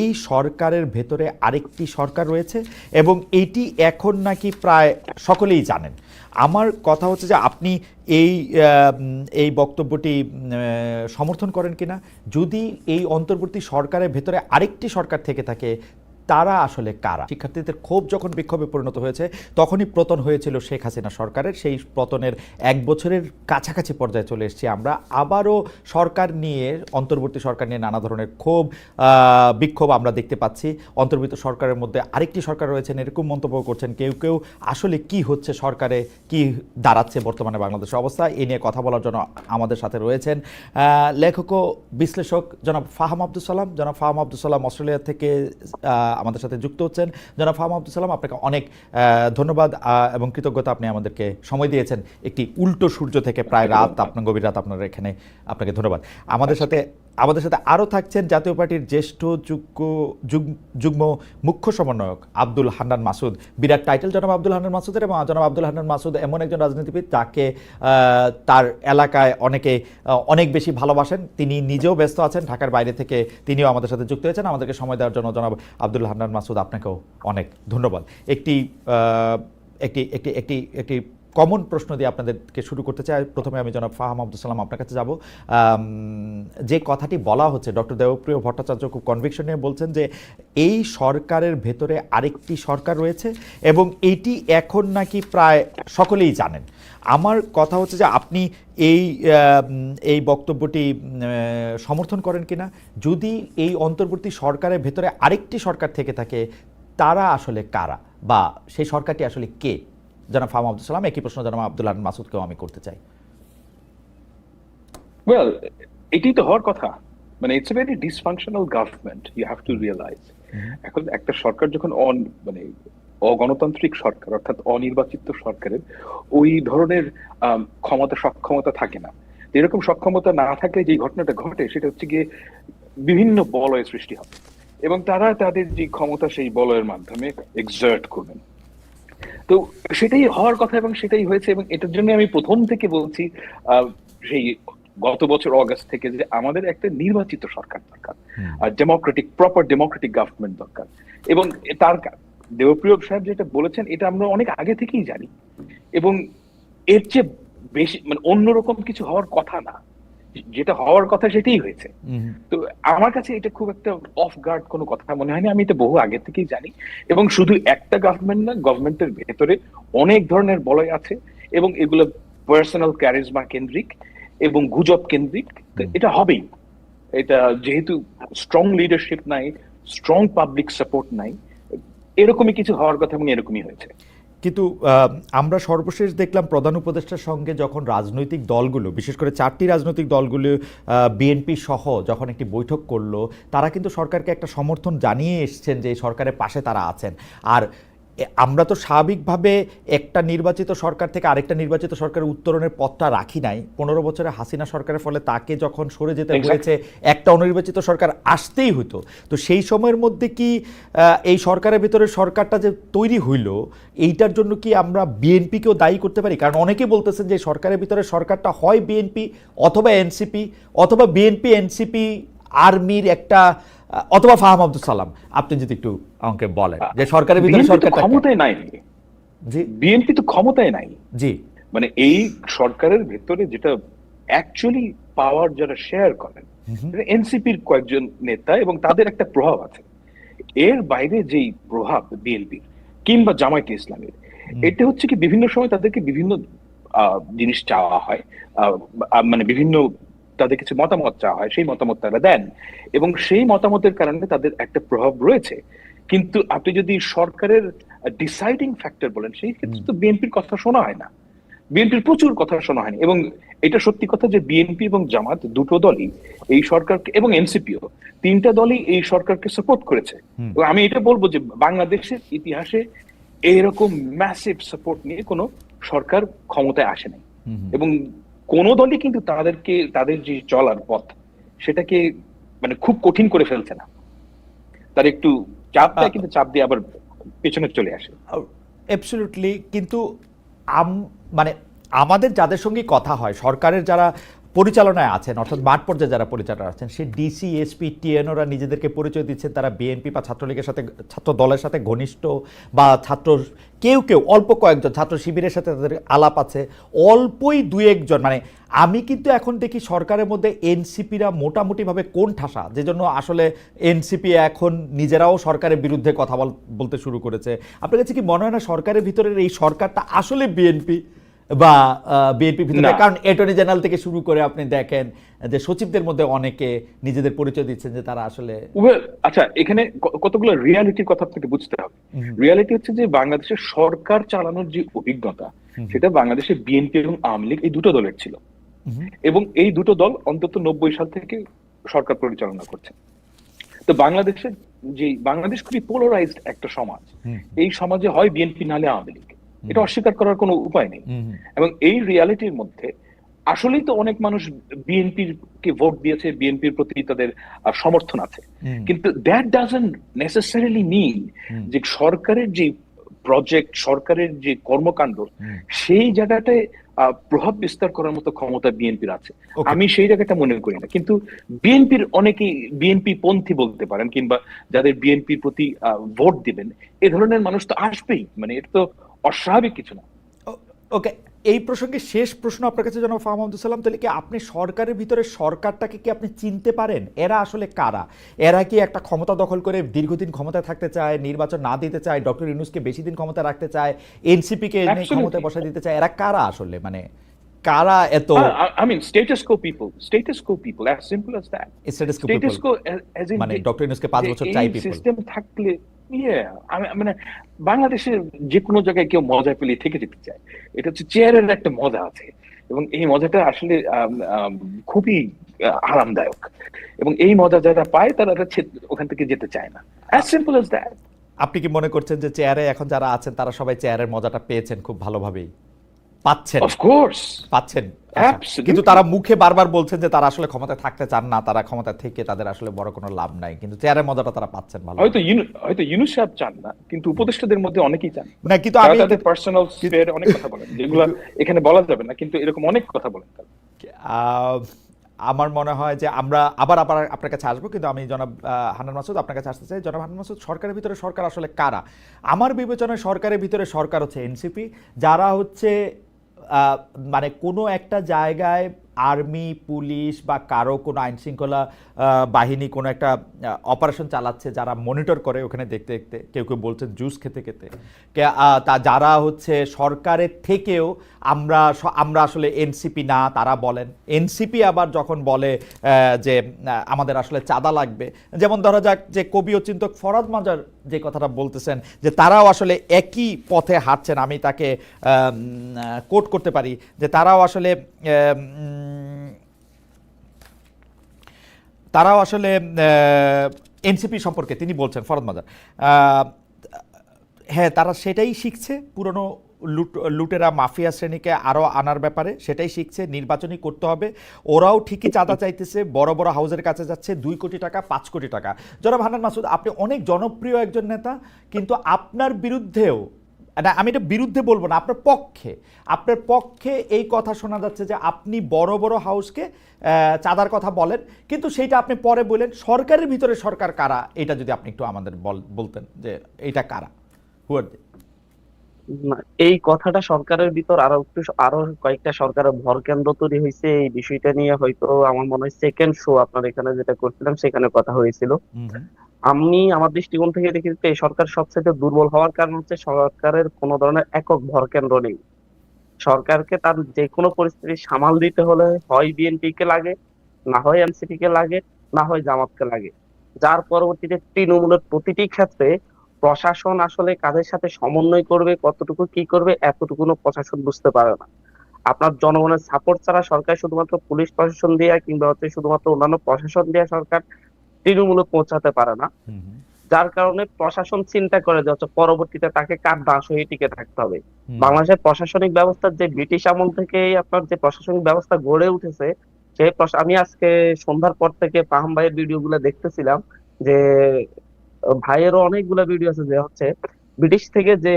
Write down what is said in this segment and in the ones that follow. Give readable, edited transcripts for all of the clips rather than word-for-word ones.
এই সরকারের ভেতরে আরেকটি সরকার রয়েছে এবং এটি এখন নাকি প্রায় সকলেই জানেন। আমার কথা হচ্ছে যে আপনি এই এই বক্তব্যটি সমর্থন করেন কিনা, যদি এই অন্তর্বর্তী সরকারের ভেতরে আরেকটি সরকার থেকে থাকে তারা আসলে কারা? শিক্ষার্থীদের ক্ষোভ যখন বিক্ষোভে পরিণত হয়েছে তখনই পতন হয়েছিল শেখ হাসিনা সরকারের। সেই পতনের এক বছরের কাছাকাছি পর্যায়ে চলে এসেছি আমরা। আবারও সরকার নিয়ে, অন্তর্বর্তী সরকার নিয়ে নানা ধরনের ক্ষোভ বিক্ষোভ আমরা দেখতে পাচ্ছি। অন্তর্বর্তী সরকারের মধ্যে আরেকটি সরকার রয়েছেন এরকম মন্তব্য করছেন কেউ কেউ। আসলে কি হচ্ছে, সরকারে কি দাঁড়াচ্ছে বর্তমানে বাংলাদেশের অবস্থা, এ নিয়ে কথা বলার জন্য আমাদের সাথে রয়েছেন লেখক ও বিশ্লেষক জনাব ফাহাম আব্দুল সালাম। জনাব ফাহাম আব্দুল সালাম অস্ট্রেলিয়া থেকে আমাদের সাথে যুক্ত হচ্ছেন। জনাব ফাহাম আব্দুল সালাম, আপনাকে অনেক ধন্যবাদ এবং কৃতজ্ঞতা, আপনি আমাদেরকে সময় দিয়েছেন একটি উল্টো সূর্য থেকে, প্রায় রাত, আপনার গভীর রাত আপনার এখানে, আপনাকে ধন্যবাদ। আমাদের সাথে আরও থাকছেন জাতীয় পার্টির জ্যেষ্ঠ যুগ্ম মুখ্য সমন্বয়ক আব্দুল হান্নান মাসুদ। বিরাট টাইটেল জনাব আব্দুল হান্নান মাসুদের, এবং জনাব আব্দুল হান্নান মাসুদ এমন একজন রাজনীতিবিদ যাকে তার এলাকায় অনেকে অনেক বেশি ভালোবাসেন। তিনি নিজেও ব্যস্ত আছেন, ঢাকার বাইরে থেকে তিনিও আমাদের সাথে যুক্ত হয়েছেন। আমাদেরকে সময় দেওয়ার জন্য জনাব আব্দুল হান্নান মাসুদ, আপনাকেও অনেক ধন্যবাদ। একটি কমন প্রশ্ন দিয়ে আপনাদেরকে শুরু করতে চাই। প্রথমে আমি জনাব ফাহাম আব্দুল সালাম আপনার কাছে যাব। যে কথাটি বলা হচ্ছে, ডক্টর দেবপ্রিয় ভট্টাচার্য খুব কনভিকশন নিয়ে বলছেন যে এই সরকারের ভেতরে আরেকটি সরকার রয়েছে এবং এটি এখন নাকি প্রায় সকলেই জানেন। আমার কথা হচ্ছে যে আপনি এই বক্তব্যটি সমর্থন করেন কিনা, যদি এই অন্তর্বর্তী সরকারের ভেতরে আরেকটি সরকার থেকে থাকে তারা আসলে কারা, বা সেই সরকারটি আসলে কে? জনাব ফাহাম আব্দুল সালাম, একই প্রশ্ন জনাব আব্দুল হান্নান মাসুদকেও আমি করতে চাই। ওয়েল, এটাই তো হওয়ার কথা। মানে it's a very dysfunctional government, you have to realise. এখন একটা সরকার যখন মানে অগণতান্ত্রিক সরকার, অর্থাৎ অনির্বাচিত সরকারের ওই ধরনের সক্ষমতা থাকে না। এরকম সক্ষমতা না থাকলে যে ঘটনাটা ঘটে সেটা হচ্ছে গিয়ে বিভিন্ন বলয়ের সৃষ্টি হবে এবং তারা তাদের যে ক্ষমতা সেই বলয়ের মাধ্যমে এক্সার্ট করবেন। তো সেটাই হওয়ার কথা এবং সেটাই হয়েছে। এবং এটার জন্য আমি প্রথম থেকে বলছি, সেই গত বছর অগাস্ট থেকে, যে আমাদের একটা নির্বাচিত সরকার দরকার, আর প্রপার ডেমোক্রেটিক গভর্নমেন্ট দরকার। এবং তার দেবপ্রিয় সাহেব যেটা বলেছেন এটা আমরা অনেক আগে থেকেই জানি, এবং এর চেয়ে বেশি মানে অন্যরকম কিছু হওয়ার কথা না, যেটা হওয়ার কথা সেটাই হয়েছে। তো আমার কাছে এটা খুব একটা অফ গার্ড কোনো কথা মনে হয়নি। আমি এটা বহু আগে থেকেই জানি। এবং শুধু একটা গভর্নমেন্ট না, গভর্নমেন্টের ভেতরে অনেক ধরনের বলয় আছে এবং এগুলো পার্সোনাল ক্যারিজমা কেন্দ্রিক এবং গুজব কেন্দ্রিক। এটা হবেই। এটা যেহেতু স্ট্রং লিডারশিপ নাই, স্ট্রং পাবলিক সাপোর্ট নাই, এরকমই কিছু হওয়ার কথা এবং এরকমই হয়েছে। কিন্তু আমরা সর্বশেষ দেখলাম প্রধান উপদেষ্টার সঙ্গে যখন রাজনৈতিক দলগুলো, বিশেষ করে 4টি রাজনৈতিক দলগুলো বিএনপি সহ যখন একটি বৈঠক করলো, তারা কিন্তু সরকারকে একটা সমর্থন জানিয়ে এসছেন যে সরকারের পাশে তারা আছেন। আর আমরা তো স্বাভাবিকভাবে একটা নির্বাচিত সরকার থেকে আরেকটা নির্বাচিত সরকারের উত্তরণের পথটা রাখি নাই। 15 বছরে হাসিনা সরকারের ফলে তাকে যখন সরে যেতে হয়েছে, একটা অনির্বাচিত সরকার আসতেই হতো। তো সেই সময়ের মধ্যে কি এই সরকারের ভিতরে সরকারটা যে তৈরি হইল, এইটার জন্য কি আমরা বিএনপিকেও দায়ী করতে পারি? কারণ অনেকে বলতেছেন যে সরকারের ভিতরে সরকারটা হয় বিএনপি অথবা এনসিপি, অথবা বিএনপি এনসিপি আর্মির একটা, অথবা ফাহাম আব্দুল সালাম আপনি যদি একটু আমাকে বলেন যে সরকারের ভিতরে সরকার ক্ষমতায় নাই। জি, বিএনপি তো ক্ষমতায় নাই। জি, মানে এই সরকারের ভেতরে যেটা অ্যাকচুয়ালি পাওয়ার যারা শেয়ার করেন এনসিপির কয়েকজন নেতা এবং তাদের একটা প্রভাব আছে। এর বাইরে যেই প্রভাব বিএনপির কিংবা জামায়াতে ইসলামের, এটা হচ্ছে কি বিভিন্ন সময় তাদেরকে বিভিন্ন জিনিস চাওয়া হয়, মানে বিভিন্ন তাদের কিছু মতামত চাওয়া হয়, সেই মতামত তারা দেন এবং সেই মতামতের কারণে তাদের একটা প্রভাব রয়েছে। কিন্তু আপনি যদি সরকারের ডিসাইডিং ফ্যাক্টর বলেন, সেই ক্ষেত্রে তো বিএনপির কথা শোনা হয় না। বিএনপির প্রচুর কথা শোনা হয়নি। এবং এটা সত্যি কথা যে বিএনপি এবং জামাত দুটো দলই এই সরকারকে, এবং এনসিপিও, তিনটা দলই এই সরকারকে সাপোর্ট করেছে। এবং আমি এটা বলবো যে বাংলাদেশের ইতিহাসে এরকম ম্যাসিভ সাপোর্ট নিয়ে কোনো সরকার ক্ষমতায় আসে নাই। এবং কোন দলই কিন্তু তাদের যে চলার পথ সেটাকে মানে খুব কঠিন করে ফেলছে না। তার একটু চাপ দেয়, কিন্তু চাপ দিয়ে আবার পেছনে চলে আসে। অ্যাবসলিউটলি। কিন্তু মানে আমাদের যাদের সঙ্গে কথা হয়, সরকারের যারা পরিচালনায় আছেন, অর্থাৎ মাঠ পর্যায়ে যারা পরিচালনা আছেন, সেই ডিসি, এসপি, টিএনওরা নিজেদেরকে পরিচয় দিচ্ছেন তারা বিএনপি বা ছাত্রলীগের সাথে, ছাত্র দলের সাথে ঘনিষ্ঠ, বা ছাত্র কেউ কেউ অল্প কয়েকজন ছাত্র শিবিরের সাথে তাদের আলাপ আছে, অল্পই দু একজন। মানে আমি কিন্তু এখন দেখি সরকারের মধ্যে এনসিপিরা মোটামুটিভাবে কোণ ঠাসা, যে জন্য আসলে এনসিপি এখন নিজেরাও সরকারের বিরুদ্ধে কথা বলতে শুরু করেছে। আপনার কাছে কি মনে হয় না সরকারের ভিতরের এই সরকারটা আসলে বিএনপি বা বিএনপি ভিতরে? কারণ অ্যাটর্নি জেনারেল থেকে শুরু করে আপনি দেখেন যে সচিবদের মধ্যে অনেকে নিজেদের পরিচয় দিচ্ছেন যে তারা আসলে। আচ্ছা, এখানে কতগুলো রিয়ালিটির কথা আপনাকে বুঝতে হবে। রিয়ালিটি হচ্ছে যে বাংলাদেশের সরকার চালানোর যে অভিজ্ঞতা, সেটা বাংলাদেশে বিএনপি এবং আওয়ামী লীগ এই দুটো দলের ছিল, এবং এই দুটো দল অন্তত 90 সাল থেকে সরকার পরিচালনা করছে। তো বাংলাদেশের যে বাংলাদেশ খুবই পোলারাইজড একটা সমাজ, এই সমাজে হয় বিএনপি নাহলে আওয়ামী লীগ, এটা অস্বীকার করার কোনো উপায় নেই। এবং এই রিয়ালিটির মধ্যে আসলেই তো অনেক মানুষ বিএনপির কে ভোট দিয়েছে, বিএনপির প্রতি তাদের সমর্থন আছে, কিন্তু দ্যাট ডাজন্ট নেসেসারিলি মিন যে সরকারের যে প্রজেক্ট, সরকারের যে কর্মকাণ্ড, সেই জায়গাটায় প্রভাব বিস্তার করার মতো ক্ষমতা বিএনপির আছে। আমি সেই জায়গাটা মনে করি না। কিন্তু বিএনপির অনেকেই বিএনপি পন্থী বলতে পারেন, কিংবা যাদের বিএনপির প্রতি ভোট দিবেন, এ ধরনের মানুষ তো আসবেই, মানে এটা তো অস্বাভাবিক কিছু না। ওকে, এই প্রসঙ্গে শেষ প্রশ্ন আপনার কাছে জনাব ফাহাম আব্দুল সালাম, তাহলে কি আপনি সরকারের ভিতরে সরকারটাকে কি আপনি চিনতে পারেন? এরা আসলে কারা? এরা কি একটা ক্ষমতা দখল করে দীর্ঘদিন ক্ষমতায় থাকতে চায়, নির্বাচন না দিতে চায়, ডক্টর ইউনূসকে বেশি দিন ক্ষমতায় রাখতে চায়, এনসিপিকে ক্ষমতায় বসায় দিতে চায়? এরা কারা আসলে? মানে কারা এত? I mean, status quo people, as simple as that. Status quo as in মানে ডক্টর ইউনূসকে 5 বছর চাই পিপল। সিস্টেম থাকলে, মানে বাংলাদেশের যে কোনো জায়গায় কেউ মজা পেলে থেকে যেতে চায়। এটা হচ্ছে চেয়ারের একটা মজা আছে, এবং এই মজাটা আসলে খুবই আরামদায়ক, এবং এই মজা যারা পায় তারা ওখান থেকে যেতে চায় না। as simple as that. আপনি কি মনে করছেন যে চেয়ারে এখন যারা আছেন তারা সবাই চেয়ারের মজাটা পেয়েছেন, খুব ভালোভাবেই পাচ্ছেন? Of course পাচ্ছেন, Absolutely. কিন্তু তারা মুখে বারবার বলছেন যে তারা আসলে ক্ষমতায় থাকতে চান না, তারা ক্ষমতা থেকে তাদের আসলে বড় কোনো লাভ নাই, কিন্তু চেয়ারের মজাটা তারা পাচ্ছেন ভালো। হয়তো ইউনূস সাহেব চান না, কিন্তু উপদেষ্টাদের মধ্যে অনেকেই চান না, কিন্তু আমি তাদের পার্সোনাল স্পেয়ারে অনেক কথা বলেন, যেগুলো এখানে বলা যাবে না, কিন্তু এরকম অনেক কথা বলেন তারা। আমার মনে হয় যে আমরা আবার আপনার কাছে আসবো, কিন্তু আমি জনাব হান্নান মাসুদ আপনার কাছে আসতে চাই। জনাব হান্নান মাসুদ, সরকারের ভিতরে সরকার আসলে কারা? আমার বিবেচনায় সরকারের ভিতরে সরকার হচ্ছে এনসিপি, যারা হচ্ছে মানে কোনো একটা জায়গায় আর্মি, পুলিশ বা কারো কোনো আইন শৃঙ্খলা বাহিনী কোনো একটা অপারেশন চালাচ্ছে, যারা মনিটর করে ওখানে দেখতে দেখতে, কেউ কেউ বলছেন জুস খেতে খেতে, তা যারা হচ্ছে সরকারের থেকেও আমরা আসলে এনসিপি না তারা বলেন, এনসিপি আবার যখন বলে যে আমাদের আসলে চাঁদা লাগবে, যেমন ধরা যাক যে কবি ও চিন্তক ফরাদ মাজার যে কথাটা বলতেছেন যে তারাও আসলে একই পথে হাঁটছেন, আমি তাকে কোট করতে পারি যে তারাও আসলে এনসিপি সম্পর্কে তিনি বলছেন, ফরদ মাজার, হ্যাঁ তারা সেটাই শিখছে, পুরনো লুটেরা মাফিয়া শ্রেণীকে আরও আনার ব্যাপারে সেটাই শিখছে, নির্বাচনই করতে হবে। ওরাও ঠিকই চাঁদা চাইতেছে, বড় বড় হাউসের কাছে যাচ্ছে, 2 কোটি টাকা 5 কোটি টাকা। জনাব হান্নান মাসুদ, আপনি অনেক জনপ্রিয় একজন নেতা, কিন্তু আপনার বিরুদ্ধেও, না আমি এটা বিরুদ্ধে বলবো না, আপনার পক্ষে এই কথা শোনা যাচ্ছে যে আপনি বড় বড় হাউসকে চাঁদার কথা বলেন, কিন্তু সেইটা আপনি পরে বলেন। সরকারের ভিতরে সরকার কারা, এটা যদি আপনি একটু আমাদের বলতেন যে এইটা কারা, এই কথাটা সরকারের ভিতর আরো কয়েকটা সরকারের ভর কেন্দ্র তৈরি হয়েছে। এই বিষয়টা নিয়ে হয়তো আমার মনে হয় সেকেন্ড শো আপনার এখানে যেটা করছিলাম সেখানে কথা হয়েছিল। আমি আমার দৃষ্টিকোণ থেকে দেখি এই সরকার সবচেয়ে দুর্বল হওয়ার কারণ হচ্ছে সরকারের কোনো ধরনের একক ভর কেন্দ্র নেই। সরকারকে তার যে কোনো পরিস্থিতি সামাল দিতে হলে হয় বিএনপি কে লাগে, না হয় এনসিপি কে লাগে, না হয় জামাতকে লাগে, যার পরবর্তীতে তৃণমূলের প্রতিটি ক্ষেত্রে প্রশাসন আসলে কাদের সাথে সমন্বয় করবে, কতটুকু কি করবে, এতটুকুনো প্রশাসন বুঝতে পারে না। আপনার জনগণের সাপোর্ট ছাড়া সরকার শুধুমাত্র পুলিশ প্রশাসন দিয়ে কিংবা শুধুমাত্র অন্যান্য প্রশাসন দিয়ে সরকার তৃণমূলে পৌঁছাতে পারে না, যার কারণে প্রশাসন চিন্তা করে যে পরবর্তীতে তাকে কার দাস হয়ে টিকে থাকতে হবে। বাংলাদেশের প্রশাসনিক ব্যবস্থা যে ব্রিটিশ আমল থেকে আপনার যে প্রশাসনিক ব্যবস্থা গড়ে উঠেছে, সেই আমি আজকে সন্ধ্যার পর থেকে ফাহাম ভাইয়ের ভিডিও গুলা দেখতেছিলাম, যে ভাইয়েরও অনেকগুলো ভিডিও আছে, যে ব্রিটিশ থেকে যে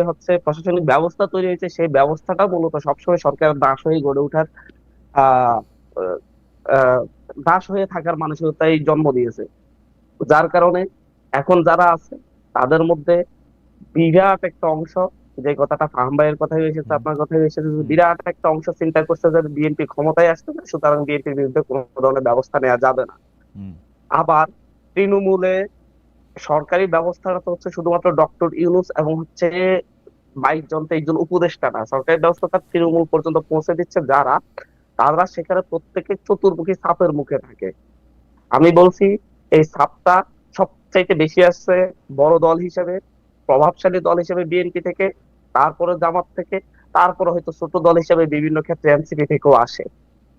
প্রশাসনিক ব্যবস্থা তৈরি হয়েছে সেই ব্যবস্থাটা মূলত সবসময় সরকারের দাস হয়ে গড়ে ওঠার আহ, দাস হয়ে থাকার মানসিকতাই জন্ম দিয়েছে। যার কারণে এখন যারা আছে তাদের মধ্যে বিরাট একটা অংশ, যে কথাটা ফাহাম ভাইয়ের কথাই এসেছে, হুম, আপনার কথাই এসেছে, যে হুম, বিরাট একটা অংশ চিন্তা করছে যে বিএনপি ক্ষমতায় আসছে না, সুতরাং বিএনপির বিরুদ্ধে কোনো ধরনের ব্যবস্থা নেওয়া যাবে না। হুম। আবার তৃণমূলে সরকারি ব্যবস্থাটা তো হচ্ছে শুধুমাত্র ডক্টর ইউনূস এবং হচ্ছে 22 জন 23 জন উপদেষ্টা না, সরকারি ব্যবস্থাটা তৃণমূল পর্যন্ত পৌঁছে দিচ্ছে যারা, তারা সেখানে প্রত্যেকে চতুর্মুখী চাপের মুখে থাকে। আমি বলছি এই চাপটা সবচাইতে বেশি আসছে বড় দল হিসেবে, প্রভাবশালী দল হিসেবে বিএনপি থেকে, তারপরে জামাত থেকে, তারপরে হয়তো ছোট দল হিসেবে বিভিন্ন ক্ষেত্রে এনসিপি থেকেও আসে।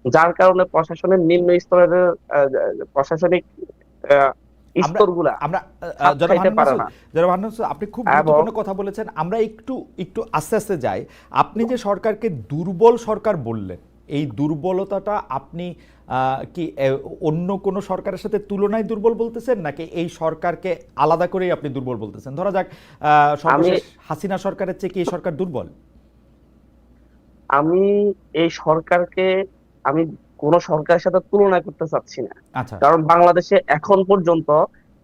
যার কারণে প্রশাসনের নিম্ন স্তরের প্রশাসনিক আহ, আমরা স্তরগুলা আমরা খাপ জনাব খাইতে হান্নান পারে মাসুদ, না। জনাব হান্নান মাসুদ, আপনি খুব এবং গুরুত্বপূর্ণ কথা বলেছেন। আমরা একটু একটু আস্তে আস্তে যাই। আপনি যে সরকারকে দুর্বল সরকার বললেন, এই দুর্বলতাটা আপনি কি অন্য কোনো সরকারের সাথে তুলনায় দুর্বল বলতেছেন, নাকি এই সরকারকে আলাদা করেই আপনি দুর্বল বলতেছেন? ধরা যাক আমি সর্বশেষ হাসিনা সরকারের চেয়ে কি এই সরকার দুর্বল? আমি এই সরকারকে আমি কোন সরকারের সাথে তুলনা করতে চাচ্ছি না। আচ্ছা। কারণ বাংলাদেশে এখন পর্যন্ত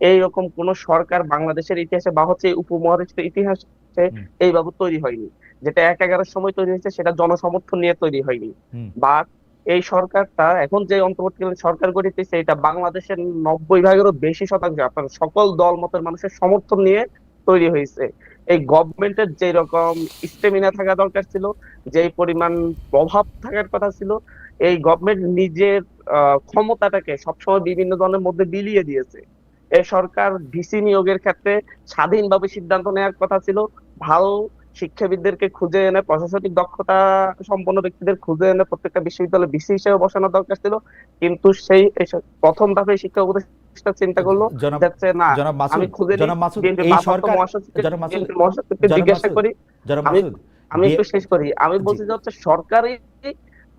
এইরকম কোন সরকার বাংলাদেশের ইতিহাসে বা হচ্ছে এই উপমহাদেশের ইতিহাসে হুম, এইভাবে তৈরি হয়নি। যেটা 1/11 সময় তৈরি হয়েছে সেটা জনসমর্থন নিয়ে তৈরি হয়নি। হুম। বা এই সরকারটা এখন যে অন্তর্বর্তীকালীন সরকার গঠিতেছে এটা বাংলাদেশের 90 ভাগেরও বেশি শতাংশ আপনার সকল দল মতের মানুষের সমর্থন নিয়ে তৈরি হয়েছে। এই গভর্নমেন্টের যে রকম স্টেমিনা থাকা দরকার ছিল, যে পরিমাণ প্রভাব থাকার কথা ছিল, এই গভর্নমেন্ট নিজের ক্ষমতাটাকে সবসময় বিভিন্ন দলের মধ্যে বিলিয়ে দিয়েছে। এই সরকার ভিসি নিয়োগের ক্ষেত্রে স্বাধীনভাবে সিদ্ধান্ত নেওয়ার কথা ছিল। ভালো শিক্ষাবিদদেরকে খুঁজে এনে, প্রশাসনিক দক্ষতা সম্পন্ন ব্যক্তিদের খুঁজে এনে প্রত্যেকটা বিশ্ববিদ্যালয়ে ভিসি হিসেবে বসানো দরকার ছিল। কিন্তু সেই প্রথম ধাপে শিক্ষা উপদেষ্টা চিন্তা করলো জনাব যাচ্ছে না, জনাব আমি মাসুদ, খুঁজে নিই জনাব মাসুদ, বিএনপির এই ভারপ্রাপ্ত সরকার, মহাসচিবকে, জনাব মাসুদ, বিএনপির মহাসচিবকে জনাব জিজ্ঞাসা মাসুদ, করি। জনাব আমি মাসুদ, আমি একটু শেষ করি। আমি জি। বলছি যে হচ্ছে সরকারই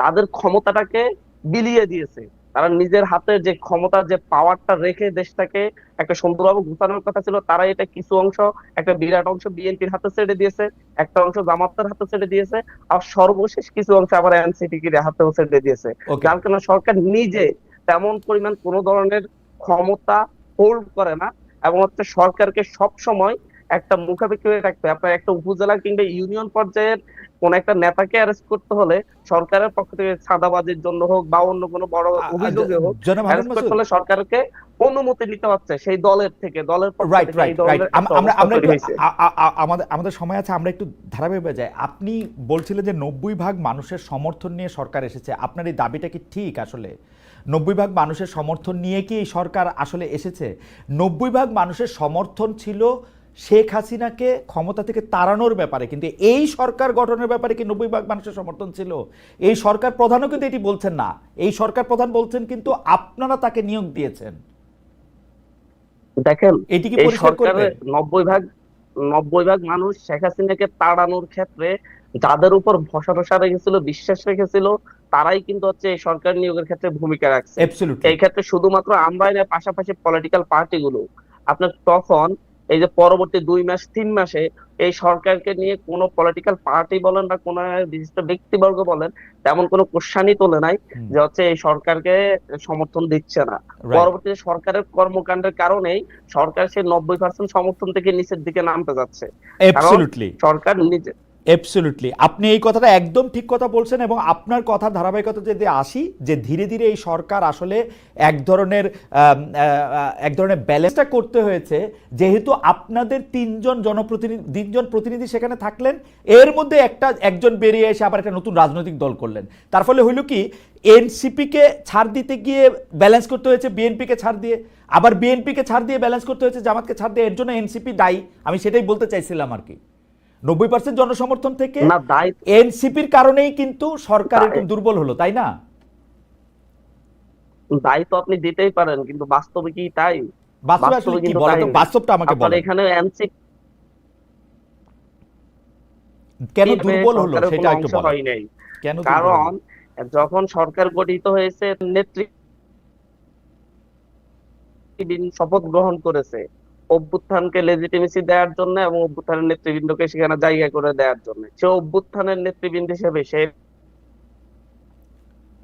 তাদের ক্ষমতাটাকে বিলিয়ে দিয়েছে। তারা নিজের হাতে যে ক্ষমতা, যে পাওয়ারটা রেখে দেশটাকে একটা সুন্দরভাবে গুছানোর কথা ছিল, তারা এটা কিছু অংশ, একটা বিরাট অংশ বিএনপির হাতে ছেড়ে দিয়েছে, একটা অংশ জামাতের হাতে ছেড়ে দিয়েছে, আর সর্বশেষ কিছু অংশ আবার এনসিপি এর হাতেও ছেড়ে দিয়েছে। ওকে। যার কারণে সরকার নিজে তেমন পরিমাণ কোন ধরনের ক্ষমতা হোল্ড করে না। এবং হচ্ছে সরকারকে সব সময় একটা মুখাপেক্ষি হয়ে রাখতে হয়। আপনার একটা উপজেলা কিংবা ইউনিয়ন পর্যায়ের কোন একটা নেতাকে অ্যারেস্ট করতে হলে সরকারের পক্ষ থেকে চাঁদাবাজির জন্য হোক বা অন্য কোনো বড় অভিযোগে হোক, জনাব হারুন অ্যারেস্ট করতে মাসুদ, হলে সরকারকে অনুমতি নিতে হচ্ছে সেই দলের থেকে, দলের পক্ষ রাইট থেকে। এই রাইট রাইট। ধরনের একটা আমরা অবস্থা আমরা তৈরি একটু হয়েছে। আমাদের আমাদের সময় আছে, আমরা একটু ধারাবাহিক যাই। আপনি বলছিলেন যে 90 ভাগ মানুষের সমর্থন নিয়ে সরকার এসেছে। আপনার এই দাবিটা কি ঠিক? আসলে 90 ভাগ মানুষের সমর্থন নিয়ে কি এই সরকার আসলে এসেছে? 90 ভাগ মানুষের সমর্থন ছিল শেখ হাসিনাকে ক্ষমতা থেকে তাড়ানোর ব্যাপারে, কিন্তু এই সরকার গঠনের ব্যাপারে কি 90 ভাগ মানুষের সমর্থন ছিল? এই সরকার প্রধানও কিন্তু এটি বলছেন না। এই সরকার প্রধান বলছেন কিন্তু আপনারা তাকে নিয়োগ দিয়েছেন। দেখেন, এটি কি এই পরিষ্কার করবেন? সরকারের 90 ভাগ মানুষ শেখ হাসিনাকে তাড়ানোর ক্ষেত্রে যাদের উপর ভরসা টরসা রেখেছিল, বিশ্বাস রেখেছিল, তারাই কিন্তু হচ্ছে এই সরকার নিয়োগের ক্ষেত্রে ভূমিকা রাখছে। অ্যাবসলিউটলি। এই ক্ষেত্রে শুধুমাত্র আমরাই না, পাশাপাশি পলিটিক্যাল পার্টিগুলো। আপনার তখন এই যে পরবর্তী 2 মাস 3 মাসে এই সরকারকে নিয়ে কোনো পলিটিক্যাল পার্টি বলেন বা কোনো বিশিষ্ট ব্যক্তিবর্গ বলেন তেমন কোনো কোশ্চানই তোলে নাই যে হচ্ছে এই সরকারকে সমর্থন দিচ্ছে না। রাইট। পরবর্তীতে সরকারের কর্মকাণ্ডের কারণেই সরকার সেই 90% সমর্থন থেকে নিচের দিকে নামতে যাচ্ছে। কারণ অ্যাবসলিউটলি। সরকার নিজে অ্যাবসলিউটলি, আপনি এই কথাটা একদম ঠিক কথা বলছেন। এবং আপনার কথার ধারাবাহিকতা যদি আসি, যে ধীরে ধীরে এই সরকার আসলে এক ধরনের ব্যালেন্সটা করতে হয়েছে। যেহেতু আপনাদের তিনজন প্রতিনিধি সেখানে থাকলেন, এর মধ্যে একজন বেরিয়ে এসে আবার একটা নতুন রাজনৈতিক দল করলেন। তার ফলে হইল কি, এনসিপিকে ছাড় দিতে গিয়ে ব্যালেন্স করতে হয়েছে বিএনপিকে ছাড় দিয়ে, আবার বিএনপিকে ছাড় দিয়ে ব্যালেন্স করতে হয়েছে জামাতকে ছাড় দিয়ে। এর জন্য এনসিপি দায়ী। আমি সেটাই বলতে চাইছিলাম আর কি। 90% জনসমর্থন থেকে না দায়িত্ব, এনসিপির কারণেই কিন্তু সরকার এরকম দুর্বল হলো, তাই না? দায়িত্ব আপনি দিতেই পারেন, কিন্তু বাস্তবে কি তাই? বাস্তবে আসলে বাস্তবে কি কিন্তু বলেন তাই তো, না। বাস্তবটা আমাকে আপনার বলেন। এখানে এনসিপি কেন দুর্বল হলো সরকারের সেটা কোনো একটু অংশ বলেন। হয় নাই। কেন দুর্বল হলো? কারণ যখন সরকার গঠিত হয়েছে, নেতৃবৃন্দ শপথ গ্রহণ করেছে অভ্যুত্থানকে লেজিটিমেসি দেওয়ার জন্য এবং অভ্যুত্থানের নেতৃবৃন্দকে সেখানে জায়গা করে দেওয়ার জন্য। সে অভ্যুত্থানের নেতৃবৃন্দ হিসেবে সে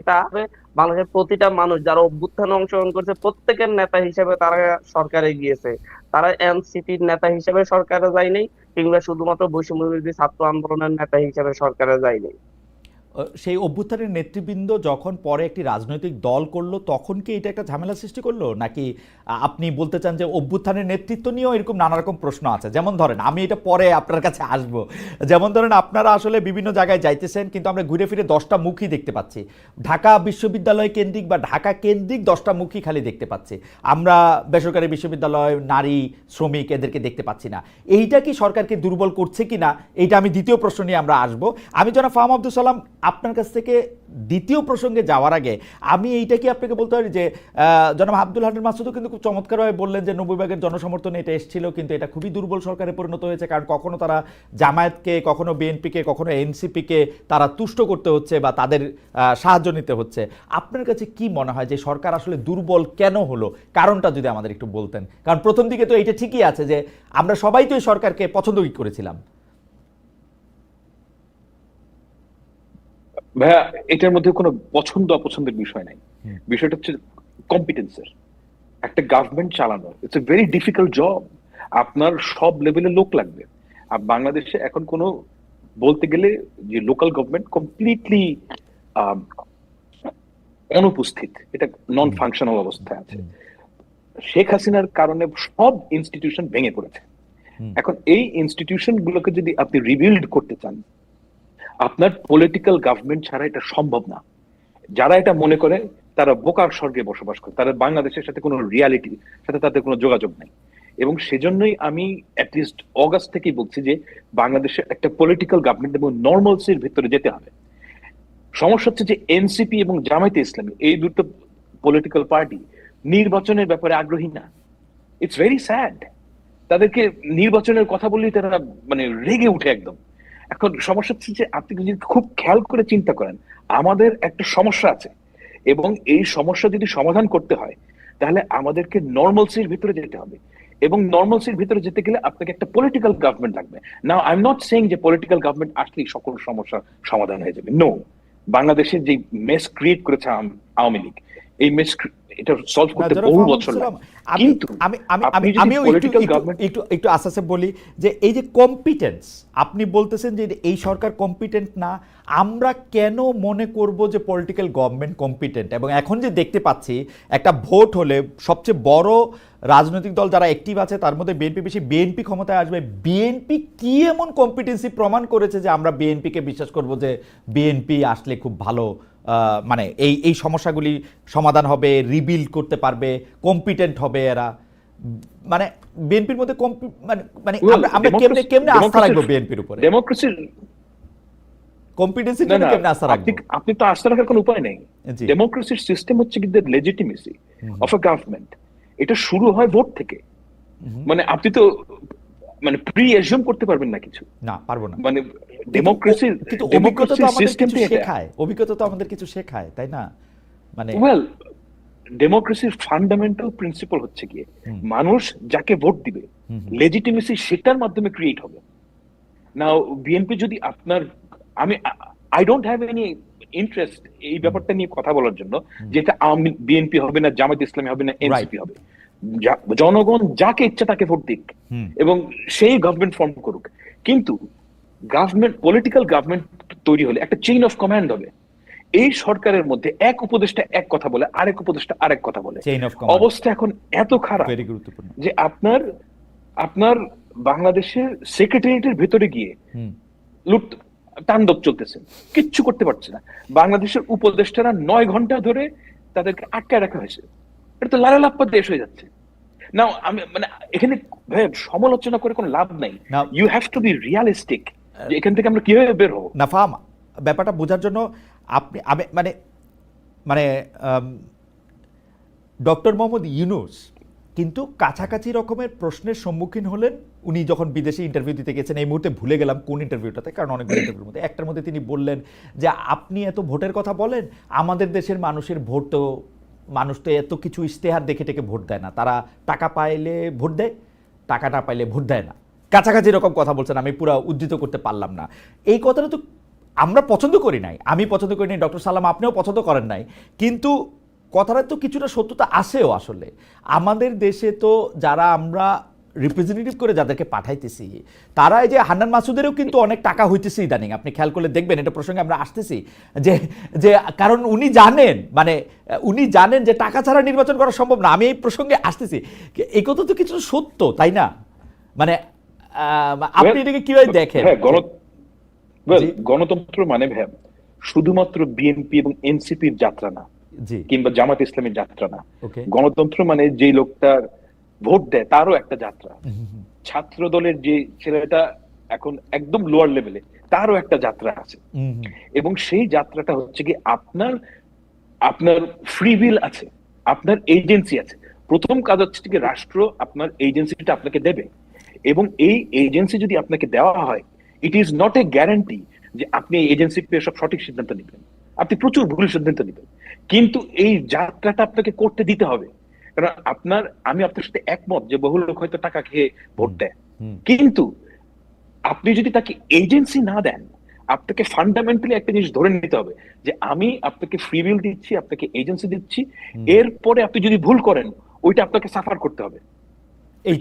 তাহলে বাংলাদেশের প্রতিটা মানুষ যারা অভ্যুত্থানে অংশগ্রহণ করছে প্রত্যেকের নেতা হিসেবে তারা সরকারে গিয়েছে। তারা এনসিপির নেতা হিসেবে সরকারে যায়নি, কিংবা শুধুমাত্র বৈষম্য বিরোধী ছাত্র আন্দোলনের নেতা হিসেবে সরকারে যায়নি। সেই অভ্যুত্থানের নেতৃবৃন্দ যখন পরে একটি রাজনৈতিক দল করলো তখন কি এটা একটা ঝামেলা সৃষ্টি করলো, নাকি আপনি বলতে চান যে অভ্যুত্থানের নেতৃত্ব নিয়েও এরকম নানা রকম প্রশ্ন আছে? যেমন ধরেন, আমি এটা পরে আপনার কাছে আসব, যেমন ধরেন আপনারা আসলে বিভিন্ন জায়গায় যাইতেছেন কিন্তু আমরা ঘুরে ফিরে 10টা মুখই দেখতে পাচ্ছি, ঢাকা বিশ্ববিদ্যালয় কেন্দ্রিক বা ঢাকা কেন্দ্রিক 10টা মুখই খালি দেখতে পাচ্ছি, আমরা বেসরকারি বিশ্ববিদ্যালয়, নারী, শ্রমিক এদেরকে দেখতে পাচ্ছি না। এইটা কি সরকারকে দুর্বল করছে কিনা, এইটা আমি দ্বিতীয় প্রশ্ন নিয়ে আমরা আসব। আমি জনাব ফাহাম আব্দুল সালাম আপনার কাছ থেকে দ্বিতীয় প্রসঙ্গে যাওয়ার আগে আমি এইটা কি আপনাকে বলতে পারি যে জনাব আব্দুল হান্নান মাসুদও কিন্তু খুব চমৎকারভাবে বললেন যে 90 ভাগের জনসমর্থনে এটা এসেছিল, কিন্তু এটা খুবই দুর্বল সরকারে পরিণত হয়েছে, কারণ কখনো তারা জামায়াতকে, কখনো বিএনপিকে, কখনো এনসিপিকে তারা তুষ্ট করতে হচ্ছে বা তাদের সাহায্য নিতে হচ্ছে। আপনার কাছে কি মনে হয় যে সরকার আসলে দুর্বল কেন হলো, কারণটা যদি আমাদের একটু বলতেন? কারণ প্রথম দিকে তো এইটা ঠিকই আছে যে আমরা সবাই তো এই সরকারকে পছন্দ করেছিলাম। ভাইয়া, এটার মধ্যে কোনো পছন্দ অপছন্দের বিষয় নাই। বিষয়টা হচ্ছে কম্পিটেন্সের। একটা গভর্নমেন্ট চালানো it's a very difficult job. আপনার সব লেভেলের লোক লাগবে। আর বাংলাদেশে এখন কোনো বলতে গেলে যে লোকাল গভর্নমেন্ট কমপ্লিটলি অনুপস্থিত, এটা নন ফাংশনাল অবস্থায় আছে। শেখ হাসিনার কারণে সব ইনস্টিটিউশন ভেঙে পড়েছে। এখন এই ইনস্টিটিউশন গুলোকে যদি আপনি রিবিল্ড করতে চান, আপনার পলিটিক্যাল গভর্নমেন্ট ছাড়া এটা সম্ভব না। যারা এটা মনে করে তারা বোকার স্বর্গে বসবাস করে, তারা বাংলাদেশের সাথে কোনো রিয়ালিটির সাথে তাদের কোনো যোগাযোগ নাই। এবং সেজন্যই আমি অ্যাটলিস্ট অগাস্ট থেকেই বলছি যে বাংলাদেশে একটা পলিটিক্যাল গভর্নমেন্ট এবং নর্মালসির ভিতরে যেতে হবে। সমস্যা হচ্ছে যে এনসিপি এবং জামায়াতে ইসলামী এই দুটো পলিটিক্যাল পার্টি নির্বাচনের ব্যাপারে আগ্রহী না। It's very sad. তাদেরকে নির্বাচনের কথা বললেই তারা মানে রেগে উঠে একদম। এখন সমস্যা হচ্ছে যে আপনি যদি খুব খেয়াল করে চিন্তা করেন, আমাদের একটা সমস্যা আছে এবং এই সমস্যা যদি সমাধান করতে হয় তাহলে আমাদেরকে নর্মালসির ভিতরে যেতে হবে। এবং নর্মালসির ভিতরে যেতে গেলে আপনাকে একটা পলিটিক্যাল গভর্নমেন্ট লাগবে। Now I am not saying যে পলিটিক্যাল গভর্নমেন্ট আসলেই সকল সমস্যার সমাধান হয়ে যাবে। নো, বাংলাদেশের যে মেস ক্রিয়েট করেছে আওয়ামী লীগ, এই মেস এটা সলভ করতে বহু বছর লাগে। কিন্তু আমিও একটু আস্তে বলি যে এই যে কম্পিটেন্স, আপনি বলতেছেন যে এই সরকার কম্পিটেন্ট না, আমরা কেন মনে করব যে পলিটিক্যাল গভর্নমেন্ট কম্পিটেন্ট? এবং এখন যে দেখতে পাচ্ছি একটা ভোট হলে সবচেয়ে বড় রাজনৈতিক দল যারা অ্যাক্টিভ আছে তার মধ্যে বিএনপি বেশি, বিএনপি ক্ষমতায় আসবে। বিএনপি কি এমন কম্পিটেন্সি প্রমাণ করেছে যে আমরা বিএনপিকে বিশ্বাস করব যে বিএনপি আসলে খুব ভালো মানে এই সমস্যাগুলি সমাধান হবে, রিবিল্ড করতে পারবে, কম্পিটেন্ট হবে এরা? মানে বিএনপির মধ্যে মানে আমরা কেমনে আস্থা রাখবো বিএনপির উপরে? ডেমোক্রেসির কম্পিটেন্সির জন্য কেমনে আস্থা রাখবো? আপনি তো আস্থা রাখার কোনো উপায় নেই। ডেমোক্রেসির সিস্টেম হচ্ছে কি লেজিটিমেসি অফ আ গভর্নমেন্ট। এটা শুরু হয় ভোট থেকে। মানে আপনি তো মানে প্রি অ্যাজিউম করতে পারবেন না কিছু। না, পারবো না। মানে ডেমোক্রেসির অভিজ্ঞতা তো আমাদের কিছু শেখায়, অভিজ্ঞতা তো আমাদের কিছু শেখায়, তাই না? মানে ওয়েল, ডেমোক্রেসির ফান্ডামেন্টাল প্রিন্সিপাল হচ্ছে কি মানুষ যাকে ভোট দিবে লেজিটিমেসি সেটার মাধ্যমে ক্রিয়েট হবে। নাও বিএনপি যদি আপনার I don't have any interest এই ব্যাপারটা নিয়ে কথা বলার জন্য, যেটা বিএনপি হবে না, জামায়াত ইসলামী হবে না, এনসিপি হবে। জনগণ যাকে ইচ্ছা তাকে ভোট দিক এবং সেই গভর্নমেন্ট ফর্ম করুক। কিন্তু গভর্নমেন্ট, পলিটিক্যাল গভর্নমেন্ট তৈরি হলে একটা চেইন অফ কমান্ড হবে। এই সরকারের মধ্যে এক উপদেষ্টা এক কথা বলে, আরেক উপদেষ্টা আরেক কথা বলে। অবস্থা এখন এত খারাপ যে আপনার বাংলাদেশের সেক্রেটারিয়েটের ভেতরে গিয়ে লুট তাণ্ডব চলতেছে, কিচ্ছু করতে পারছে না। বাংলাদেশের উপদেষ্টারা 9 ঘন্টা ধরে তাদেরকে আটকায় রাখা হয়েছে। এটা তো লালালাপ্পা দেশ হয়ে যাচ্ছে। না, আমি মানে এখানে সমালোচনা করে কোনো লাভ নাই। You have to be realistic যে এখান থেকে আমরা কিভাবে বের হবো। না ফাহাম, ব্যাপারটা বোঝার জন্য আপনি মানে ডক্টর মোহাম্মদ ইউনূস কিন্তু কাছাকাছি রকমের প্রশ্নের সম্মুখীন হলেন উনি যখন বিদেশে ইন্টারভিউ দিতে গেছেন। এই মুহূর্তে ভুলে গেলাম কোন ইন্টারভিউটাতে, কারণ অনেকগুলো ইন্টারভিউর মধ্যে একটার মধ্যে তিনি বললেন যে আপনি এত ভোটের কথা বলেন, আমাদের দেশের মানুষের ভোট তো, মানুষ তো এত কিছু ইশতেহার দেখে টেকে ভোট দেয় না, তারা টাকা পাইলে ভোট দেয়, টাকা না পাইলে ভোট দেয় না। কাছাকাছি রকম কথা বলছেন, আমি পুরো উদ্ধৃত করতে পারলাম না। এই কথাটা তো আমরা পছন্দ করি নাই, আমি পছন্দ করি নাই, ডক্টর সালাম আপনিও পছন্দ করেন নাই, কিন্তু কথাটা তো কিছুটা সত্যতা আসেও। আসলে আমাদের দেশে তো যারা আমরা রিপ্রেজেন্টেটিভ করে যাদেরকে পাঠাইতেছি, তারা এই যে হান্নান মাসুদেরও কিন্তু অনেক টাকা হইতেছে ইদানিং, আপনি খেয়াল করলে দেখবেন, এটা প্রসঙ্গে আমরা আসতেছি যে যে কারণ উনি জানেন, মানে উনি জানেন যে টাকা ছাড়া নির্বাচন করা সম্ভব না। আমি এই প্রসঙ্গে আসতেছি, এই কথা তো কিছু সত্য, তাই না? মানে আপনি এটাকে কিভাবে দেখেন? হ্যাঁ, গণতন্ত্র মানে ভাই শুধুমাত্র বিএনপি এবং এনসিপির যাত্রা না, জি, কিংবা জামাত ইসলামের যাত্রা না। ওকে, গণতন্ত্র মানে যে লোকটা ভোট দেয় তারও একটা যাত্রা, ছাত্র দলের যে ছেলেটা এখন একদম লোয়ার লেভেলে তারও একটা যাত্রা আছে। এবং সেই যাত্রাটা হচ্ছে কি আপনার আপনার ফ্রি উইল আছে, আপনার এজেন্সি আছে। প্রথম কাজ হচ্ছে কি রাষ্ট্র আপনার এজেন্সিটা আপনাকে দেবে, এবং এই এজেন্সি যদি আপনাকে দেওয়া হয়, it is not a guarantee যে আপনি এই এজেন্সি পেয়ে সব সঠিক সিদ্ধান্ত নেবেন। আপনি প্রচুর ভুল সিদ্ধান্ত নেবেন, কিন্তু এই যাত্রাটা আপনাকে করতে দিতে হবে। কারণ আমি আপনার সাথে একমত যে বহু লোক হয়তো টাকা খেয়ে ভোট দেয়, কিন্তু আপনি যদি তাকে এজেন্সি না দেন, আপনাকে ফান্ডামেন্টালি একটা জিনিস ধরে নিতে হবে যে আমি আপনাকে ফ্রি উইল দিচ্ছি, আপনাকে এজেন্সি দিচ্ছি, এরপরে আপনি যদি ভুল করেন ওইটা আপনাকে সাফার করতে হবে।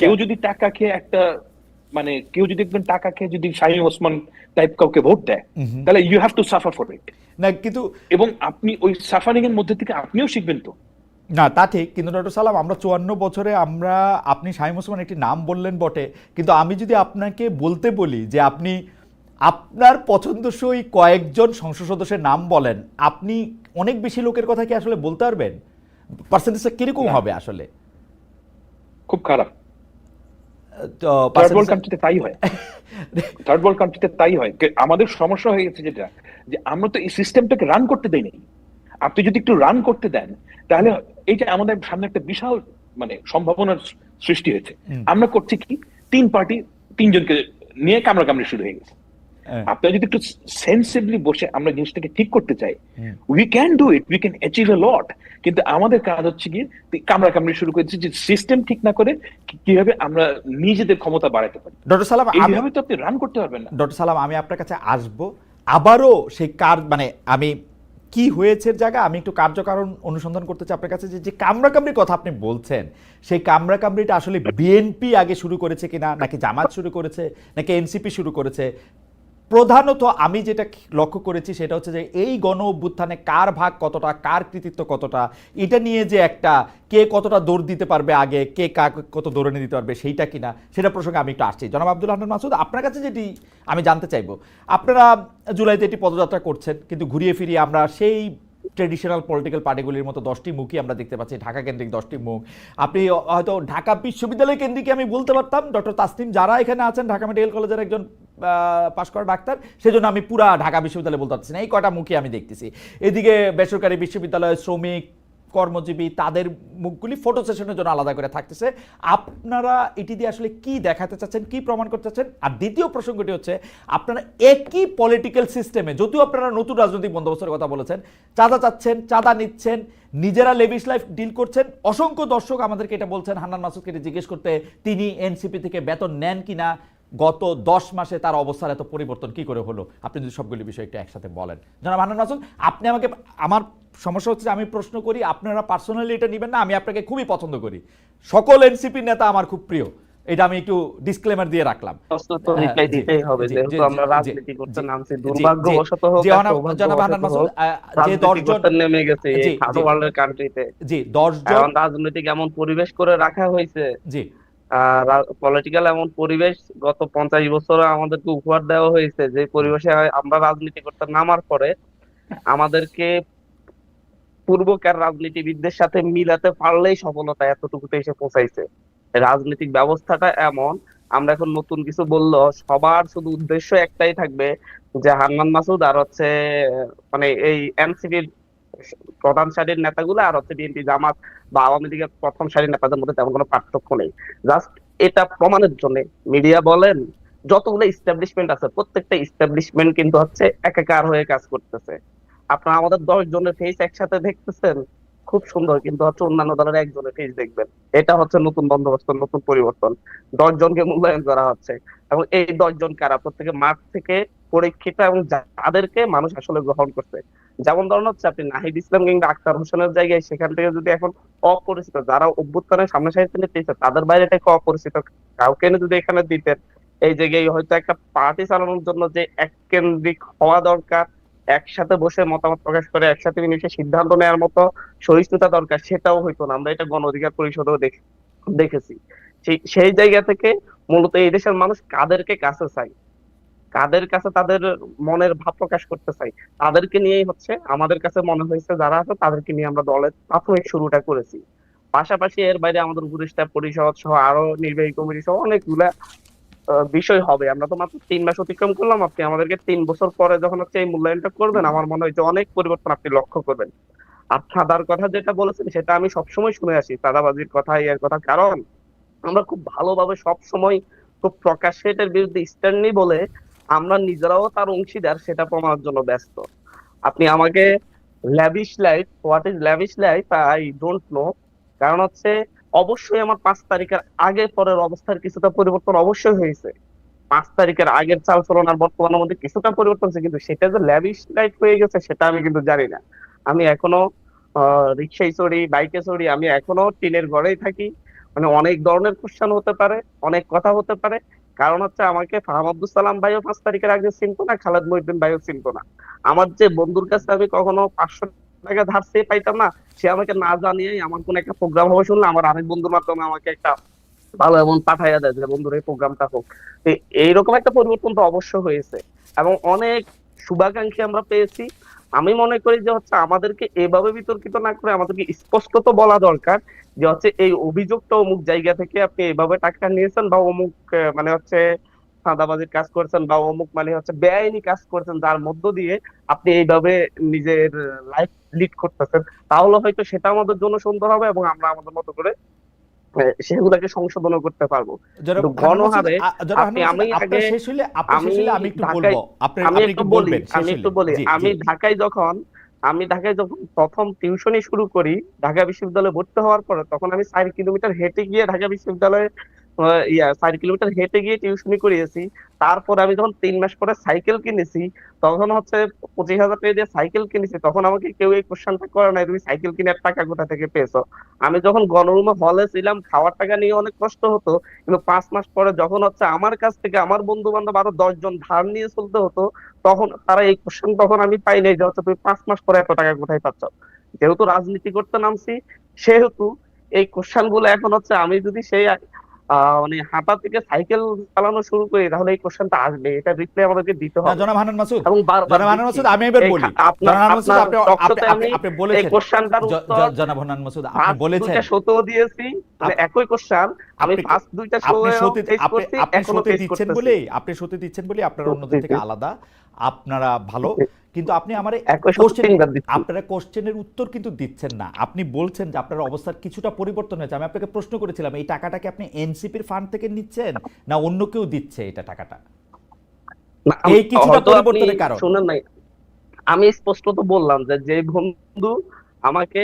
কেউ যদি টাকা খেয়ে কেউ যদি একদম টাকা খেয়ে যদি শাহীন ওসমান টাইপ কাউকে ভোট দেয়, তাহলে you have to suffer for it না, কিন্তু এবং আপনি ওই সাফারিং এর মধ্যে থেকে আপনিও শিখবেন তো। না, তা ঠিক, কিন্তু ডক্টর সালাম আমরা 54 বছরে আপনি শাহীন ওসমান একটি নাম বললেন বটে, কিন্তু আমি যদি আপনাকে বলতে বলি যে আপনি আপনার পছন্দসই কয়েকজন সংসদ সদস্যের নাম বলেন, আপনি অনেক বেশি লোকের কথা কি আসলে বলতে পারবেন? পার্সেন্টেজটা কিরকম হবে আসলে? খুব খারাপ। তো থার্ড ওয়ার্ল্ড কান্ট্রিতে তাই হয়, থার্ড ওয়ার্ল্ড কান্ট্রিতে তাই হয়। আমাদের সমস্যা হয়ে গেছে যেটা, যে আমরা তো এই সিস্টেমটাকে রান করতে দেই নাই। আপনি যদি একটু রান করতে দেন, তাহলে এই যে আমাদের সামনে একটা বিশাল সম্ভাবনার সৃষ্টি হয়েছে। আমরা করছি কি, তিনজনকে নিয়ে কামড়াকামড়ি শুরু হয়ে গেছে। আপনারা যদি একটু সেন্সিবলি বসে আমরা জিনিসটাকে ঠিক করতে চাই, we can do it, we can achieve a lot. কিন্তু আমাদের কাজ হচ্ছে কি কামড়াকামড়ি শুরু করেছি যে সিস্টেম ঠিক না করে কিভাবে আমরা নিজেদের ক্ষমতা বাড়াতে পারি। ডক্টর সালাম, এইভাবে তো আপনি রান করতে পারবেন না। ডক্টর সালাম, আমি আপনার কাছে আসব আবারও সেই আমি কি হয়েছে জায়গা আমি একটু কার্যকারণ অনুসন্ধান করতে চাই আপনার কাছে, যে কামড়াকামড়ির কথা আপনি বলছেন, সেই কামড়াকামড়িটা আসলে বিএনপি আগে শুরু করেছে কিনা, নাকি জামাত শুরু করেছে, নাকি এনসিপি শুরু করেছে? প্রধানত আমি যেটা লক্ষ্য করেছি সেটা হচ্ছে যে এই গণ অভ্যুত্থানে কার ভাগ কতটা, কার কৃতিত্ব কতটা, এটা নিয়ে যে একটা কে কতটা দৌড় দিতে পারবে আগে, কে কত দৌড়ে নিয়ে দিতে পারবে সেইটা কিনা, সেটা প্রসঙ্গে আমি একটু আসছি। জনাব আব্দুল হান্নান মাসুদ, আপনার কাছে যেটি আমি জানতে চাইবো, আপনারা জুলাইতে এটি পদযাত্রা করছেন, কিন্তু ঘুরিয়ে ফিরিয়ে আমরা সেই ট্রেডিশনাল পলিটিক্যাল পার্টিগুলির মতো 10টি মুখই আমরা দেখতে পাচ্ছি, ঢাকা কেন্দ্রিক 10টি মুখ। আপনি হয়তো ঢাকা বিশ্ববিদ্যালয় কেন্দ্রিক আমি বলতে পারতাম, ডক্টর তাসনিম যারা এখানে আছেন ঢাকা মেডিকেল কলেজের একজন পাশ করা ডাক্তার, সেজন্য আমি পুরা ঢাকা বিশ্ববিদ্যালয় বলতে পারছি না, এই কয়টা মুখই আমি দেখতেছি। এদিকে বেসরকারি বিশ্ববিদ্যালয়, শ্রমিক, কর্মজীবী, তাদের মুখগুলি ফটো সেশনের জন্য আলাদা করে থাকতেছে। আপনারা এটি দিয়ে আসলে কি দেখাতে চাচ্ছেন, কি প্রমাণ করতে চাচ্ছেন? আর দ্বিতীয় প্রসঙ্গটি হচ্ছে, আপনারা একই পলিটিক্যাল সিস্টেমে, যদিও আপনারা নতুন রাজনৈতিক বন্দোবস্তের কথা বলেছেন, চাঁদা চাচ্ছেন, চাঁদা নিচ্ছেন, নিজেরা লেভিশ লাইফ ডিল করছেন। অসংখ্য দর্শক আমাদেরকে এটা বলছেন, হান্নান মাসুদকে জিজ্ঞেস করতে, তিনি এনসিপি থেকে বেতন নেন কিনা, গত 10 মাসে তার অবস্থার এত পরিবর্তন কি করে হলো? আপনি যদি সবগুলি বিষয় একটু একসাথে বলেন। জনাব হান্নান মাসুদ, আপনি আমাকে, আমার সমস্যা হচ্ছে আমি প্রশ্ন করি, আপনারা পার্সোনালি এটা নেবেন না, আমি আপনাকে খুবই পছন্দ করি, সকল এনসিপি নেতা আমার খুব প্রিয়, এটা আমি একটু ডিসক্লেমার দিয়ে রাখলাম। রিপ্লাই দিতেই হবে, যেহেতু আমরা রাজনীতি করতে নামছি, দুর্ভাগ্যবশত হোক জনাব হান্নান মাসুদ, যে 10 জন নেমে গেছে এই থার্ড ওয়ার্ল্ডের কান্ট্রিতে, জি 10 জন রাজনৈতিক এমন পরিবেশ করে রাখা হয়েছে, জি পলিটিক্যাল এমন পরিবেশ গত 50 বছরে আমাদেরকে উপহার দেওয়া হয়েছে, যে পরিবেশে আমরা রাজনীতি করতে নামার পরে আমাদেরকে পূর্বকার রাজনীতিবিদদের সাথে মিলাতে পারলেই সফলতা এতটুকুতে এসে পৌঁছাইছে। রাজনৈতিক ব্যবস্থাটা এমন, আমরা এখন নতুন কিছু বললো সবার শুধু উদ্দেশ্য একটাই থাকবে যে হান্নান মাসুদ আর এই এনসিপির প্রধান সারির নেতাগুলো আর বিএনপি, জামাত বা আওয়ামী লীগের প্রথম সারির নেতাদের মধ্যে তেমন কোনো পার্থক্য নেই। জাস্ট এটা প্রমাণের জন্য মিডিয়া বলেন, যতগুলো ইস্টাবলিশমেন্ট আছে প্রত্যেকটা ইস্টাবলিশমেন্ট কিন্তু একাকার হয়ে কাজ করতেছে। আপনারা আমাদের 10 জনের ফেস একসাথে দেখতেছেন, খুব সুন্দর, কিন্তু হচ্ছে অন্যান্য দলের একজনের ফেস দেখবেন। এটা হচ্ছে নতুন বন্দোবস্ত, নতুন পরিবর্তন। 10 জনকে মূল্যায়ন করা হচ্ছে, এবং এই 10 জন কারা, প্রত্যেকে মাঠ থেকে পরীক্ষিত এবং যাদেরকে মানুষ আসলে গ্রহণ করছে। যেমন ধরুন হচ্ছে আপনি নাহিদ ইসলাম কিংবা আক্তার হোসেনের জায়গায় সেখান থেকে যদি এখন অপরিচিত যারা অভ্যুত্থানের সামনে সারিতে পেয়েছে তাদের বাইরে থেকে অপরিচিত কাউকে এনে যদি এখানে দিতেন, এই জায়গায় হয়তো একটা পার্টি চালানোর জন্য যে এক কেন্দ্রিক হওয়া দরকার, একসাথে বসে মতামত প্রকাশ করে একসাথে মিশে সিদ্ধান্ত নেওয়ার মতো সহিষ্ণুতা দরকার, সেটাও হইতো না। আমরা এটা গণ অধিকার পরিষদেও দেখেছি। সেই জায়গা থেকে মূলত এই দেশের মানুষ কাদেরকে কাছে চাই, কাদের কাছে তাদের মনের ভাব প্রকাশ করতে চাই, তাদেরকে নিয়েই হচ্ছে আমাদের কাছে মনে হয়েছে যারা আছে তাদেরকে নিয়ে আমরা দলের প্রাথমিক শুরুটা করেছি। পাশাপাশি এর বাইরে আমাদের উপদেষ্টা পরিষদ সহ আরো নির্বাহী কমিটি সহ অনেকগুলা বিষয় হবে। আমরা তো মাত্র 3 মাস অতিক্রম করলাম, আপনি আমাদেরকে 3 বছর পরে যখন হচ্ছে এই মূল্যায়নটা করবেন, আমার মনে হয় যে অনেক পরিবর্তন আপনি লক্ষ্য করবেন। আর চাঁদার কথা যেটা বলেছেন সেটা আমি সবসময় শুনে আসি, চাঁদাবাজির কথা, এর কথা, কারণ আমরা খুব ভালোভাবে সব সময় খুব প্রকাশ্যে এটার বিরুদ্ধে স্ট্যান্ড নিই বলে আমরা নিজেরাও তার অংশীদার সেটা প্রমাণের জন্য ব্যস্ত। আপনি আমাকে lavish life, what is lavish life I don't know. কারণ হচ্ছে অবশ্যই আমার 5 তারিখের আগে পরের অবস্থার কিছুটা পরিবর্তন অবশ্যই হয়েছে। 5 তারিখের আগের চাল চলন আর বর্তমানের মধ্যে কিছুটা পরিবর্তন হয়েছে, কিন্তু সেটা যে ল্যাভিশ লাইফ হয়ে গেছে সেটা আমি কিন্তু জানি না। আমি এখনো রিক্সায় চড়ি, বাইকে চড়ি, আমি এখনো টিনের ঘরেই থাকি। মানে অনেক ধরনের কোশ্চেন হতে পারে, অনেক কথা হতে পারে। কারণ হচ্ছে আমাকে ফাহাম আব্দুল সালাম ভাইও 5 তারিখের আগে চিনতো না, খালেদ মহিউদ্দিন ভাইও চিনতো না। আমার যে বন্ধুর কাছে আমি কখনো 500 টাকা ধার চেয়ে পাইতাম না, সে আমাকে না জানিয়েই আমার কোন একটা প্রোগ্রাম হবে শুনলে আমার আরেক বন্ধুর মাধ্যমে আমাকে একটা ভালো এমন পাঠাইয়া দেয় যে বন্ধুর এই প্রোগ্রামটা হোক। তো এইরকম একটা পরিবর্তন তো অবশ্য হয়েছে, এবং অনেক শুভাকাঙ্ক্ষী আমরা পেয়েছি। আমি মনে করি যে হচ্ছে আমাদেরকে এভাবে বিতর্কিত না করে আমাদেরকে স্পষ্ট তো বলা দরকার যে হচ্ছে এই অভিযোগটা অমুক জায়গা থেকে আপনি এভাবে টাকা নিয়েছেন, বা অমুক মানে হচ্ছে চাঁদাবাজির কাজ করছেন, বা অমুক মানে হচ্ছে বেআইনি কাজ করছেন যার মধ্য দিয়ে আপনি এইভাবে নিজের লাইফ লিড করতেছেন। তাহলে হয়তো সেটা আমাদের জন্য সুন্দর হবে এবং আমরা আমাদের মতো করে সেগুলাকে সংশোধনও করতে পারবো। জনাব কিন্তু হান্নান মাসুদ, গণহারে জনাব আপনি, হান্নান মাসুদ, আমি আপনার আগে শেষ হইলে, আপনার শেষ আমি হইলে আমি একটু ঢাকায়, বলবো, আপনি আমি আপনি একটু একটু বলি, বলবেন শেষ আমি হইলে। একটু বলি, জি আমি জি। ঢাকায় যখন প্রথম টিউশনি শুরু করি, ঢাকা বিশ্ববিদ্যালয়ে ভর্তি হওয়ার পরে, তখন আমি 4 কিলোমিটার হেঁটে গিয়ে ঢাকা বিশ্ববিদ্যালয়ে 4 কিলোমিটার হেঁটে গিয়ে টিউশনি করিয়েছি। তারপর আমি যখন 3 মাস পরে সাইকেল কিনেছি, তখন হচ্ছে 25,000 টাকা দিয়ে সাইকেল কিনেছি, তখন আমাকে কেউ এই কোশ্চেনটা করে নাই তুমি সাইকেল কেনার টাকা কোথা থেকে পেয়েছো। আমি যখন গণরুমে হলে ছিলাম, খাওয়ার টাকা নিয়ে অনেক কষ্ট হতো, কিন্তু 5 মাস পরে যখন হচ্ছে আমার কাছ থেকে আমার বন্ধু বান্ধব আরো 10 জন ধার নিয়ে চলতে হতো, তখন তারা এই কোশ্চেন তখন আমি পাই নাই যে হচ্ছে তুমি 5 মাস পরে এত টাকা কোথায় পাচ্ছ। যেহেতু রাজনীতি করতে নামছি, সেহেতু এই কোশ্চেন গুলো এখন হচ্ছে আমি যদি সেই মানে হাঁটা থেকে সাইকেল চালানো শুরু করি, তাহলে এই কোশ্চেনটা আসবে, এটা রিপ্লাই আমাদেরকে দিতে না হবে। জনাব হান্নান মাসুদ, এবং বারবার জনাব হান্নান দিচ্ছি। মাসুদ, আমি এবার এই বলি। আপনার জনাব হান্নান মাসুদ, আপনার আপনি আপনি টকশোতে আপনি আমি আপনি এই বলেছেন, কোশ্চেনটার উত্তর জনাব হান্নান মাসুদ আপনি ফার্স্ট বলেছেন, 2টা শোতেও দিয়েছি, মানে আপ- একই কোশ্চেন আমি আপনি ফার্স্ট 2টা আপনি শোয়েও সত্যি ফেস আপনি করছি, আপনি এখনো সত্যি ফেস দিচ্ছেন করতেছি। বলেই, আপনি সত্যি দিচ্ছেন বলেই আপনারা অন্যদের থেকে আলাদা, আপনারা ভালো। কিন্তু আপনি আমার একই সাথে কোশ্চেন, 3 বার দিচ্ছি। আপনারা কোশ্চেনের উত্তর কিন্তু দিচ্ছেন না। আপনি বলছেন যে আপনার অবস্থার কিছুটা পরিবর্তন হয়েছে। আমি আপনাকে প্রশ্ন করেছিলাম এই টাকাটাকে আপনি এনসিপির ফান্ড থেকে নিচ্ছেন না অন্য কেউ দিচ্ছে এটা টাকাটা, না, এই কিছুটা হয়তো আপনি পরিবর্তনের কারণ। শুনেন নাই, আমি স্পষ্ট তো বললাম যে যে বন্ধু আমাকে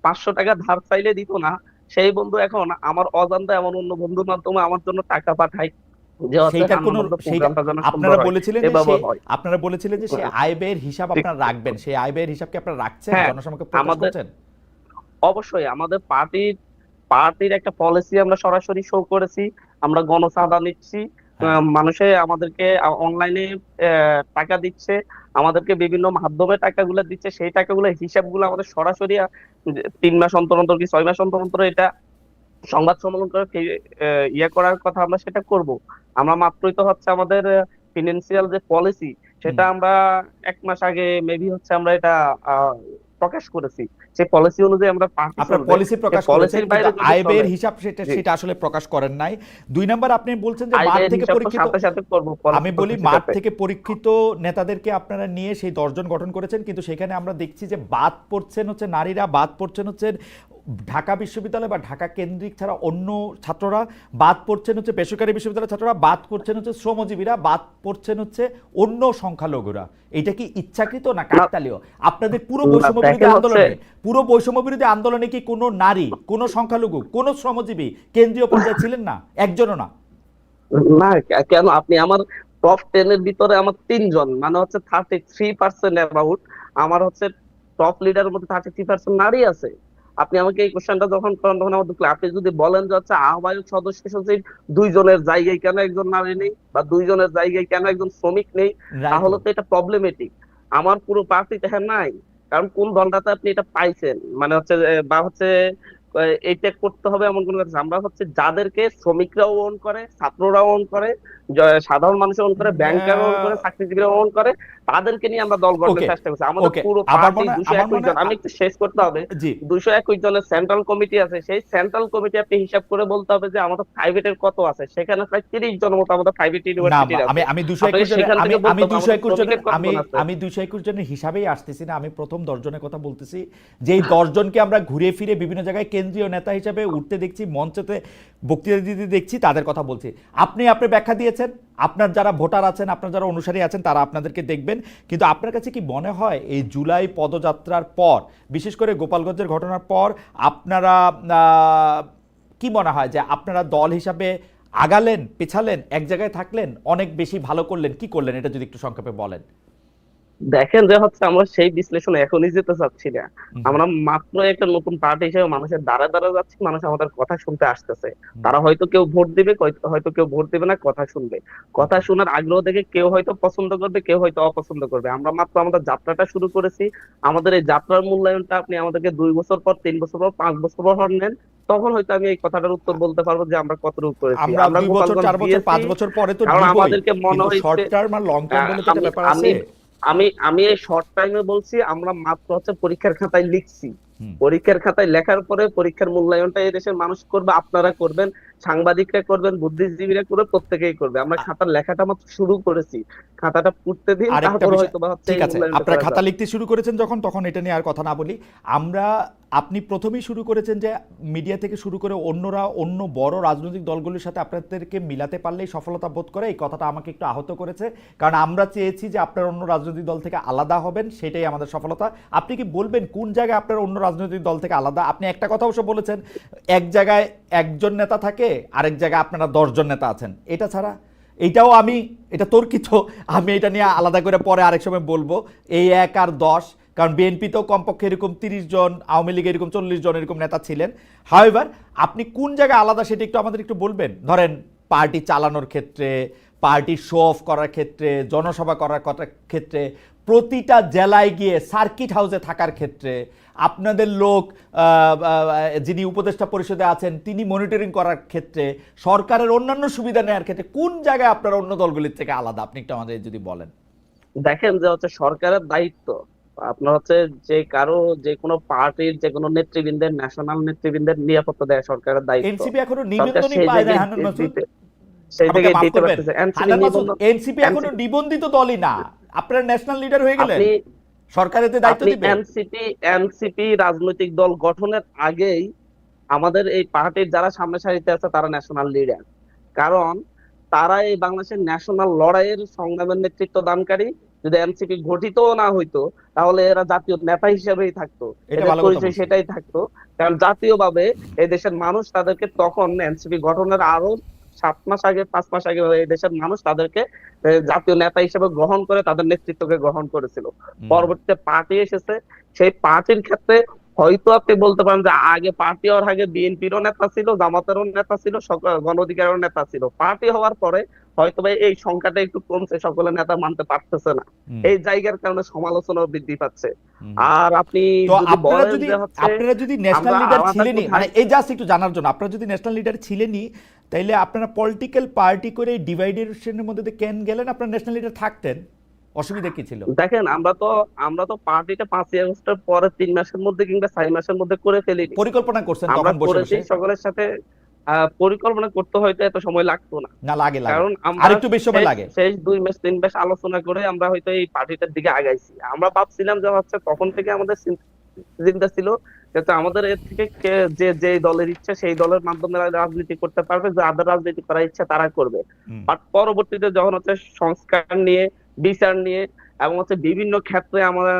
500 টাকা ধার চাইলে দিত না, সেই বন্ধু এখন আমার অজান্তে এমন অন্য বন্ধুর মাধ্যমে আমার জন্য টাকা পাঠায় যে হচ্ছে সেইটার কোনো, হান্নান তো সেইটা প্রোগ্রামটা যেন সুন্দর আপনারা হয়, বলেছিলেন যে এভাবে সে, হয়। আপনারা বলেছিলেন যে সে আয় ব্যয়ের হিসাব আপনারা রাখবেন, সেই আয় ব্যয়ের হিসাব কি আপনারা রাখছেন, হ্যাঁ, জনসমক্ষে প্রকাশ আমাদের করছেন? অবশ্যই আমাদের পার্টির একটা পলিসি আমরা সরাসরি শো করেছি। আমরা গণচাঁদা নিচ্ছি, হ্যাঁ। মানুষে আমাদেরকে অনলাইনে টাকা দিচ্ছে, আমাদেরকে বিভিন্ন মাধ্যমে টাকাগুলো দিচ্ছে, সেই টাকাগুলো হিসাবগুলো আমাদের সরাসরি 3 মাস অন্তর অন্তর কি 6 মাস অন্তর অন্তর এটা সংবাদ সম্মেলন করে ইয়ে করার কথা, আমরা সেটা করব। আমরা মাত্রই তো হচ্ছে আমাদের ফিনান্সিয়াল যে পলিসি সেটা আমরা 1 মাস আগে মেবি হচ্ছে আমরা এটা আহ, প্রকাশ করেছি। সেই পলিসি অনুযায়ী আমরা পার্টি আপনার চলবে। পলিসি প্রকাশ করেছেন, পলিসির কিন্তু বাইরে যদি আয় চলে, ব্যয়ের হিসাব সেটা জি, সেটা আসলে প্রকাশ করেন নাই। 2 নাম্বার, আপনি বলছেন যে আয় মাঠ ব্যয়ের থেকে হিসাব তো পরীক্ষিত, সাথে সাথে করবো আমি পলিসি বলি প্রকাশের মাঠ সাথে। থেকে পরীক্ষিত নেতাদেরকে আপনারা নিয়ে সেই 10 জন গঠন করেছেন, কিন্তু সেখানে আমরা দেখছি যে বাদ পড়ছেন হচ্ছে নারীরা, বাদ পড়ছেন হচ্ছে ঢাকা বিশ্ববিদ্যালয় বা ঢাকা কেন্দ্রিক ছাড়া অন্য ছাত্ররা বাদ পড়ছেন হচ্ছে, বেসরকারি বিশ্ববিদ্যালয়ের ছাত্ররা বাদ পড়ছেন হচ্ছে, শ্রমজীবীরা বাদ পড়ছেন হচ্ছে অন্য সংখ্যালঘুরা। এটা কি ইচ্ছাকৃত না কাকতালীয়? আপনাদের পুরো বৈষম্য বিরোধী আন্দোলনে, পুরো বৈষম্য বিরোধী আন্দোলনে কি কোনো নারী, কোনো সংখ্যালঘু, কোনো শ্রমজীবী কেন্দ্রীয় পর্যায়ে ছিলেন না? একজনও না? না, কেন? আপনি আমার টপ 10 এর ভিতরে আমার 3 জন, মানে হচ্ছে 33% অ্যাবাউট আমার হচ্ছে টপ লিডারের মধ্যে 33% নারী আছে। আপনি আমাকে এই কোশ্চেনটা যখন করেন তখন আমার দুঃখ লাগে। আপনি যদি বলেন যে হচ্ছে আহ্বায়ক সদস্য সচিব 2 জনের জায়গায় কেন একজন নারী নেই, বা 2 জনের জায়গায় কেন একজন শ্রমিক নেই, তাহলে তো এটা প্রবলেমেটিক। আমার পুরো পার্টিতে হ্যাঁ নাই, কারণ কোন দলটাতে আপনি এটা পাইছেন, মানে হচ্ছে বা হচ্ছে এইটা করতে হবে এমন কোন কথা। আমরা হচ্ছে যাদেরকে শ্রমিকরাও ওন করে, ছাত্ররাও ওন করে, সাধারণ মানুষ ওন করে, ব্যাংকারও ওন করে, চাকরিজীবীরা ওন করে, তাদেরকে নিয়ে আমরা দল গঠনের চেষ্টা করছি। আমাদের পুরো পার্টি 221 জন, আমি একটু শেষ করতে হবে। 221 জনের সেন্ট্রাল কমিটি আছে, সেই সেন্ট্রাল কমিটি আপনি হিসাব করে বলতে হবে যে আমাদের প্রাইভেটের কত আছে। সেখানে প্রায় 30 জন মতো আমাদের প্রাইভেট ইউনিভার্সিটি আছে। আমি 221 জনের হিসাবেই আসতেছি না, আমি প্রথম 10 জনের কথা বলতেছি, যে 10 জনকে আমরা ঘুরে ফিরে বিভিন্ন জায়গায় কেন্দ্রীয় নেতা হিসেবে উঠতে দেখছি, মঞ্চেতে বক্তৃতা দিতে দেখছি, তাদের কথা বলছি। আপনি ব্যাখ্যা দিয়েছেন, আপনার যারা ভোটার আছেন, আপনার যারা অনুসারী আছেন, তারা আপনাদেরকে দেখবেন। কিন্তু আপনার কাছে কি মনে হয় এই জুলাই পদযাত্রার পর, বিশেষ করে গোপালগঞ্জের ঘটনার পর, আপনারা কি মনে হয় যে আপনারা দল হিসাবে আগালেন, পেছালেন, এক জায়গায় থাকলেন, অনেক বেশি ভালো করলেন, কি করলেন, এটা যদি একটু সংক্ষেপে বলেন? দেখেন যে হচ্ছে আমরা সেই বিশ্লেষণে এখনই যেতে চাচ্ছি না। আমরা মাত্র একটা নতুন পার্টি হিসেবে মানুষের দ্বারা দ্বারা যাচ্ছি, মানুষ আমাদের কথা শুনতে আসতেছে। তারা হয়তো কেউ ভোট দিবে, হয়তো কেউ ভোট দিবে না, কথা শুনবে। কথা শোনার আগ্রহ দেখে কেউ হয়তো পছন্দ করবে, কেউ হয়তো অপছন্দ করবে। আমরা মাত্র আমাদের যাত্রাটা শুরু করেছি। আমাদের এই যাত্রার মূল্যায়নটা আপনি আমাদেরকে 2 বছর পর, 3 বছর পর, 5 বছর পর নেন, তখন হয়তো আমি এই কথাটার উত্তর বলতে পারবো যে আমরা কতটুকু করেছি। আমরা 2 বছর, 4 বছর, 5 বছর পরে তো কারণ আমাদেরকে মনে হয় শর্ট টার্ম আর লং টার্ম বলে তো একটা ব্যাপার আছে। আমি এই শর্ট টাইমে বলছি, আমরা মাত্র হচ্ছে পরীক্ষার খাতায় লিখছি। পরীক্ষার খাতায় লেখার পরে পরীক্ষার মূল্যায়নটা এই দেশের মানুষ করবে, আপনারা করবেন, সাংবাদিকরা করবেন, বুদ্ধিজীবীরা করবে, প্রত্যেকেই করবে। আমরা খাতার লেখাটা মাত্র শুরু করেছি, খাতাটা পড়তে দিন, তারপর হয়তো বা হচ্ছে। ঠিক আছে, আপনারা খাতা লিখতে শুরু করেছেন তখন এটা নিয়ে আর কথা না বলি। আপনি প্রথমেই শুরু করেছেন যে মিডিয়া থেকে শুরু করে অন্যরা, অন্য বড় রাজনৈতিক দলগুলোর সাথে আপনাদেরকে মিলাতে পারলেই সফলতা বোধ করে। এই কথাটা আমাকে একটু আহত করেছে, কারণ আমরা চেয়েছি যে আপনার অন্য রাজনৈতিক দল থেকে আলাদা হবেন, সেটাই আমাদের সফলতা। আপনি কি বলবেন কোন জায়গায় আপনার অন্য রাজনৈতিক দল থেকে আলাদা? আপনি একটা কথা অবশ্য বলেছেন, এক জায়গায় একজন নেতা থাকে, আরেক জায়গায় আপনারা 10 জন নেতা আছেন। এটা ছাড়া, এইটাও এটা তর্কিত, আমি এটা নিয়ে আলাদা করে পরে আরেক সময় বলবো, এই 1 আর 10, কারণ বিএনপিতেও কমপক্ষে এরকম 30 জন, আওয়ামী লীগে এরকম 40 জন এরকম নেতা ছিলেন। হাউএভার, আপনি কোন জায়গায় আলাদা সেটা একটু আমাদের একটু বলবেন। ধরেন পার্টি চালানোর ক্ষেত্রে, পার্টি শো অফ করার ক্ষেত্রে, জনসভা করার ক্ষেত্রে, প্রতিটা জেলায় গিয়ে সার্কিট হাউসে থাকার ক্ষেত্রে, আপনাদের লোক যিনি উপদেষ্টা পরিষদে আছেন তিনি মনিটরিং করার ক্ষেত্রে, সরকারের অন্যান্য সুবিধা নেওয়ার ক্ষেত্রে কোন জায়গায় আপনারা অন্য দলগুলির থেকে আলাদা, আপনি একটু আমাদের যদি বলেন। দেখেন যে হচ্ছে সরকারের দায়িত্ব আপনার হচ্ছে যে কারো, যে কোনো পার্টির যে কোনো নেতৃবৃন্দের, ন্যাশনাল নেতৃবৃন্দের নিরাপত্তা দেওয়া সরকারের দায়িত্ব। এনসিপি এখনো নিবন্ধনই পায় না, হান্নান মাসুদ। সেই জায়গায় দিতে পারতেছে এনসিপি এখনো নিবন্ধিত দলই না, আপনারা ন্যাশনাল লিডার হয়ে গেলেন, সরকারের দায়িত্ব দিবে। এনসিপি রাজনৈতিক দল গঠনের আগেই আমাদের এই পার্টির যারা সামনে সারিতে আছে তারা ন্যাশনাল লিডার, কারণ তারা এই বাংলাদেশের ন্যাশনাল লড়াইয়ের সংগ্রামের নেতৃত্ব দানকারী। যদি এনসিপি গঠিত না হইতো তাহলে এরা জাতীয় নেতা হিসেবেই থাকতো, এদের পরিচয় সেটাই থাকতো। কারণ জাতীয়ভাবে এই দেশের মানুষ তাদেরকে তখন এনসিপি গঠনের আরো 7 মাস আগে, 5 মাস আগে এই দেশের মানুষ তাদেরকে জাতীয় নেতা হিসেবে গ্রহণ করে, তাদের নেতৃত্বকে গ্রহণ করেছিল। পরবর্তীতে পার্টি এসেছে, সেই পার্টির ক্ষেত্রে হয়তো আপনি বলতে পারেন যে আগে পার্টি হওয়ার আগে বিএনপিরও নেতা ছিল, জামাতেরও নেতা ছিল, গণ অধিকারেরও নেতা ছিল। পার্টি হওয়ার পরে হয়তো এই সংখ্যাটা একটু কমছে, সকলে নেতা মানতে পারতেছে না, এই জায়গার কারণে সমালোচনা বৃদ্ধি পাচ্ছে। আর আপনি আপনারা যদি ন্যাশনাল লিডার ছিলেনই, মানে এই জাস্ট একটু জানার জন্য, আপনারা যদি ন্যাশনাল লিডার ছিলেনই, তাইলে আপনারা পলিটিক্যাল পার্টি করে ডিভাইডেশনের মধ্যে কেন গেলেন? আপনারা ন্যাশনাল লিডার থাকতেন, অসুবিধা কি ছিল? দেখেন আমরা তো পার্টিটা 5ই আগস্টের পরে 3 মাসের মধ্যে কিংবা 4 মাসের মধ্যে করে ফেলি, পরিকল্পনা করছেন তখন বসে বসে সকলের সাথে। পরিকল্পনা করতে হয়তো এত সময় লাগতো না, লাগে, কারণ আরেকটু বেশি সময় লাগে। শেষ 2 মাস 3 মাস আলোচনা করে আমরা হয়তো এই পার্টিটার দিকে আগাইছি। আমরা ভাবছিলাম যে হচ্ছে তখন থেকে আমাদের চিন্তা ছিল যাতে আমাদের এর থেকে যে যে দলের ইচ্ছা সেই দলের মাধ্যমে রাজনীতি করতে পারবে, যাদের রাজনীতি করার ইচ্ছা তারা করবে। হুম, বাট পরবর্তীতে যখন হচ্ছে সংস্কার নিয়ে, বিচার নিয়ে এবং হচ্ছে বিভিন্ন ক্ষেত্রে আমরা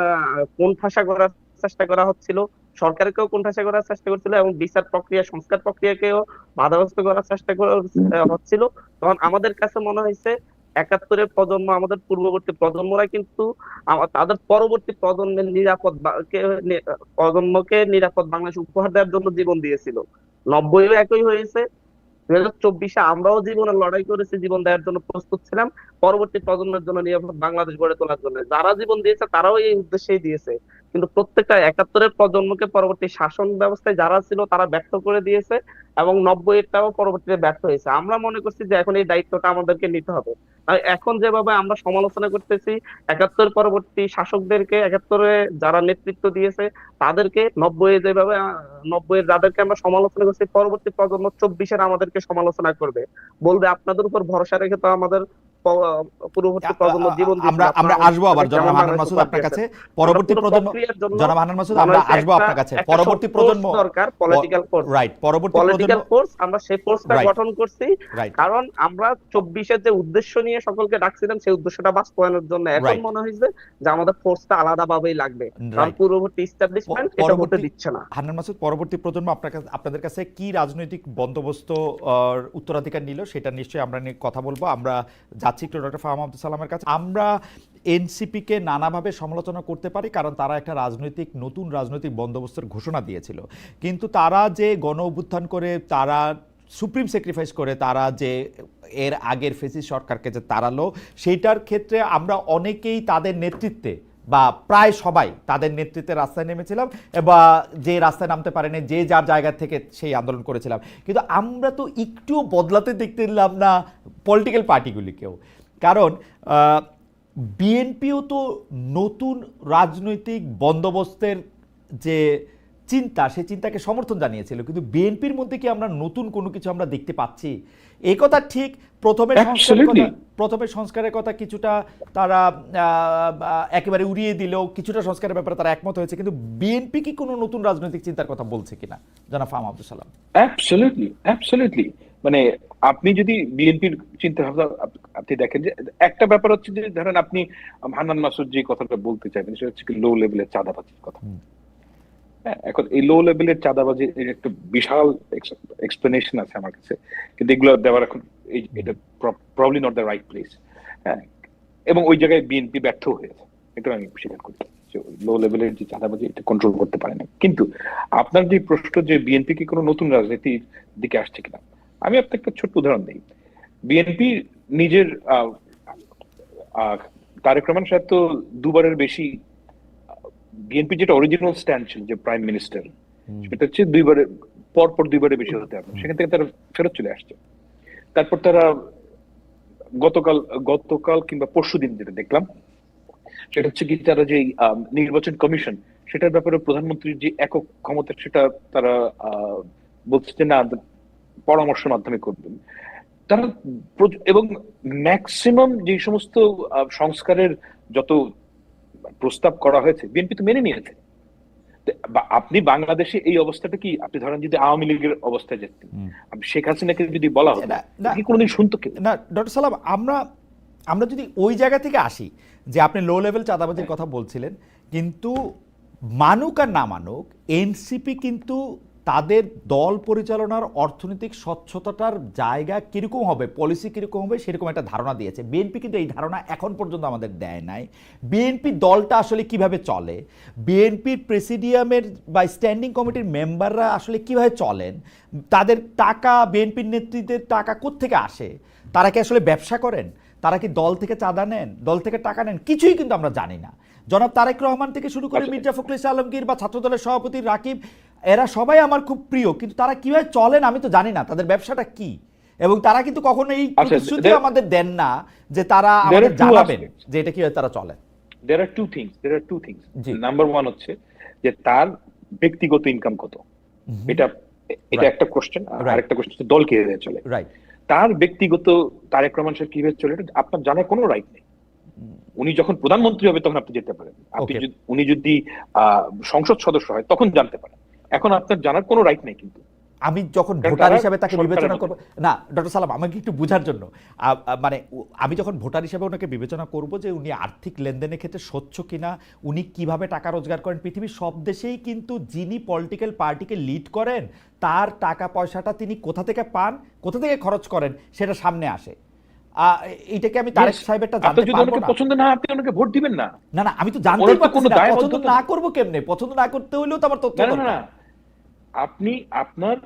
কোণঠাসা করার চেষ্টা করা হচ্ছিল, সরকারকেও কোণঠাসা করার চেষ্টা করছিল এবং বিচার প্রক্রিয়া, সংস্কার প্রক্রিয়াকেও বাধাগ্রস্ত করার চেষ্টা হচ্ছিল, তখন আমাদের কাছে মনে হয়েছে 71-এর প্রজন্ম, আমাদের পূর্ববর্তী প্রজন্মরা কিন্তু তাদের পরবর্তী প্রজন্মের প্রজন্মকে নিরাপদ বাংলাদেশ উপহার দেওয়ার জন্য জীবন দিয়েছিল। 90-এও একই হয়েছে, 2024-এ আমরাও জীবনের লড়াই করেছি, জীবন দেওয়ার জন্য প্রস্তুত ছিলাম পরবর্তী প্রজন্মের জন্য নিরাপদ বাংলাদেশ গড়ে তোলার জন্য। যারা জীবন দিয়েছে তারাও এই উদ্দেশ্যেই দিয়েছে, কিন্তু প্রত্যেকটা 71-এর প্রজন্মকে পরবর্তী শাসন ব্যবস্থায় যারা ছিল তারা ব্যর্থ করে দিয়েছে এবং 90-এরটাও পরবর্তীতে ব্যর্থ হয়েছে। আমরা মনে করছি যে এখন এই দায়িত্বটা আমাদেরকে নিতে হবে। আর এখন যেভাবে আমরা সমালোচনা করতেছি 71 পরবর্তী শাসকদেরকে, 71-এ যারা নেতৃত্ব দিয়েছে তাদেরকে, 90-এ যেভাবে 90-এর যাদেরকে আমরা সমালোচনা করছি, পরবর্তী প্রজন্ম 24-এর আমাদেরকে সমালোচনা করবে, বলবে আপনাদের উপর ভরসা রেখে তো আমাদের পূর্ববর্তী প্রজন্ম জীবন আমরা দিয়েছে, আমরা আসবো আবার জনাব হান্নান মাসুদ আপনার কাছে। পরবর্তী প্রজন্ম, জনাব হান্নান মাসুদ আমরা আসবো আপনার কাছে। পরবর্তী প্রজন্ম দরকার, পলিটিক্যাল ফোর্স, রাইট, পরবর্তী পলিটিক্যাল প্রজন্ম, ফোর্স, আমরা সেই ফোর্সটা রাইট গঠন করছি। রাইট কারণ আমরা 24-এর যে উদ্দেশ্য নিয়ে সকলকে ডাকছিলাম সেই উদ্দেশ্যটা বাস্তবায়নের জন্য এখন রাইট মনে হয়েছে যে আমাদের ফোর্সটা আলাদাভাবেই লাগবে, কারণ রাইট। পূর্ববর্তী এস্টাবলিশমেন্ট এটা হতে পরবর্তী দিচ্ছে না। হান্নান মাসুদ, পরবর্তী প্রজন্ম আপনাদের কাছে কি রাজনৈতিক বন্দোবস্ত উত্তরাধিকার নিল সেটা নিশ্চয়ই আমরা নিয়ে কথা বলবো। আমরা যাচ্ছি একটু ডক্টর ফাহাম আব্দুল সালামের কাছে। আমরা এনসিপিকে নানাভাবে সমালোচনা করতে পারি কারণ তারা একটা নতুন রাজনৈতিক বন্দোবস্তের ঘোষণা দিয়েছিল, কিন্তু তারা যে গণ অভ্যুত্থান করে, তারা সুপ্রিম স্যাক্রিফাইস করে, তারা যে এর আগের ফেসিস্ট সরকারকে যে তাড়ালো, সেইটার ক্ষেত্রে আমরা অনেকেই তাদের নেতৃত্বে বা প্রায় সবাই তাদের নেতৃত্বে রাস্তায় নেমেছিলাম, বা যে রাস্তায় নামতে পারেনি যে যার জায়গা থেকে সেই আন্দোলন করেছিলাম। কিন্তু আমরা তো একটুও বদলাতে দেখতে দিলাম না পলিটিক্যাল পার্টিগুলিকেও, কারণ বিএনপিও তো নতুন রাজনৈতিক বন্দোবস্তের যে চিন্তা, সেই চিন্তাকে সমর্থন জানিয়েছিল, কিন্তু বিএনপির মধ্যে কি আমরা নতুন কোনো কিছু আমরা দেখতে পাচ্ছি? এই কথা ঠিক, প্রথমে সংস্কারের কথা কিছুটা তারা একেবারে উড়িয়ে দিলেও কিছুটা সংস্কারের ব্যাপারে তারা একমত হয়েছে, কিন্তু বিএনপি কি কোনো নতুন রাজনৈতিক চিন্তার কথা বলছে কিনা জনাব ফাহাম আব্দুল সালাম? অ্যাবসলিউটলি, মানে আপনি যদি বিএনপির চিন্তা ভাবনা আপনি দেখেন, যে একটা ব্যাপার হচ্ছে যে ধরেন আপনি হান্নান মাসুদ যে কথাটা বলতে চাইবেন সেটা হচ্ছে লো লেভেলের চাঁদাবাজির কথা। হ্যাঁ, এখন এই লো লেভেলের চাঁদাবাজি এর একটা বিশাল এক্সপ্লেনেশন আছে আমার কাছে, কিন্তু এগুলো দেওয়ার এখন এটা probably not the right place. হ্যাঁ, এবং ওই জায়গায় বিএনপি ব্যর্থ হয়েছে, এটা আমি স্বীকার করি। লো লেভেলের যে চাঁদাবাজি এটা কন্ট্রোল করতে পারে না। কিন্তু আপনার যে প্রশ্ন যে বিএনপি কি কোনো নতুন রাজনীতির দিকে আসছে কিনা, আমি আপনাকে একটা ছোট্ট উদাহরণ দিই। বিএনপি নিজের তারেক রহমান সাহেব তো দুবারের বেশি, বিএনপি যেটা অরিজিনাল স্ট্যান্ড ছিল যে প্রাইম মিনিস্টার, সেটা হচ্ছে পরপর দুইবারের বেশি হতে হবে, সেখান থেকে তারা ফেরত চলে আসছে। তারপর তারা গতকাল কিংবা পরশুদিন যেটা দেখলাম সেটা হচ্ছে কি, তারা যে নির্বাচন কমিশন সেটার ব্যাপারে প্রধানমন্ত্রীর যে একক ক্ষমতা সেটা তারা বলছে যে না, পরামর্শের মাধ্যমে করবেন তারা। এবং ম্যাক্সিমাম যে সমস্ত সংস্কারের যত প্রস্তাব করা হয়েছে বিএনপি তো মেনে নিয়েছে। আপনি বাংলাদেশে এই অবস্থাটা কি, আপনি ধরেন যদি আওয়ামী লীগের অবস্থায় যেতেন, শেখ হাসিনাকে যদি বলা হতো কি কোনোদিন শুনতো কি না? ডক্টর সালাম, আমরা যদি ওই জায়গা থেকে আসি যে আপনি লো লেভেল চাঁদাবাজির কথা বলছিলেন, কিন্তু মানুক আর না মানুক এনসিপি কিন্তু তাদের দল পরিচালনার অর্থনৈতিক স্বচ্ছতাটার জায়গা কিরকম হবে, পলিসি কিরকম হবে সেরকম একটা ধারণা দিয়েছে। বিএনপি কিন্তু এই ধারণা এখন পর্যন্ত আমাদের দেয় নাই। বিএনপি দলটা আসলে কিভাবে চলে, বিএনপির প্রেসিডিয়ামের বা স্ট্যান্ডিং কমিটির মেম্বাররা আসলে কিভাবে চলেন, তাদের টাকা, বিএনপির নেতৃত্বের টাকা কোত্থেকে আসে, তারা কি আসলে ব্যবসা করেন, তারা কি দল থেকে চাঁদা নেন, দল থেকে টাকা নেন, কিছুই কিন্তু আমরা জানি না। জনাব তারেক রহমান থেকে শুরু করে মির্জা ফখরুল ইসলাম আলমগীর বা ছাত্রদলের সভাপতি রাকিব, এরা সবাই আমার খুব প্রিয়, কিন্তু তারা কিভাবে চলেন আমি তো জানি না, তাদের ব্যবসাটা কি। এবং তারা কিন্তু কখনো এই প্রতিশ্রুতি আমাদের দেন না যে তারা আমাদের জানাবেন যে এটা কিভাবে তারা চলেন। There are two things. Number one হচ্ছে যে তার ব্যক্তিগত ইনকাম কত, এটা একটা কোশ্চেন। আর একটা কোশ্চেন হচ্ছে দল কিভাবে চলে। তার ব্যক্তিগত তারেক রহমান সাহেব কিভাবে চলে এটা আপনার জানার কোনো রাইট নেই। উনি যখন প্রধানমন্ত্রী হবে তখন আপনি যেতে পারেন, উনি যদি সংসদ সদস্য হয় তখন জানতে পারেন। এখন আপনার জানার কোনো রাইট নেই কিন্তু, আমি যখন কারণ ভোটার তারা হিসাবে তাকে সরকারের বিবেচনা মধ্যে। করব, না ডক্টর সালাম আমাকে একটু বোঝার জন্য, মানে আমি যখন ভোটার হিসাবে ওনাকে বিবেচনা করব যে উনি আর্থিক লেনদেনের ক্ষেত্রে স্বচ্ছ কিনা, উনি কিভাবে টাকা রোজগার করেন, পৃথিবীর সব দেশেই কিন্তু যিনি পলিটিক্যাল পার্টিকে লিড করেন তার টাকা পয়সাটা তিনি কোথা থেকে পান, কোথা থেকে খরচ করেন সেটা সামনে আসে। এইটাকে আমি তারেক Yes, সাহেবেরটা আপনার জানতে যদি পারবো ওনাকে না? পছন্দ না হয়, আপনি ওনাকে ভোট দিবেন না। না না, আমি তো জানতেই ওনার তো পারছি কোনো না, পছন্দ দায়বদ্ধতা না নেই। করবো কেমনে? পছন্দ না করতে হইলেও তো আমার তথ্য না না না দরকার। না, আপনি আপনার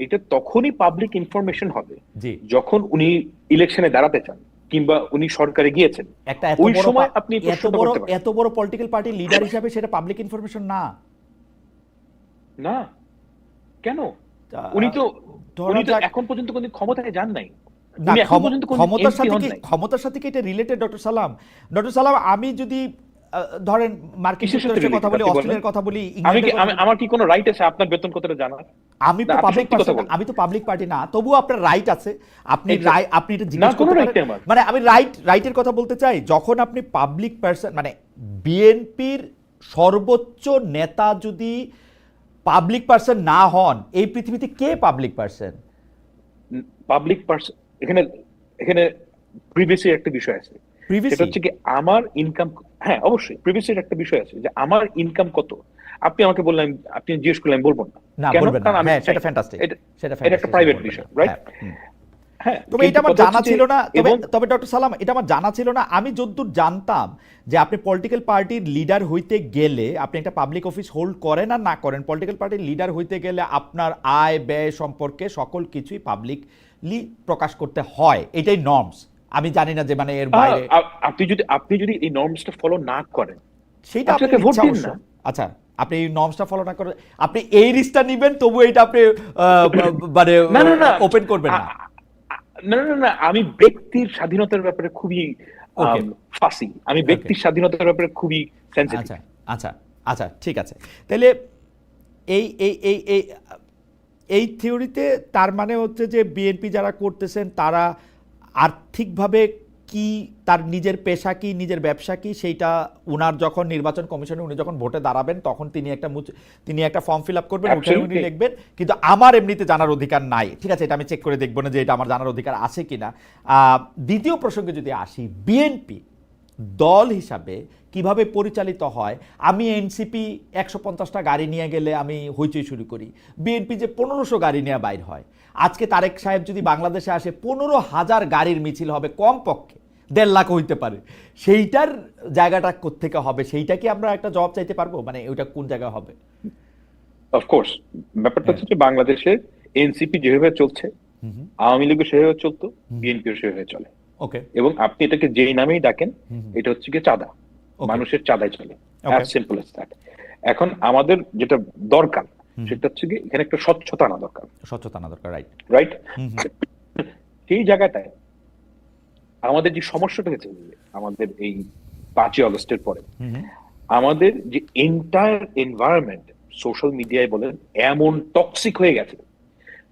এটা তখনই পাবলিক ইনফরমেশন হবে জি, যখন উনি ইলেকশনে দাঁড়াতে চান কিংবা উনি সরকারে গিয়েছেন, একটা ওই সময় আপনি এই এত প্রশ্নটা বড় করতে পারেন। এত বড় পলিটিক্যাল পার্টির লিডার হিসাবে সেটা পাবলিক ইনফরমেশন না। না, কেন? তা, উনি তো ধরা উনি তো যাক- এখন পর্যন্ত কোনদিন ক্ষমতায় যান নাই। না, উনি এখন পর্যন্ত কোনদিন ক্ষমতার MP সাথে হন কি নাই। ক্ষমতার সাথে কি এটা রিলেটেড ডক্টর সালাম? ডক্টর সালাম, আমি যদি ধরেন মার্কিন কিসের সাথে যুক্তরাষ্ট্রের কথা related বলি, আপনি বলবেন? অস্ট্রেলিয়ার কথা বলি, আমি ইংল্যান্ডের কি কথা বলি, আমার কি কোনো রাইট আছে আপনার বেতন কতটা জানার? আমি তো না, আপনি পাবলিক সত্যি কথা পার্সন, বলুন। আমি তো পাবলিক পার্টি না, তবুও আপনার রাইট আছে, আপনি আপনি এটা না, জিজ্ঞেস কোনো করতে right নেই পারেন। আমার। মানে আমি রাইটের কথা বলতে চাই, যখন আপনি পাবলিক পার্সন, মানে বিএনপির সর্বোচ্চ নেতা যদি পাবলিক পার্সন না হন, এই পৃথিবীতে কে পাবলিক পার্সন? পাবলিক পার্সন, এখানে এখানে প্রিভিয়াসের একটা বিষয় আছে। Privacy? সেটা হচ্ছে কি আমার ইনকাম, হ্যাঁ অবশ্যই প্রিভিয়াসের একটা বিষয় আছে যে আমার ইনকাম কত। আপনি আমাকে বললেন, আপনি জিজ্ঞেস করলেন, আমি বলবো না। না, কেন? বলবেন না। কারণ আমি হ্যাঁ, সেটা চাই। ফ্যান্টাস্টিক। এটা সেটা এটা একটা fantastic, প্রাইভেট বলবেন বিষয়, না। রাইট? হ্যাঁ, হুম। হ্যাঁ, তবে কিন্তু এটা আমার কথা জানা হচ্ছে যে- ছিল না, এবং তবে ডক্টর সালাম, এটা আমার জানা ছিল না। আমি যতদূর জানতাম যে আপনি পলিটিক্যাল পার্টির লিডার হইতে গেলে, আপনি একটা পাবলিক অফিস হোল্ড করেন আর না করেন, পলিটিক্যাল পার্টির লিডার হইতে গেলে আপনার আয় ব্যয় সম্পর্কে সকল কিছুই পাবলিকলি প্রকাশ করতে হয়, এটাই নর্মস। আমি জানি না যে মানে এর বাইরে আপনি যদি এই নর্মসটা ফলো না করেন, সেইটা আপনি আপনার তাকে ভোট ইচ্ছা দিন অবশ্য। না। আচ্ছা, আপনি এই নর্মসটা ফলো না করে আপনি এই রিস্কটা নিবেন, তবু এটা আপনি মানে না না না, ওপেন করবেন না। না না না, আমি ব্যক্তির স্বাধীনতার ব্যাপারে খুবই Okay. ফাসি। আমি ব্যক্তির স্বাধীনতার ব্যাপারে খুবই সেনসিটিভ। আচ্ছা আচ্ছা আচ্ছা, ঠিক আছে। তাহলে এই এই এই এই এই থিওরিতে তার মানে হচ্ছে যে বিএনপি যারা করতেছেন তারা আর্থিকভাবে কি, তার নিজের পেশা কি, নিজের ব্যবসা কি, সেইটা উনার যখন নির্বাচন কমিশনে উনি যখন ভোটে দাঁড়াবেন তখন তিনি একটা ফর্ম ফিল আপ করবেন, ওখানে উনি Absolutely. লিখবেন, কিন্তু আমার এমনিতে জানার অধিকার নাই। ঠিক আছে, এটা আমি চেক করে দেখবো না যে এটা আমার জানার অধিকার আছে কিনা। দ্বিতীয় প্রসঙ্গে যদি আসি, বিএনপি দল হিসাবে কিভাবে পরিচালিত হয়, আমি এনসিপি 150টা গাড়ি নিয়ে গেলে আমি হইচই শুরু করি, বিএনপি যে 1500 গাড়ি নিয়ে বাইর হয়। আজকে তারেক সাহেব যদি বাংলাদেশে আসে 15,000 গাড়ির মিছিল হবে, কমপক্ষে 1.5 লাখ হইতে পারে। সেইটার জায়গাটা কোত্থেকে হবে, সেইটা কি আমরা একটা জবাব চাইতে পারবো? মানে ওইটা কোন জায়গায় হবে? অফকোর্স, ব্যাপারটা হচ্ছে যে বাংলাদেশের এনসিপি যেভাবে চলছে, আওয়ামী লীগও সেভাবে চলতো, বিএনপিও সেভাবে চলে। ওকে, এবং আপনি এটাকে যেই নামেই ডাকেন, এটা হচ্ছে কি চাঁদা, Okay. মানুষের চাঁদায় চলে। Okay. As simple as that. এখন আমাদের যেটা দরকার সেটা হচ্ছে কি এখানে একটা স্বচ্ছতা আনা দরকার, স্বচ্ছতা না দরকার, রাইট। রাইট? সেই জায়গাটায় আমাদের যে সমস্যাটা হয়েছে আমাদের এই 5ই আগস্টের পরে, আমাদের যে এন্টায়ার এনভায়রনমেন্ট সোশ্যাল মিডিয়ায় বলেন এমন টক্সিক হয়ে গেছে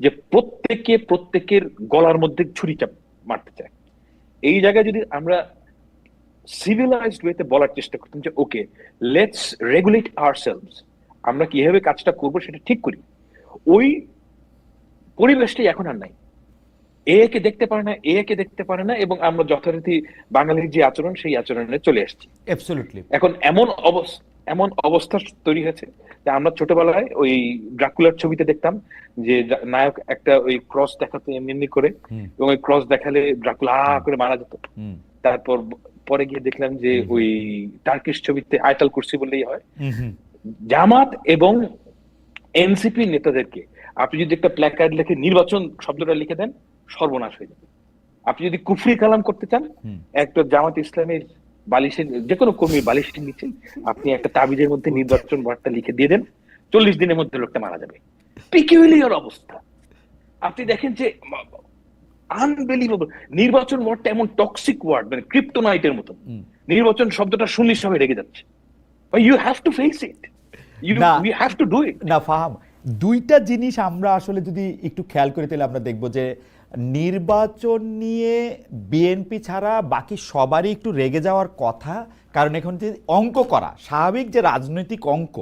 যে প্রত্যেকের গলার মধ্যে ছুরি চাপ মারতে চায়। এই জায়গায় যদি আমরা সিভিলাইজড ওয়েতে বলার চেষ্টা করতাম যে ওকে, লেটস রেগুলেট আওয়ারসেলভস, আমরা কিভাবে কাজটা করব সেটা ঠিক করি, ওই পরিবেশটাই এখন আর নাই। একে দেখতে পারে না এবং আমরা যথারীতি বাঙালির যে আচরণ সেই আচরণে চলে আসছি। অ্যাবসলিউটলি। এখন এমন অবস্থা তৈরি হয়েছে যে আমরা ছোটবেলায় ওই ড্রাকুলার ছবিতে দেখতাম যে নায়ক একটা ওই ক্রস দেখাতো এমনি করে, এবং ওই ক্রস দেখালে ড্রাকুলা করে মারা যেত। তারপর পরে গিয়ে দেখলাম যে ওই টার্কিশ ছবিতে আয়তাল কুরসি বললেই হয়। জামাত এবং এনসিপি নেতাদেরকে আপনি যদি একটা প্ল্যাকার্ড লিখে নির্বাচন শব্দটা লিখে দেন, সর্বনাশ হয়ে যাবে। আপনি যদি কুফরি কালাম করতে চান, একটা জামাত ইসলামের বালিশের, যে কোনো কর্মীর বালিশের নিচে আপনি একটা তাবিজের মধ্যে নির্বাচন বার্তা লিখে দিয়ে দেন, 40 দিনের মধ্যে লোকটা মারা যাবে। পিকিউলিয়ার অবস্থা। আপনি দেখেন যে আনবিলিভেবল, নির্বাচন ওয়ার্ডটা এমন টক্সিক ওয়ার্ড, মানে ক্রিপ্টোনাইটের মতো। নির্বাচন শব্দটা শুনলে সবাই রেগে যাচ্ছে। You have to face it, you have to do it. না ফাহাম, দুইটা জিনিস আমরা আসলে যদি একটু খেয়াল করে তাহলে আমরা দেখব যে নির্বাচন নিয়ে বিএনপি ছাড়া বাকি সবারই একটু রেগে যাওয়ার কথা, কারণ এখন যে অঙ্ক করা স্বাভাবিক, যে রাজনৈতিক অঙ্ক,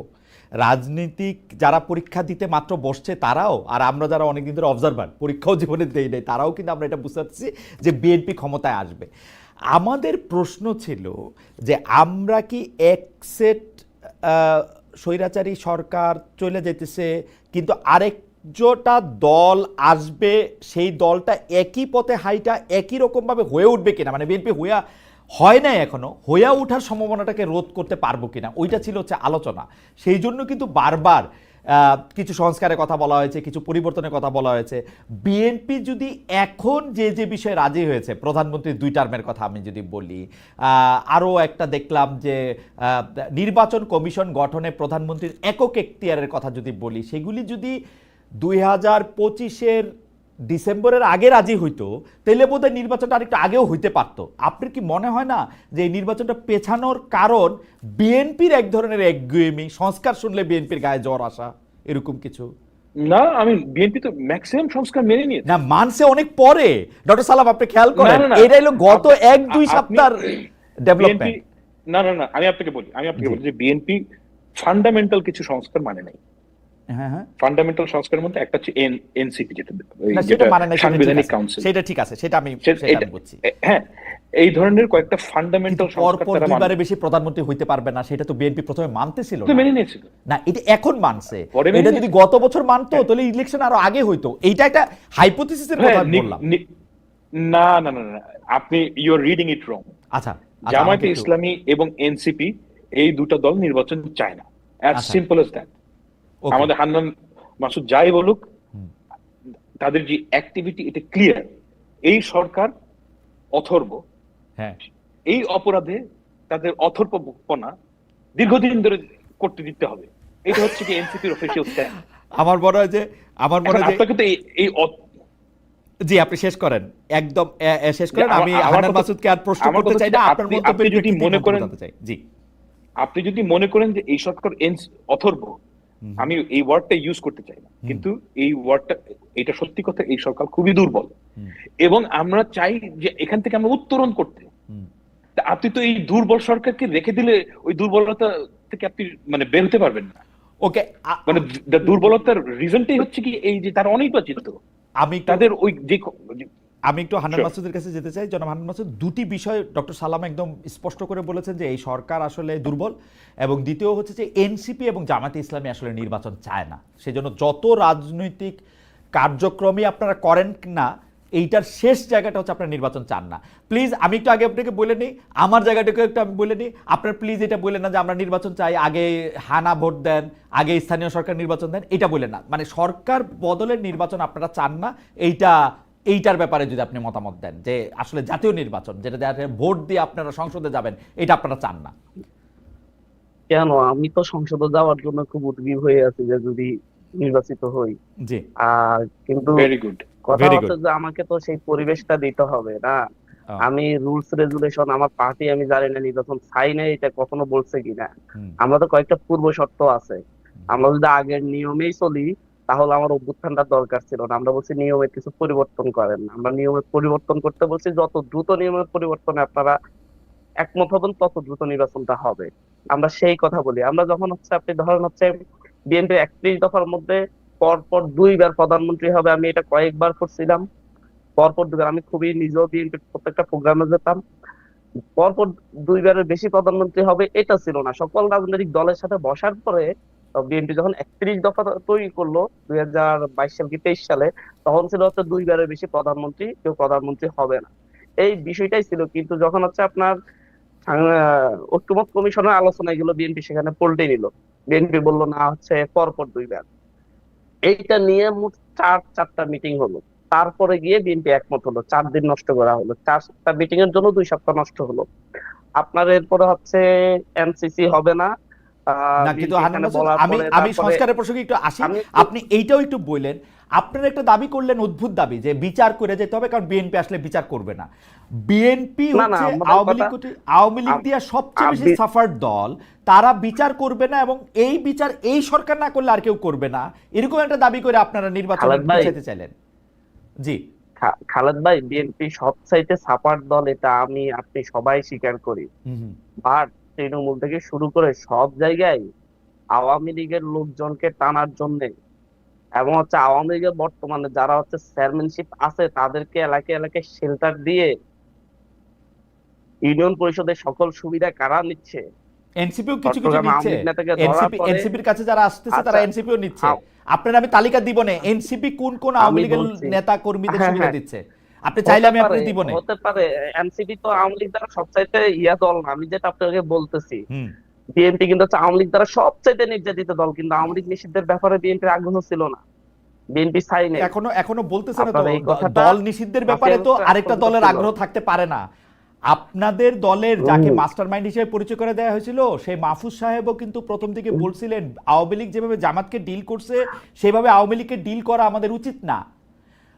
রাজনীতিক যারা পরীক্ষা দিতে মাত্র বসছে তারাও, আর আমরা যারা অনেকদিন ধরে অবজারভার পরীক্ষাও জীবনে দেই নাই, তারাও কিন্তু আমরা এটা বুঝতে পারছি যে বিএনপি ক্ষমতায় আসবে। আমাদের প্রশ্ন ছিল যে আমরা কি এক সেট স্বৈরাচারী সরকার চলে যেতেছে, কিন্তু আরেকটা দল আসবে, সেই দলটা একই পথে হাইটা একই রকমভাবে হয়ে উঠবে কিনা, মানে বিএনপি হয় নাই এখনো, হইয়া ওঠার সম্ভাবনাটাকে রোধ করতে পারবো কিনা, ওইটা ছিল হচ্ছে আলোচনা। সেই জন্য কিন্তু বারবার কিছু সংস্কারের কথা বলা হয়েছে, কিছু পরিবর্তনের কথা বলা হয়েছে। বিএনপি যদি এখন যে যে বিষয়ে রাজি হয়েছে, প্রধানমন্ত্রীর 2 টার্মের কথা আমি যদি বলি, আরও একটা দেখলাম যে নির্বাচন কমিশন গঠনে প্রধানমন্ত্রীর একক এখতিয়ারের কথা যদি বলি, সেগুলি যদি 2025-এর ডিসেম্বরের আগে রাজি হইতো, তাহলে বোধহয় নির্বাচনটা আরেকটু আগেও হইতে পারতো। আপনার কি মনে হয় না যে এই নির্বাচনটা পেছানোর কারণ বিএনপির এক ধরনের একগুয়েমি, সংস্কার শুনলে বিএনপির গায়ে জ্বর আসা, এরকম কিছু? না, আমি বিএনপি তো ম্যাক্সিমাম সংস্কার মেনে নিয়েছে। না, মানছে অনেক পরে ডক্টর সালাম, আপনি খেয়াল করেন, না, না, এটা হলো গত 1-2 সপ্তাহের ডেভেলপমেন্ট। না, আমি আপনাকে বলি যে বিএনপি ফান্ডামেন্টাল কিছু সংস্কার মানে নাই। হ্যাঁ হ্যাঁ, ফান্ডামেন্টাল সংস্কারের মধ্যে একটা হচ্ছে এনসিপি, না সেটা মানে না, সাংবিধানিক কাউন্সিল, সেটা ঠিক আছে, সেটা আমি বুঝছি। হ্যাঁ, এই ধরনের কয়েকটা ফান্ডামেন্টাল সংস্কার পরপর তারা দুইবারে বেশি প্রধানমন্ত্রী হইতে পারবে না, সেটা তো বিএনপি প্রথমে মানতেছিল তো না। মেনে নিয়েছিল না, এটা এখন মানছে। পরে মেনে এটা যদি গত বছর মানতো তাহলে ইলেকশন আরো আগে হইতো। এইটা একটা হাইপোথিসিসের কথা আমি বললাম। না, আপনি ইউ আর রিডিং ইট রং। আচ্ছা, জামায়াতে ইসলামী এবং এনসিপি এই দুটো দল নির্বাচন চায় না, অ্যাজ সিম্পল অ্যাজ দ্যাট। আমাদের হান্নান মাসুদ যাই বলুক, তাদের যে অ্যাক্টিভিটি এটা ক্লিয়ার। এই সরকার অথর্ব, হ্যাঁ, এই অপরাধে তাদের অথর্বপনা দীর্ঘদিন ধরে করতে দিতে হবে। এটা হচ্ছে কি এনসিপির অফিসিয়াল স্ট্যান্ড। আমার মনে হয় যে আপনাকে তো এই জি, আপনি শেষ করেন, একদম শেষ করেন। আমি হান্নান মাসুদকে আর প্রশ্ন করতে চাই না, আপনার মন্তব্য যদি মনে করেন, চাই। জি, আপনি যদি মনে করেন যে এই সরকার অথর্ব, আমি এই ওয়ার্ডটা ইউজ করতে চাই না, কিন্তু এই ওয়ার্ডটা, এটা সত্যি কথা, এই সরকার খুবই দুর্বল এবং আমরা চাই যে এখান থেকে আমরা উত্তরণ করতে। আপনি তো এই দুর্বল সরকারকে রেখে দিলে ওই দুর্বলতা থেকে আপনি মানে বের হতে পারবেন না। ওকে, মানে দুর্বলতার রিজনটাই হচ্ছে কি এই যে তারা অনির্বাচিত। তাদের ওই যে আমি একটু হান্নান মাসুদের কাছে যেতে চাই। জনাব হান্নান মাসুদ, দুটি বিষয় ডক্টর সালাম একদম স্পষ্ট করে বলেছেন যে এই সরকার আসলে দুর্বল, এবং দ্বিতীয় হচ্ছে যে এনসিপি এবং জামায়াতে ইসলামী আসলে নির্বাচন চায় না। সেজন্য যত রাজনৈতিক কার্যক্রমই আপনারা করেন না, এইটার শেষ জায়গাটা হচ্ছে আপনারা নির্বাচন চান না। প্লিজ, আমি একটু আগে আপনাকে বলে নিই, আমার জায়গাটাকে একটু আমি বলে নিই। আপনার প্লিজ এটা বলে না যে আমরা নির্বাচন চাই, আগে হানা ভোট দেন, আগে স্থানীয় সরকার নির্বাচন দেন, এটা বলে না। মানে সরকার বদলের নির্বাচন আপনারা চান না, এইটার ব্যাপারে যদি আপনি মতামত দেন যে আসলে জাতীয় নির্বাচন, যেটা ভোট দিয়ে আপনারা সংসদে যাবেন, এটা আপনারা চান না কেন? আমি তো সংসদে যাওয়ার জন্য খুব উদ্গ্রীব হয়ে আছি যে যদি নির্বাচিত হই। জি, আর কিন্তু ভেরি গুড, কথা হচ্ছে যে আমাকে তো সেই পরিবেশটা দিতে হবে না। আমি রুলস রেগুলেশন, আমার পার্টি, আমি জানি না নির্বাচন চাই না এটা কখনো বলছে কিনা। আমরা তো কয়েকটা পূর্ব শর্ত আছে। আমরা যদি আগের নিয়মেই চলি তাহলে আমার অভ্যুত্থানটা দরকার ছিল না। আমরা বলছি নিয়মের কিছু পরিবর্তন করেন না, আমরা নিয়মের পরিবর্তন করতে বলছি। যত দ্রুত নিয়মের পরিবর্তনে আপনারা একমত হবেন তত দ্রুত নির্বাচনটা হবে, আমরা সেই কথা বলি। আমরা যখন হচ্ছে, আপনি ধরেন হচ্ছে বিএনপি 31 দফার মধ্যে পরপর 2বার প্রধানমন্ত্রী হবে, আমি এটা কয়েকবার করছিলাম, পরপর 2বার। আমি খুবই নিজেও বিএনপির প্রত্যেকটা প্রোগ্রামে যেতাম। পরপর 2বারের বেশি প্রধানমন্ত্রী হবে এটা ছিল না। সকল রাজনৈতিক দলের সাথে বসার পরে বিএনপি যখন 31 দফা তৈরি করলো 2022 সাল কি 23 সালে, তখন ছিল হচ্ছে 2বারের বেশি প্রধানমন্ত্রী কেউ প্রধানমন্ত্রী হবে না, এই বিষয়টাই ছিল। কিন্তু যখন হচ্ছে আপনার ঐক্যমত কমিশনের আলোচনা এগুলো বিএনপি সেখানে পল্টে নিল। বিএনপি বললো না, হচ্ছে পরপর 2বার। এইটা নিয়ে মোট 4টা মিটিং হলো, তারপরে গিয়ে বিএনপি একমত হলো। 4 দিন নষ্ট করা হলো, 4টা মিটিং এর জন্য 2 সপ্তাহ নষ্ট হলো। আপনার এরপরে হচ্ছে এনসিসি হবে না। না, কিন্তু আমি সংস্কারের প্রসঙ্গে একটু আসি। আপনি এইটাও একটু বললেন, আপনারা একটা দাবি করলেন, অদ্ভুত দাবি, যে বিচার করে যেতে হবে, কারণ বিএনপি আসলে বিচার করবে না। বিএনপি হচ্ছে আওয়ামী লীগ দিয়ে সবচেয়ে বেশি সাফার দল, তারা বিচার করবে না, এবং এই বিচার এই সরকার না করলে আর কেউ করবে না, এরকম একটা দাবি করে আপনারা নির্বাচন যেতে চাইলেন। জি খালেদ ভাই, বিএনপি সবচাইতে সাফার দল, এটা আমি আপনি সবাই স্বীকার করি। বাট তৃণমূল থেকে শুরু করে সব জায়গায় আওয়ামী লীগের লোকজনকে টানার জন্য, এবং হচ্ছে আওয়ামী লীগের বর্তমানে যারা হচ্ছে চেয়ারম্যানশিপ আছে তাদেরকে এলাকায় এলাকায় শেল্টার দিয়ে ইউনিয়ন পরিষদের সকল সুবিধা কারা নিচ্ছে? এনসিপিও কিছু কিছু চট্টগ্রাম আওয়ামী নিচ্ছে। লীগ নেতাকে ধরা পড়ে। এনসিপির কাছে যারা আসতেছে তারা আচ্ছা, এনসিপিও নিচ্ছে। আ- আপনার আমি তালিকা দিব না এনসিপি কোন কোন আওয়ামী আমি লীগের বলছি, নেতা কর্মীদের হ্যাঁ সুবিধা হ্যাঁ, দিচ্ছে, আপনি চাইলে হতে আমি পারে, আপনাকে দিব না। হতে পারে। এনসিপি তো আওয়ামী লীগ দ্বারা সবচাইতে ইয়া দল না, আমি যেটা আপনাকে বলতেছি। হুম। বিএনপি কিন্তু হচ্ছে আওয়ামী লীগ দ্বারা সবচাইতে নির্যাতিত দল, কিন্তু আওয়ামী লীগ নিষিদ্ধের ব্যাপারে বিএনপির আগ্রহ ছিল না, বিএনপি চাই নাই। এখনো এখনো বলতেছে না তো, আপনার এই কথাটা দল নিষিদ্ধের ব্যাপারে তো হাসিনা আরেকটা আক্রান্ত দলের ছিল। আগ্রহ থাকতে পারে না। আপনাদের দলের যাকে মাস্টারমাইন্ড হিসেবে পরিচয় করে দেওয়া হয়েছিল সেই মাহফুজ সাহেবও কিন্তু প্রথম দিকে বলছিলেন আওয়ামী লীগ যেভাবে জামাতকে ডিল করছে সেভাবে আওয়ামী লীগকে ডিল করা আমাদের উচিত না।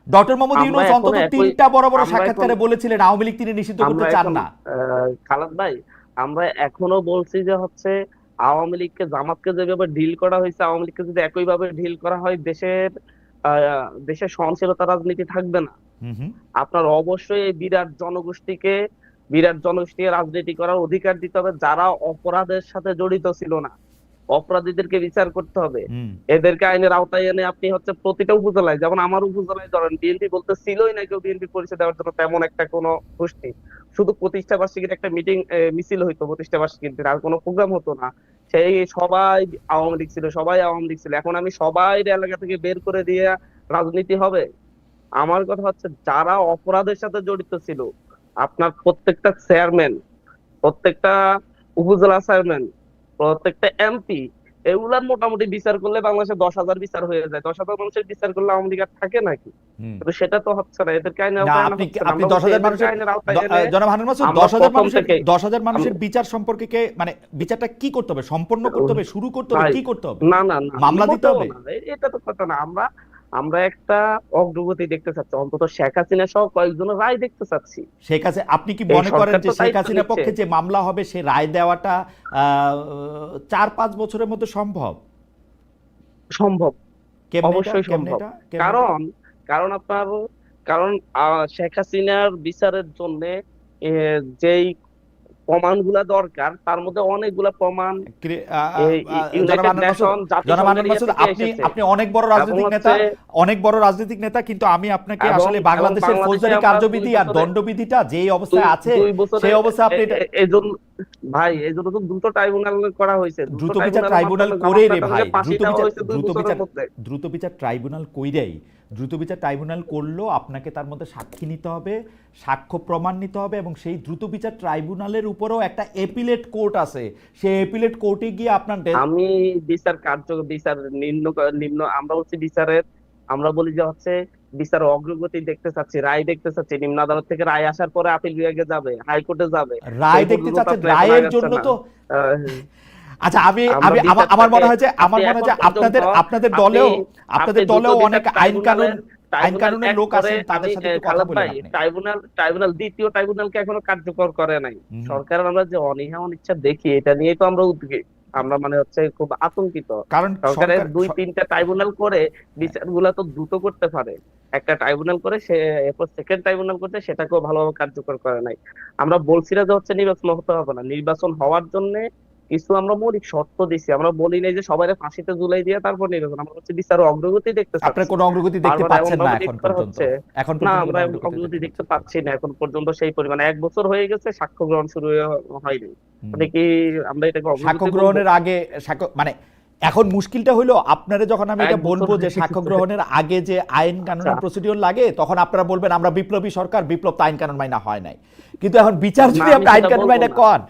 ডক্টর মোহাম্মদ আমরা ইউনূস এখনো অন্তত একই, 3টা বড় বড় আমরা সাক্ষাৎকারে এখন বলেছিলেন আওয়ামী লীগ তিনি নিষিদ্ধ করতে আমরা চান এখন না। খালাদ ভাই, আমরা এখনো বলছি যে হচ্ছে আওয়ামী লীগকে জামাতকে যেভাবে ডিল করা হয়েছে, আওয়ামী লীগকে যদি একইভাবে ডিল করা হয়, দেশের সহনশীলতা রাজনীতি থাকবে না। হুম হুম। আপনার অবশ্যই এই বিরাট জনগোষ্ঠীকে রাজনীতি করার অধিকার দিতে হবে। যারা অপরাধের সাথে জড়িত ছিল না, অপরাধীদেরকে বিচার করতে হবে, হুম এদেরকে আইনের আওতায় এনে আপনি হচ্ছে প্রতিটা উপজেলায়, যেমন আমার উপজেলায় ধরেন বিএনপি বলতে ছিলই না কেউ বিএনপি পরিচয় দেওয়ার জন্য তেমন একটা কোনো গোষ্ঠী, শুধু প্রতিষ্ঠা বার্ষিকীর একটা মিছিল হইতো, প্রতিষ্ঠা বার্ষিকীর দিন আর কোনো প্রোগ্রাম হতো না। সেই সবাই আওয়ামী লীগ ছিল, সবাই আওয়ামী লীগ ছিল। এখন আমি সবাই এলাকা থেকে বের করে দিয়ে রাজনীতি হবে? আমার কথা হচ্ছে যারা অপরাধের সাথে জড়িত ছিল, আপনার প্রত্যেকটা চেয়ারম্যান, প্রত্যেকটা উপজেলা চেয়ারম্যান, প্রত্যেকটা এমপি, এগুলার মোটামুটি বিচার করলে বাংলাদেশে 10,000 বিচার হয়ে যায়। 10,000 মানুষের বিচার করলে আওয়ামী লীগ আর থাকে নাকি? হুম। কিন্তু সেটা তো হচ্ছে না, এদেরকে আইনের না আওতায় আনা আপনি হচ্ছে না। আপনি আমরা বলছি 10,000 এদেরকে মানুষের আইনের আওতায় এনে জনাব হান্নান মাসুদ, আমরা 10,000 প্রথম থেকে মানুষের বিচার সম্পর্কে মানে বিচারটা কি করতে হবে, সম্পন্ন করতে হবে, শুরু করতে হবে, ভাই, কি করতে হবে? না না না, মামলা দিতে মোটেও হবে? না। এটা তো কথা না। আমরা আমরা একটা অগ্রগতি দেখতে চাচ্ছি, অন্তত শেখ হাসিনা সহ কয়েকজনের রায় দেখতে চাচ্ছি। শেখ হাসিনা, আপনি কি এই মনে করেন সরকার যে তো শেখ দায়িত্ব হাসিনার নিচ্ছে। পক্ষে যে মামলা হবে সে রায় দেওয়াটা 4-5 বছরের মধ্যে সম্ভব? সম্ভব, কেমনে এটা, অবশ্যই কেমনে সম্ভব। এটা, কেমনে এটা? কারণ কারণ আপনার কারণ শেখ হাসিনার বিচারের জন্য যেই প্রমাণগুলা দরকার, তার মধ্যে অনেকগুলা প্রমাণ এই জনাব ইউনাইটেড আনোয়ার মাসুদ, নেশন, জনাব জাতিসংঘের আনোয়ার ইয়ে মাসুদ, থেকে আপনি এসেছে। আপনি অনেক বড় এবং রাজনৈতিক নেতা, হচ্ছে অনেক বড় রাজনৈতিক নেতা, কিন্তু আমি আপনাকে আসলে এবং বাংলাদেশের বাংলাদেশে ফৌজদারি আমরা 2 কার্যবিধি আর বছরে দণ্ডবিধিটা যেই দুই অবস্থায় আছে দুই বছরে সেই অবস্থায় আপনি এটা এই জন্য ভাই, এই জন্য তো দ্রুত ট্রাইব্যুনাল করা হয়েছে। দ্রুত দ্রুত বিচার ট্রাইব্যুনালের ট্রাইব্যুনাল মাধ্যমে করে জামাত রে ভাই, নেতাদেরকে ফাঁসি দেওয়া হয়েছে 2 বছরের মধ্যে। দ্রুত বিচার ট্রাইব্যুনাল কইরাই, দ্রুত বিচার ট্রাইব্যুনাল করলেও আপনাকে তার মধ্যে সাক্ষী নিতে হবে, সাক্ষ্য প্রমাণ নিতে হবে, এবং সেই দ্রুত বিচার ট্রাইব্যুনালের উপরেও একটা এপিলেট কোর্ট আছে, সেই এপিলেট কোর্টে গিয়ে আপনার আমি বিচার নিম্ন নিম্ন আমরা বলছি বিচারের, আমরা বলি যে হচ্ছে বিচার অগ্রগতি দেখতে চাচ্ছি, রায় দেখতে চাচ্ছি। নিম্ন আদালত থেকে রায় আসার পরে আপিল বিভাগে যাবে, হাইকোর্টে যাবে। রায় এই দেখতে পর্যন্ত তো চাচ্ছেন, আপনার এখন রায়ের আগাচ্ছে জন্য না। তো আহ, আচ্ছা আমি আমরা আমি আমার আমার মনে হয় যে বিচারটাকে আমার আপনি মনে হয় যে এখন পর্যন্ত আপনাদের আপনি দলেও আপনি দ্রুত অনেক বিচার আইন কানুন ট্রাইব্যুনাল এক লোক করে, আছেন, তাদের আমি সাথে একটু কথা খালেদ বলেন ভাই, আপনি। ট্রাইব্যুনাল দ্বিতীয় ট্রাইব্যুনালকে এখনো কার্যকর করে নাই। হুম। সরকারের আমরা যে অনীহা অনিচ্ছা দেখি, এটা নিয়েই তো আমরা উদ্বিগ্ন, আমরা মানে হচ্ছে খুব আতঙ্কিত। কারণ সরকারের সরকার 2-3টা ট্রাইব্যুনাল করে বিচারগুলা তো দ্রুত করতে পারে। একটা ট্রাইব্যুনাল করে সে এরপর সেকেন্ড ট্রাইব্যুনাল করতে, সেটাকেও ভালোভাবে কার্যকর করে নাই। আমরা বলছি না যে হচ্ছে নির্বাচন হতে হবে না, নির্বাচন হওয়ার জন্য কিছু আমরা মৌলিক শর্ত দিছি। আমরা বলি নাই যে সবাই ফাঁসিতে ঝুলাই দিয়ে তারপর নির্বাচন, আমরা হচ্ছে বিচার অগ্রগতি দেখতে আপনার চাচ্ছি। কোনো অগ্রগতি দেখতে বারবার এমন পাচ্ছেন না ভাবে এখন লিড করা পর্যন্ত? হচ্ছে, এখন না পর্যন্ত আমরা কোনো অগ্রগতি দেখতে দেখতে পাচ্ছি না এখন পর্যন্ত। সেই পরিমাণে 1 বছর হয়ে গেছে, সাক্ষ্য গ্রহণ শুরু হয়নি। হুম। মানে কি আমরা এটাকে সাক্ষ্য অগ্রগতি বলবো? গ্রহণের আগে সাক্ষ্য মানে এখন মুশকিলটা হলো আপনারা যখন আমি 1 এটা বছর বলবো যে হয়ে সাক্ষ্য গেছে। গ্রহণের আগে যে আইন কানুনের আচ্ছা, প্রসিডিওর লাগে, তখন আপনারা বলবেন আমরা বিপ্লবী সরকার, বিপ্লব তো আইন কানুন মাইনা হয় নাই। কিন্তু এখন বিচার না যদি আমি আপনি আইন সেটা কানুন বলবো মাইনা না। কন,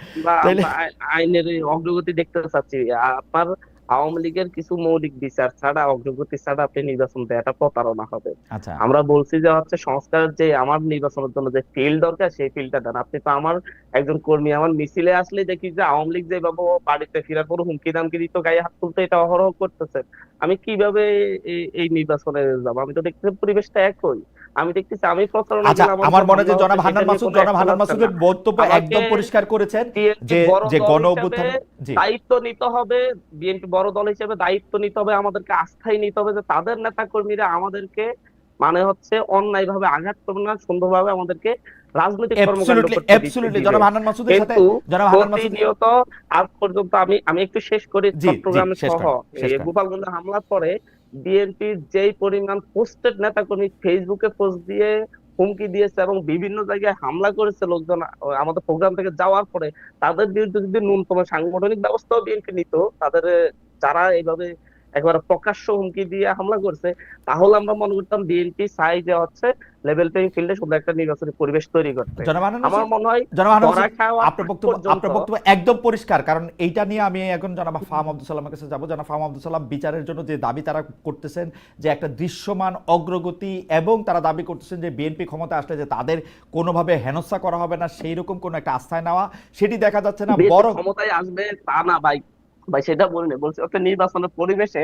তাহলে আমরা আইনের এই অগ্রগতি দেখতে চাচ্ছি। আপনার আওয়ামী লীগের কিছু মৌলিক বিচার ছাড়া, অগ্রগতি ছাড়া আপনি নির্বাচন দেয়, এটা প্রতারণা হবে। আচ্ছা আমরা বলছি যে হচ্ছে সংস্কারের যে আমার নির্বাচনের জন্য যে ফিল্ড দরকার, সেই ফিল্ডটা দেন। আপনি তো আমার একজন কর্মী, আমার মিছিলে আসলে দেখি যে আওয়ামী লীগ যেভাবে বাড়িতে ফেরার পর হুমকি দামকি দিত, গায়ে হাত তুলতে, এটা অহরহ করতেছে। আমি কিভাবে এই নির্বাচনে যাবো? আমি তো দেখতেছি পরিবেশটা একই। আমি দেখতেছি আমি প্রতারণা আচ্ছা গেলে আমার আমার যে মনে হয় যে মামলা জনাব হচ্ছে, হান্নান সেটা নিয়ে মাসুদ, কোনো জনাব অ্যাকশন হান্নান হচ্ছে না। মাসুদের বক্তব্য আমাকে একদম পরিষ্কার করেছেন বিএনপি যে বড় যে দল গণ হিসেবে অভ্যুত্থান, জি দায়িত্ব নিতে হবে। বিএনপি বড় দল হিসেবে দায়িত্ব নিতে হবে, আমাদেরকে আস্থায় নিতে হবে যে তাদের নেতা কর্মীরা আমাদেরকে মানে হচ্ছে অন্যায়ভাবে আঘাত করবে না, সুন্দরভাবে আমাদেরকে রাজনৈতিক কর্মকাণ্ড অ্যাবসলিউটলি করতে অ্যাবসলিউটলি দিবে। জনাব হান্নান মাসুদের সাথে কিন্তু জনাব হান্নান মাসুদ, প্রতিনিয়ত আজ পর্যন্ত আমি একটু শেষ করি, জি জি, চট্টগ্রামে শেষ সহ করেন শেষ করেন। গোপালগঞ্জে হামলার পরে বিএনপির যেই পরিমাণ পোস্টেড নেতাকর্মী ফেসবুকে পোস্ট দিয়ে হুমকি দিয়েছে এবং বিভিন্ন জায়গায় হামলা করেছে লোকজন আমাদের প্রোগ্রাম থেকে যাওয়ার পরে, তাদের বিরুদ্ধে যদি ন্যূনতম সাংগঠনিক ব্যবস্থাও বিএনপি নিত, তাদের যারা এইভাবে একবার প্রকাশ্য হুমকি দিয়ে হামলা করছে, তাহলে আমরা মনে করতাম বিএনপি চাই যে হচ্ছে লেভেল প্লেইং ফিল্ডে শুধু একটা নির্বাচনী পরিবেশ তৈরি করতে। জনাব হান্নান আমার মাসুদ, মনে হয় জনাব হান্নান ধরা মাসুদ, খাওয়া আপনার আগ বক্তব্য পর্যন্ত একদম পরিষ্কার, কারণ এইটা নিয়ে আমি এখন জনাব ফাহাম আব্দুল সালামের কাছে যাব। জনাব ফাহাম আব্দুল সালাম, বিচারের জন্য যে দাবি তারা করতেছেন যে একটা দৃশ্যমান অগ্রগতি, এবং তারা দাবি করতেছেন যে বিএনপি ক্ষমতা আসলে যে তাদের কোনোভাবে হেনস্থা করা হবে না, সেই রকম কোনো একটা আস্থায় নেওয়া, সেটি দেখা যাচ্ছে না। বিএনপি বরং ক্ষমতায় আসবে তা না ভাই, ভাই সেটা বলিনি, বলছি একটা নির্বাচনের পরিবেশে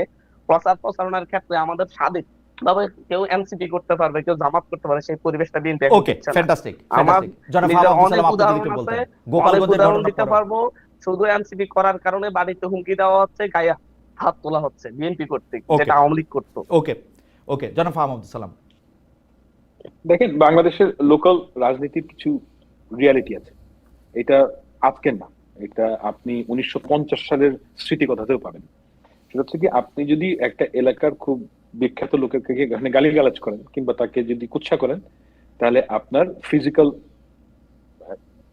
প্রচার প্রচারণার ক্ষেত্রে আমাদের স্বাধীন ভাবে কেউ এনসিপি করতে পারবে, কেউ জামাত করতে পারবে, সেই পরিবেশটা বিএনপি এখন ওকে, দিচ্ছে না। ফ্যান্টাস্টিক আমার ফ্যান্টাস্টিক। জনাব নিজের ফাহাম আব্দুল অনেক সালাম, আপনি যদি উদাহরণ একটু আছে, বলতেন অনেক গোপালগঞ্জের উদাহরণ ঘটনা দিতে পারবো। শুধু এনসিপি করার কারণে বাড়িতে হুমকি দেওয়া হচ্ছে, গায়ে হাত তোলা হচ্ছে বিএনপি কর্তৃক, ওকে যেটা আওয়ামী লীগ করতো। ওকে ওকে, জনাব ফাহাম আব্দুল সালাম। দেখেন, বাংলাদেশের লোকাল রাজনীতির কিছু রিয়ালিটি আছে, এটা আজকের না, এটা আপনি 1950 সালের স্মৃতি কথাতেও পাবেন। সেটা হচ্ছে কি, আপনি যদি একটা এলাকার খুব বিখ্যাত লোকের গালিগালাজ করেন কিংবা তাকে যদি কুৎসা করেন, তাহলে আপনার ফিজিক্যাল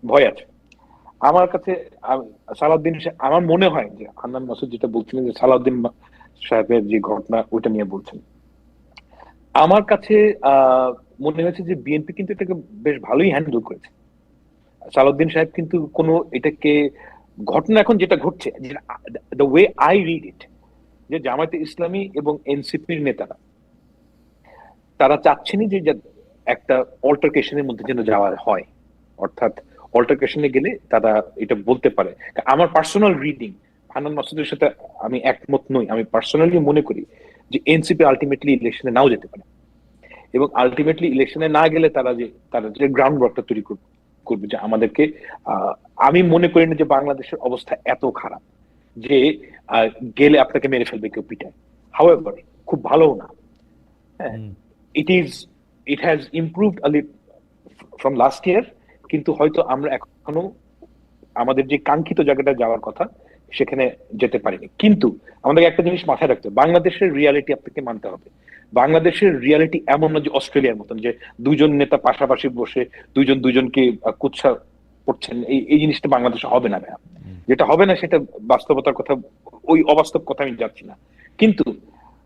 ভয় আছে। আমার কাছে সালাউদ্দিন আমার মনে হয় যে হান্নান মাসুদ যেটা বলছিলেন যে সালাউদ্দিন সাহেবের যে ঘটনা ওইটা নিয়ে বলছেন, আমার কাছে মনে হয়েছে যে বিএনপি কিন্তু এটাকে বেশ ভালোই হ্যান্ডেল করেছে। সালাউদ্দিন সাহেব কিন্তু কোনো এটাকে ঘটনা এখন যেটা ঘটছে, the way I read it, যে জামায়াতে ইসলামী এবং এনসিপির নেতারা তারা চাচ্ছেনই যে একটা অল্টারকেশনের মধ্যে যেন যাওয়া হয়, অর্থাৎ অল্টারকেশনে গেলে তারা এটা বলতে পারে। আমার পার্সোনাল রিডিং, হান্নান মাসুদের সাথে আমি একমত নই, আমি পার্সোনালি মনে করি যে এনসিপি আলটিমেটলি ইলেকশনে নাও যেতে পারে, এবং আলটিমেটলি ইলেকশনে না গেলে তারা যে গ্রাউন্ড ওয়ার্কটা তৈরি করবে যে আমাদেরকে আমি মনে করি না যে বাংলাদেশের অবস্থা এত খারাপ যে গেলে আপনাকে মেরে ফেলবে কেউ পিটায়। হাউএভার খুব ভালো না, হ্যাঁ, it has improved a little from last year, কিন্তু হয়তো আমরা এখনো আমাদের যে কাঙ্ক্ষিত জায়গাটা যাওয়ার কথা সেখানে যেতে পারিনি। কিন্তু আমাদের একটা জিনিস মাথায় রাখতে হবে, বাংলাদেশের রিয়ালিটি আপনাকে মানতে হবে। বাংলাদেশের রিয়ালিটি এমন না যে অস্ট্রেলিয়ার মতন যে দুইজন নেতা পাশাপাশি বসে দুজনকে কুৎসা করছেন, এই জিনিসটা বাংলাদেশে হবে না ভাইয়া। যেটা হবে না সেটা বাস্তবতার কথা, ওই অবাস্তব কথা আমি যাচ্ছি না, কিন্তু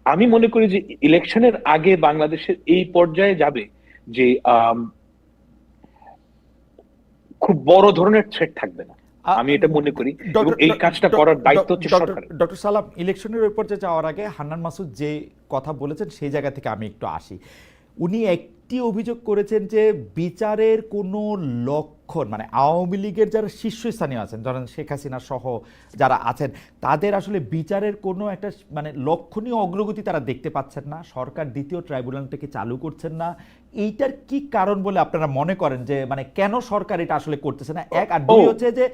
আমি মনে করি যে ইলেকশনের আগে বাংলাদেশের এই পর্যায়ে যাবে যে খুব বড় ধরনের থ্রেট থাকবে না, আমি এটা মনে করি, এবং এই কাজটা করার দায়িত্ব হচ্ছে সরকারের। ডক্টর সালাম, ইলেকশনের ওই পর্যায়ে যাওয়ার আগে হান্নান মাসুদ যে কথা বলেছেন সেই জায়গা থেকে আমি একটু আসি। উনি একটি অভিযোগ করেছেন যে বিচারের কোনো লক্ষণ, মানে আওয়ামী লীগের যারা শীর্ষস্থানীয় আছেন, ধরেন শেখ হাসিনা সহ যারা আছেন, তাদের আসলে বিচারের কোনো একটা মানে লক্ষণীয় অগ্রগতি তারা দেখতে পাচ্ছেন না, সরকার দ্বিতীয় ট্রাইব্যুনালটাকে চালু করছেন না। এইটার কি কারণ বলে আপনারা মনে করেন, যে মানে কেন সরকার এটা আসলে করতেছে না? এক, আর দুই হচ্ছে যে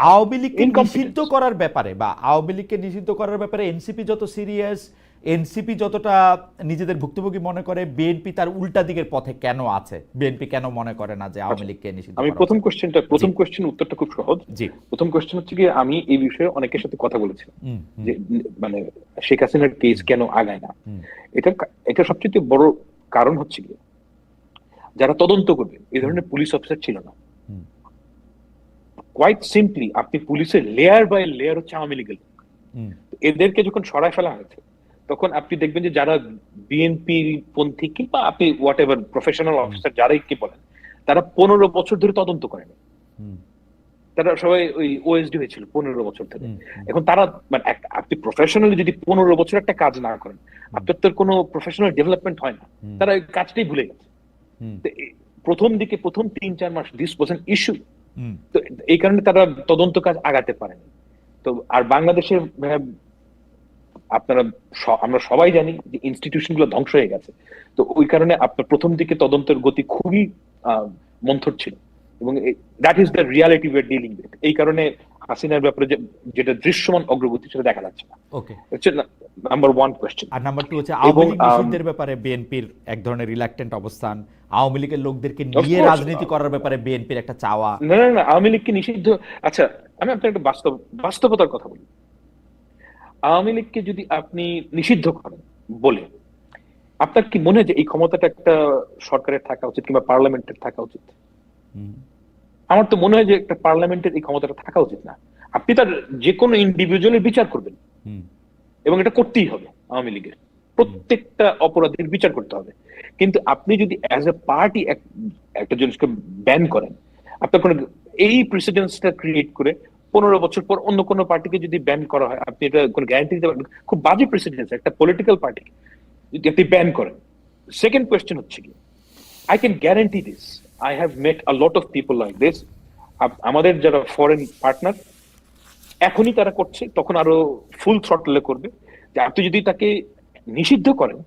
আওয়ামী লীগকে নিষিদ্ধ করার ব্যাপারে, বা আওয়ামী লীগকে নিষিদ্ধ করার ব্যাপারে এনসিপি যত সিরিয়াস, এনসিপি যতটা নিজেদের ভুক্তভোগী মনে করে, বিএনপি তার উল্টা দিকের পথে কেন আছে? বিএনপি কেন মনে করে না যে আওয়ামী লীগকে নিষিদ্ধ? আমি প্রথম কোশ্চেন উত্তরটা খুব সহজ। প্রথম কোশ্চেন হচ্ছে কি, আমি এই বিষয়ে অনেকের সাথে কথা বলেছিলাম যে মানে শেখ হাসিনার কেস কেন আগায় না। এটা সবচেয়ে বড় কারণ হচ্ছে কি, যারা তদন্ত করবে এই ধরনের পুলিশ অফিসার ছিল না। কোয়াইট সিম্পলি আপনি পুলিশের লেয়ার বাই লেয়ার হচ্ছে আওয়ামী লীগের, এদেরকে যখন সরায় ফেলা হয়েছে তখন আপনি দেখবেন যে যারা বিএনপি পন্থী কিংবা আপনি হোয়াট এভার প্রফেশনাল অফিসার যারাই কি বলেন, তারা 15 বছর ধরে তদন্ত করেনি, তারা সবাই ওই ওএসডি হয়েছিল 15 বছর ধরে। এখন তারা মানে আপনি প্রফেশনালি যদি 15 বছর একটা কাজ না করেন, আপনার তো কোনো প্রফেশনাল ডেভেলপমেন্ট হয় না, তারা ওই কাজটাই ভুলে গেছে। প্রথম 3-4 মাস দিস ওয়াজ অ্যান ইস্যু, তো এই কারণে তারা তদন্ত কাজ আগাতে পারেনি। তো আর বাংলাদেশের আমরা সবাই জানি যে ইনস্টিটিউশন গুলো ধ্বংস হয়ে গেছে, তো ওই কারণে আপনার প্রথম দিকে তদন্তের গতি খুবই মন্থর ছিল, এবং that is the reality we are dealing with. এই কারণে হাসিনার ব্যাপারে যেটা দৃশ্যমান অগ্রগতি সেটা দেখা যাচ্ছে না। ওকে। হচ্ছে নাম্বার ওয়ান কোয়েশ্চেন। আর নাম্বার টু হচ্ছে আওয়ামী এবং লীগ নিষিদ্ধের ব্যাপারে বিএনপির এক ধরনের রিল্যাক্টেন্ট অবস্থান, আওয়ামী লীগের লোকদেরকে নিয়ে রাজনীতি করার ব্যাপারে বিএনপির একটা চাওয়া। না না না, আওয়ামী লীগকে নিষিদ্ধ, আচ্ছা আমি আপনার একটা বাস্তবতার কথা বলি। আওয়ামী লীগকে যদি আপনি নিষিদ্ধ করেন বলে, আপনার কি মনে হয় যে এই ক্ষমতাটা একটা সরকারের থাকা উচিত কিংবা পার্লামেন্টের থাকা উচিত? আমার তো মনে হয় যে একটা পার্লামেন্টের এই ক্ষমতাটা থাকা উচিত না। আপনি তার যে কোনো ইন্ডিভিজুয়ালের বিচার করবেন, এবং এটা করতেই হবে। আওয়ামী লীগের প্রত্যেকটা অপরাধীর বিচার করতে হবে। কিন্তু আপনি যদি অ্যাজ এ পার্টি একটা জিনিসকে ব্যান করেন, আপনার কোনো এই প্রেসিডেন্সটা ক্রিয়েট করে 15 বছর পর অন্য কোনো পার্টিকে যদি ব্যান করা হয়, আপনি এটা কোনো গ্যারান্টি দিতে পারেন? খুব বাজে প্রেসিডেন্স একটা পলিটিক্যাল পার্টি যদি আপনি ব্যান করেন। সেকেন্ড কোয়েশ্চেন হচ্ছে কি, I can guarantee this, I have mate a lot of people like this. আমাদের যারা ফরেন পার্টনার এখনই তারা করছে, তখন আরো ফুল থ্রটলে করবে। যে আপনি যদি তাকে নিষিদ্ধ করেন,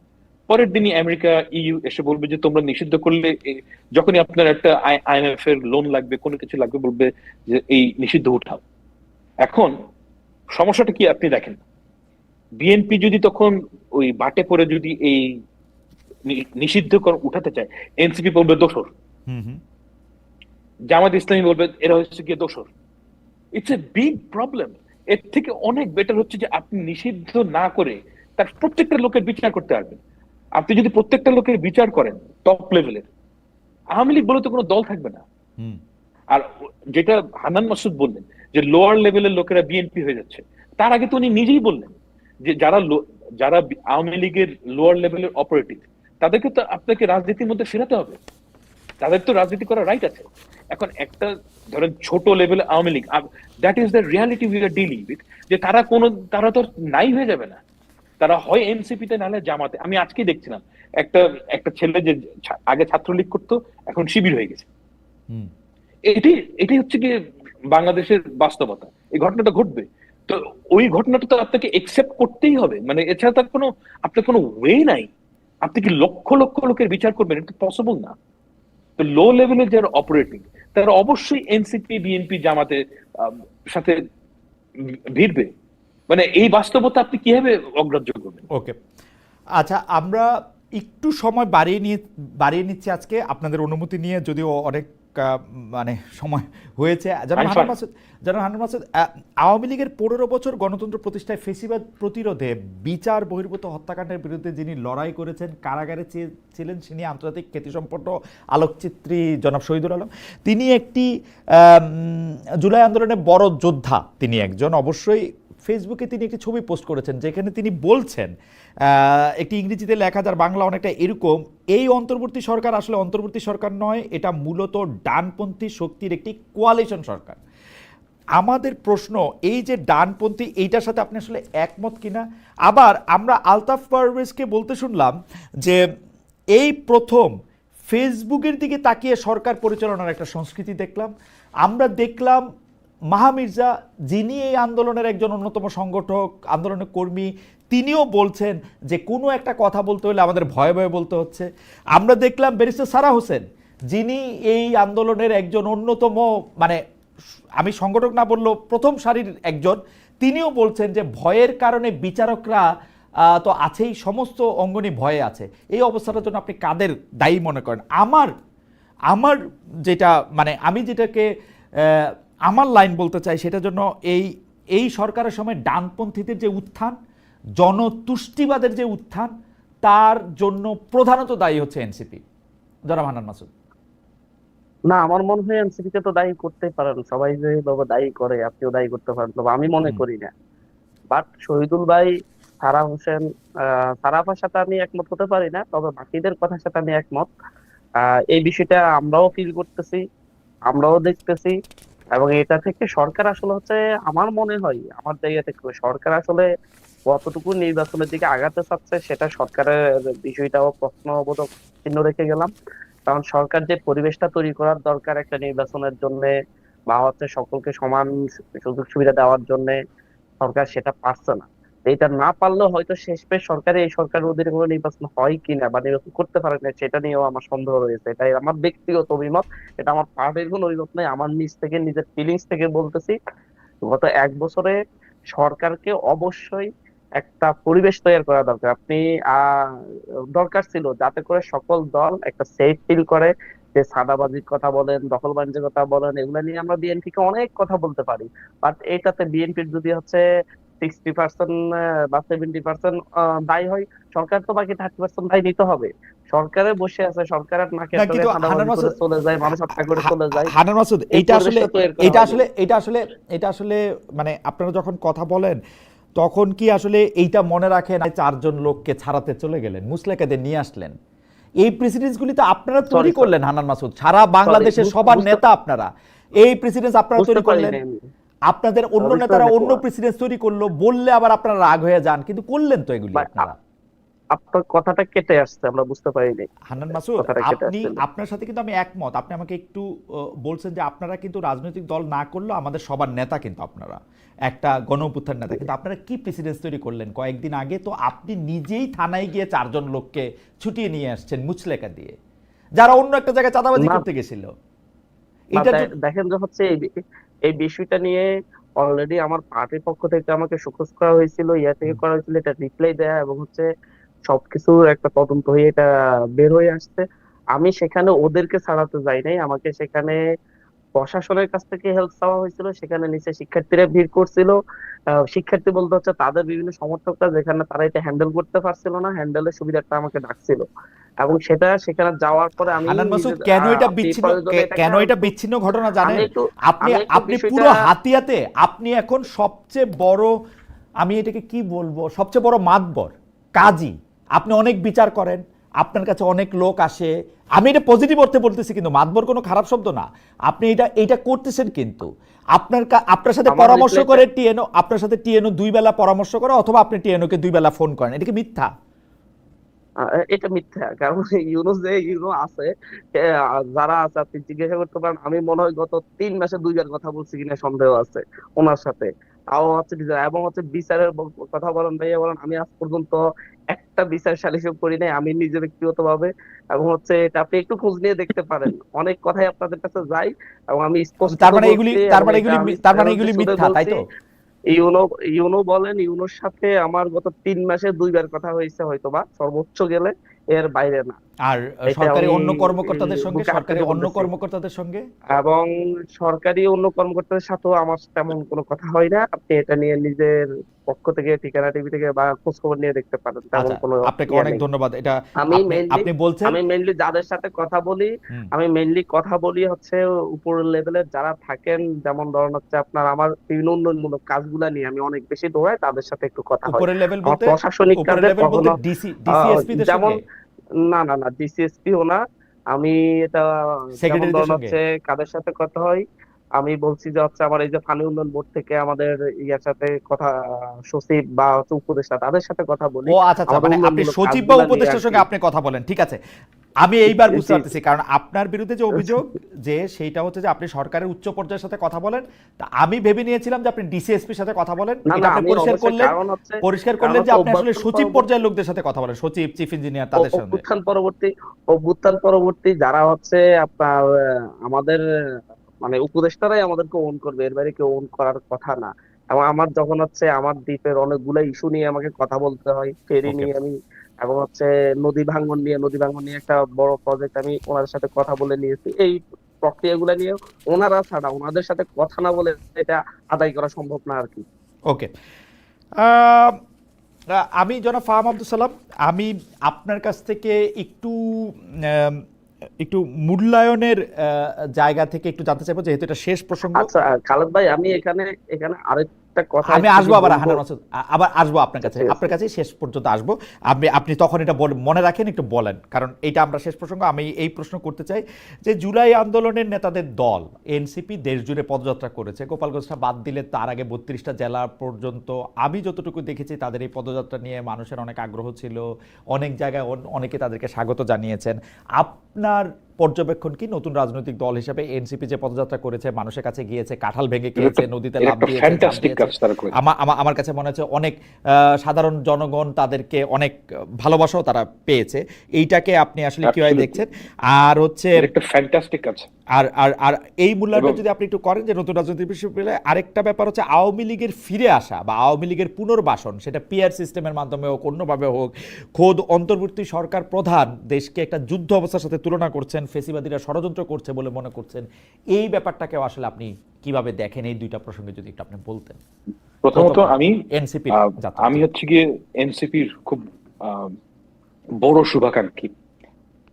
পরের দিনই আমেরিকা ইইউ এসে বলবে যে তোমরা নিষিদ্ধ করলে, যখনই আপনার একটা আইএমএফ এর লোন লাগবে, কোনো কিছু লাগবে, বলবে যে এই নিষিদ্ধ উঠাও। এখন সমস্যাটা কি আপনি দেখেন, বিএনপি যদি তখন ওই বাটে পড়ে যদি এই নিষিদ্ধ উঠাতে চায়, এনসিপি বলবে দোষর, জামাত ইসলামী বলবে এরা হচ্ছে গিয়ে দোষর। It's a big problem. এর থেকে অনেক বেটার হচ্ছে যে আপনি নিষিদ্ধ না করে তার প্রত্যেকটা লোকের বিচার করতে পারবেন। আপনি যদি প্রত্যেকটা লোকের বিচার করেন টপ লেভেলের, আওয়ামী লীগ বলে তো কোনো দল থাকবে না। আর যেটা হান্নান মাসুদ বললেন যে লোয়ার লেভেলের লোকেরা বিএনপি হয়ে যাচ্ছে, তার আগে তো উনি নিজেই বললেন যে যারা আওয়ামী লীগের লোয়ার লেভেলের অপারেটিভ, তাদেরকে তো আপনাকে রাজনীতির মধ্যে ফেরাতে হবে, তাদের তো রাজনীতি করার রাইট আছে। এখন একটা ধরেন ছোট লেভেলে Awami League, that is the reality we are dealing with, যে তারা তো নাই হয়ে যাবে না, তারা হয় এনসিপি তে নাহলে জামাতে। আমি আজকে দেখছিলাম একটা ছেলে যে আগে ছাত্রলীগ করতো, এখন শিবির হয়ে গেছে। এটি হচ্ছে কি বাংলাদেশের বাস্তবতা, এই ঘটনাটা ঘটবে। তো ওই ঘটনাটা তো আপনাকে একসেপ্ট করতেই হবে, মানে এছাড়া তার আপনার কোনো ওয়ে নাই। আপনি কি লক্ষ লক্ষ লোকের বিচার করবেন? এটা পসিবল না। তো লো লেভেলের যারা অপারেটিং, তারা অবশ্যই এনসিপি বিএনপি জামাতে সাথে ভিড়বে। মানে এই বাস্তবতা আপনি কিভাবে অগ্রাহ্য করবেন? ওকে, আচ্ছা আমরা একটু সময় বাড়িয়ে নিচ্ছি আজকে আপনাদের অনুমতি নিয়ে, যদিও অনেক মানে সময় হয়েছে। হান্নান মাসুদ, আওয়ামী লীগের 15 বছর গণতন্ত্র প্রতিষ্ঠায় ফেসিবাদ প্রতিরোধে বিচার বহির্ভূত হত্যাকাণ্ডের বিরুদ্ধে যিনি লড়াই করেছেন, কারাগারে ছিলেন, তিনি আন্তর্জাতিক খ্যাতিসম্পন্ন আলোকচিত্রী জনাব শহীদুল আলম। তিনি একটি জুলাই আন্দোলনের বড় যোদ্ধা, তিনি একজন। অবশ্যই ফেসবুকে তিনি একটি ছবি পোস্ট করেছেন যেখানে তিনি বলছেন, একটি ইংরেজিতে লেখা, যার বাংলা অনেকটা এরকম: এই অন্তর্বর্তী সরকার আসলে অন্তর্বর্তী সরকার নয়, এটা মূলত ডানপন্থী শক্তির একটি কোয়ালিশন সরকার। আমাদের প্রশ্ন, এই যে ডানপন্থী, এইটার সাথে আপনি আসলে একমত কিনা? আবার আমরা আলতাফ পারভেজকে বলতে শুনলাম যে এই প্রথম ফেসবুকের দিকে তাকিয়ে সরকার পরিচালনার একটা সংস্কৃতি দেখলাম। আমরা দেখলাম মাহা মির্জা, যিনি এই আন্দোলনের একজন অন্যতম সংগঠক, আন্দোলনের কর্মী, তিনিও বলছেন যে কোনো একটা কথা বলতে হলে আমাদের ভয়ে ভয়ে বলতে হচ্ছে। আমরা দেখলাম ব্যারিস্টার সারা হোসেন, যিনি এই আন্দোলনের একজন অন্যতম, মানে আমি সংগঠক না বললেও প্রথম সারির একজন, তিনিও বলছেন যে ভয়ের কারণে বিচারকরা তো আছেই, সমস্ত অঙ্গনই ভয়ে আছে। এই অবস্থাটার জন্য আপনি কাদের দায়ী মনে করেন? আমার যেটা, মানে আমি যেটাকে আমার লাইন বলতে চাই, সেটার জন্য এই সরকারের সময় ডানপন্থীদের যে উত্থান, জনতুষ্টিবাদের যে উত্থান, তার জন্য প্রধানত দায়ী হচ্ছে এনসিপি। জনাব হান্নান মাসুদ। না, আমার মনে হয় এনসিপি কে তো দায়ী করতে পারেন সবাই, যে বাবা দায়ী করে, আপনিও দায়ী করতে পারেন, তবে আমি মনে করি না। বাট শহীদুল ভাই, সারা হোসেন, সারাফার সাথে আমি একমত হতে পারি না, তবে বাকিদের কথার সাথে আমি একমত। এই বিষয়টা আমরাও ফিল করতেছি, আমরাও দেখতেছি, এবং এটা থেকে সরকার আসলে হচ্ছে, আমার মনে হয় আমার জায়গা থেকে সরকার আসলে কতটুকু নির্বাচনের দিকে আগাতে চাচ্ছে সেটা সরকারের বিষয়টাও প্রশ্নবোধক চিহ্ন রেখে গেলাম। কারণ সরকার যে পরিবেশটা তৈরি করার দরকার একটা নির্বাচনের জন্য, বা হচ্ছে সকলকে সমান সুযোগ সুবিধা দেওয়ার জন্য, সরকার সেটা পারছে না। এটা না পারলেও হয়তো শেষমেশ এই সরকারের অধীনে কোনো নির্বাচন হয় কিনা বা নির্বাচন করতে পারে না, সেটা নিয়েও আমার সন্দেহ রয়েছে। এটাই আমার ব্যক্তিগত অভিমত, এটা আমার পার্টির কোনো অভিমত নেই, আমার নিজ থেকে নিজের ফিলিংস থেকে বলতেছি। গত 1 বছরে সরকারকে অবশ্যই একটা পরিবেশ তৈরি করা দরকার। আপনি আহ দরকার ছিল যাতে করে সকল দল একটা সেফ ফিল করে, যে সাদাবাজির কথা বলেন, দখলবাজির কথা বলেন, এগুলা নিয়ে আমরা বিএনপি কে অনেক কথা বলতে পারি। বাট এটাতে বিএনপির যদি হচ্ছে 60% বা 70% দায়ী হয়, সরকার তো বাকি 30% দায়ী নিতে হবে। সরকারে বসে আছে, সরকারের নাকের না ডগে কিন্তু হান্নান সাদাবাজি করে মাসুদ, চলে যায়, মানুষ হত্যা করে চলে যায়। হান্নান মাসুদ, এই এইটা আসলে পরিবেশটা তৈরি করা এটা হয়নি। আসলে এটা আসলে এটা আসলে মানে আপনারা যখন কথা বলেন তখন কি আসলে এইটা মনে রাখেন 4 জন লোককে ছাড়াতে চলে গেলেন, মুসলেকাদের নিয়ে আসলেন? এই প্রেসিডেন্সগুলি তো আপনারা তৈরি সরি করলেন হান্নান মাসুদ, সারা বাংলাদেশের সবার নেতা আপনারা। এই প্রেসিডেন্স আপনারা বুঝতে তৈরি করলেন, পারিনি আমি। আপনাদের অন্য বুঝতে নেতারা পারিনি অন্য প্রেসিডেন্স তৈরি করলো, বললে আবার আপনারা রাগ হয়ে যান, কিন্তু করলেন তো এগুলি ভাই, আপনারা। আপনার কথাটা কেটে আসছে, আমরা বুঝতে পারিনি। হান্নান মাসুদ, কথাটা কেটে আপনি, আসছিল। আপনার সাথে কিন্তু আমি একমত। আপনি আমাকে একটু বলছেন যে আপনারা কিন্তু রাজনৈতিক দল না করলেও আমাদের সবার নেতা, কিন্তু আপনারা একটা গণ-অভ্যুত্থান নেতা, কিন্তু আপনারা কি প্রেসিডেন্স তৈরি করলেন? কয়েকদিন আগে তো আপনি নিজেই থানায় গিয়ে 4 জন লোককে ছুটিয়ে নিয়ে আসছেন মুচলেকা দিয়ে, যারা অন্য একটা জায়গায় চাঁদাবাজি না, করতে গেছিল। না, এটা দেখেন যে হচ্ছে এই বিষয়টা নিয়ে অলরেডি আমার পার্টির পক্ষ থেকে আমাকে শোকজ করা হয়েছিল, ইয়া থেকে করা হয়েছিল, এটা রিপ্লাই দেয়া এবং হচ্ছে সবকিছুর একটা তদন্ত হয়ে এটা বের হয়ে আসছে। আমি সেখানে ওদেরকে ছাড়াতে যাই নাই, আমাকে সেখানে প্রশাসনের কাছ থেকে হেল্প চাওয়া হয়েছিল। সেখানে নিচে শিক্ষার্থীরা ভিড় করছিল। শিক্ষার্থী বলতে হচ্ছে তাদের বিভিন্ন সমর্থকরা, যেখানে তারা এটা হ্যান্ডেল করতে পারছিল না, হ্যান্ডেলের সুবিধাটা আমাকে ডাকছিল। এবং সেটা সেখানে যাওয়ার পরে আমি হান্নান মাসুদ, নিজে কেন এটা আপনি বিচ্ছিন্ন, প্রয়োজনে এটাকে কেন এটা বিচ্ছিন্ন ঘটনা আমি জানেন? একটু আপনি আমি একটু আপনি বিষয়টা পুরো হাতিয়াতে, আপনি এখন সবচেয়ে বড়, আমি এটাকে কি বলবো, সবচেয়ে বড় মাতবর, কাজী। আপনি অনেক বিচার করেন, আপনার কাছে অনেক লোক আসে, আমি এটা পজিটিভ অর্থে বলতেছি, কিন্তু মাতবর কোনো খারাপ শব্দ না। আপনি এটা করতেছেন, কিন্তু আপনার সাথে আমার পরামর্শ রিপ্লাইটা করে টিএনও, আপনার সাথে টিএনও 2 বেলা পরামর্শ করে, অথবা আপনি টিএনওকে 2 বেলা ফোন করেন, এটা কি মিথ্যা? এটা মিথ্যা। কারণ ইউনুস যে ইউনো আছে, যারা আছে আপনি জিজ্ঞাসা করতে পারেন, আমি মনে হয় গত 3 মাসে 2 বার কথা বলছি কিনা সন্দেহ আছে ওনার সাথে। তাও হচ্ছে এবং হচ্ছে বিচারের কথা বলেন, ভাইয়া বলেন, আমি আজ পর্যন্ত একটা বিচার সালিশও করি নাই আমি নিজে ব্যক্তিগত ভাবে। এবং হচ্ছে এটা আপনি একটু খোঁজ নিয়ে দেখতে পারেন, অনেক কথাই আপনাদের কাছে যাই এবং আমি তার স্পষ্টত মানে এগুলি, বলছি, তার এবং মানে এটা এগুলি, আমি তার মানে হচ্ছে এগুলি শুধু মিথ্যা, তাই বলছি। তো? ইউনো ইউনো বলেন, ইউনোর সাথে আমার গত 3 মাসে 2 বার কথা হয়েছে হয়তোবা, সর্বোচ্চ গেলে, এর বাইরে না। আর এটা সরকারি আমি অন্য কর্মকর্তাদের সঙ্গে, বুকে হাত সরকারি রেখে অন্য বলতেছি। কর্মকর্তাদের সঙ্গে? এবং সরকারি অন্য কর্মকর্তাদের সাথেও আমার তেমন কোনো কথা হয় না। আপনি এটা নিয়ে নিজের পক্ষ থেকে, ঠিকানা টিভি থেকে বা খোঁজ খবর নিয়ে দেখতে পারেন, তেমন আচ্ছা, কোনো আপনাকে ইয়ে অনেক নেই। ধন্যবাদ। এটা আমি আপনি মেইনলি আপনি বলছেন। আমি মেইনলি যাদের সাথে কথা বলি, হুম, আমি মেইনলি কথা বলি হচ্ছে উপরের লেভেলের যারা থাকেন, যেমন ধরেন হচ্ছে আপনার আমার বিভিন্ন উন্নয়নমূলক কাজগুলা নিয়ে আমি অনেক বেশি দৌড়াই, তাদের সাথে একটু কথা হয়। উপরের লেভেল আমার বলতে, প্রশাসনিক উপরের কাজে লেভেল বলতে কখনো ডিসিএসপি দের যেমন, সঙ্গে, না, না, না, ডিসিএসপি ও না। আমি এটা যেমন সেক্রেটারিদের ধরুন সঙ্গে? হচ্ছে কাদের সাথে কথা হয়, আমি বলছি যে হচ্ছে আমার এই যে পানি উন্নয়ন বোর্ড থেকে আমাদের ইয়ার সাথে কথা, সচিব বা হচ্ছে উপদেষ্টা, তাদের সাথে কথা বলি ও আচ্ছা আচ্ছা, আমাদের মানে আপনি উন্নয়নমূলক সচিব বা কাজগুলা নিয়ে আর উপদেষ্টার কি। সঙ্গে আপনি কথা বলেন, ঠিক আছে। আমি এইবার বুঝতে জি, পারতেছি, কারণ আপনার বিরুদ্ধে যে অভিযোগ, যে সেইটা হচ্ছে যে আপনি সরকারের উচ্চ পর্যায়ের সাথে কথা বলেন, তা আমি ভেবে নিয়েছিলাম যে আপনি ডিসিএসপির সাথে কথা বলেন। না, এটা না, আপনি আমি পরিষ্কার অবশ্যই, করলেন, কারণ যে হচ্ছে আপনি আসলে অভ্যর্থন সচিব পরবর্তী পর্যায়ের লোকদের সাথে কথা বলেন, সচিব, চিফ ইঞ্জিনিয়ার, তাদের সঙ্গে। অভ্যুত্থান পরবর্তী যারা হচ্ছে আপনার আমাদের মানে উপদেষ্টারাই আমাদেরকে ওন করবে, এর বাইরে কেউ ওন করার কথা না। এবং আমার যখন হচ্ছে আমার দ্বীপের অনেকগুলো ইস্যু নিয়ে আমাকে কথা বলতে হয়, ফেরি ওকে, নিয়ে আমি, এবং হচ্ছে নদী ভাঙ্গন নিয়ে একটা বড় প্রজেক্ট আমি ওনাদের সাথে কথা বলে নিয়েছি। এই প্রক্রিয়াগুলো নিয়ে ওনারা ছাড়া ওনাদের সাথে কথা না বলে এটা আদায় করা সম্ভব না আর কি। ওকে। আমি জনাব ফাহাম আব্দুল সালাম, আমি আপনার কাছ থেকে একটু আম, একটু মূল্যায়নের জায়গা থেকে একটু জানতে চাইবো, যেহেতু এটা শেষ প্রসঙ্গ। আচ্ছা, খালেদ ভাই, আমি এখানে এখানে আরেকটা কথা আমি একটু আসবো আবার বলবো। হান্নান মাসুদ, আবার আসবো আপনার কাছে, ঠিক আছে। আপনার কাছে শেষ পর্যন্ত আসবো। আপনি আপনি তখন এটা মনে রাখেন, একটু বলেন, কারণ এটা আমরা শেষ প্রসঙ্গ। আমি এই প্রশ্ন করতে চাই যে জুলাই আন্দোলনের নেতাদের দল এনসিপি দেশ জুড়ে পদযাত্রা করেছে, গোপালগঞ্জটা বাদ দিলে তার আগে 32টা জেলা পর্যন্ত আমি যতটুকু দেখেছি তাদের এই পদযাত্রা নিয়ে মানুষের অনেক আগ্রহ ছিল, অনেক জায়গায় অনেকে তাদেরকে স্বাগত জানিয়েছেন। আপনার পর্যবেক্ষণ কি নতুন রাজনৈতিক দল হিসেবে এনসিপি যে পদযাত্রা করেছে, মানুষের কাছে গিয়েছে, কাঁঠাল ভেঙে খেয়েছে, নদীতে লাফ দিয়েছে, ফ্যান্টাস্টিক কাজ তারা করেছে। আমার কাছে মনে হচ্ছে অনেক সাধারণ জনগণ তাদেরকে অনেক ভালোবাসাও তারা পেয়েছে। এইটাকে আপনি আসলে কিভাবে দেখছেন? আর হচ্ছে একটা ফ্যান্টাস্টিক কাজ। আর আর আর এই মূল্যায়নটা যদি আপনি একটু করেন যে নতুন রাজনৈতিক বিশ্ববিদ্যালয়ে আরেকটা ব্যাপার হচ্ছে আওয়ামী লীগের ফিরে আসা বা আওয়ামী লীগের পুনর্বাসন, সেটা পিআর সিস্টেমের মাধ্যমে হোক, অন্যভাবে হোক। খোদ অন্তর্বর্তী সরকার প্রধান দেশকে একটা যুদ্ধ অবস্থার সাথে তুলনা করছেন, ফেসিবাদীরা ষড়যন্ত্র করছে বলে মনে করছেন। এই ব্যাপারটাকেও আসলে আপনি কিভাবে দেখেন? এই দুইটা প্রসঙ্গে যদি একটু আপনি বলতেন। প্রথমত এনসিপি আমি হচ্ছে গিয়ে এনসিপির খুব বড় শুভাকাঙ্ক্ষী,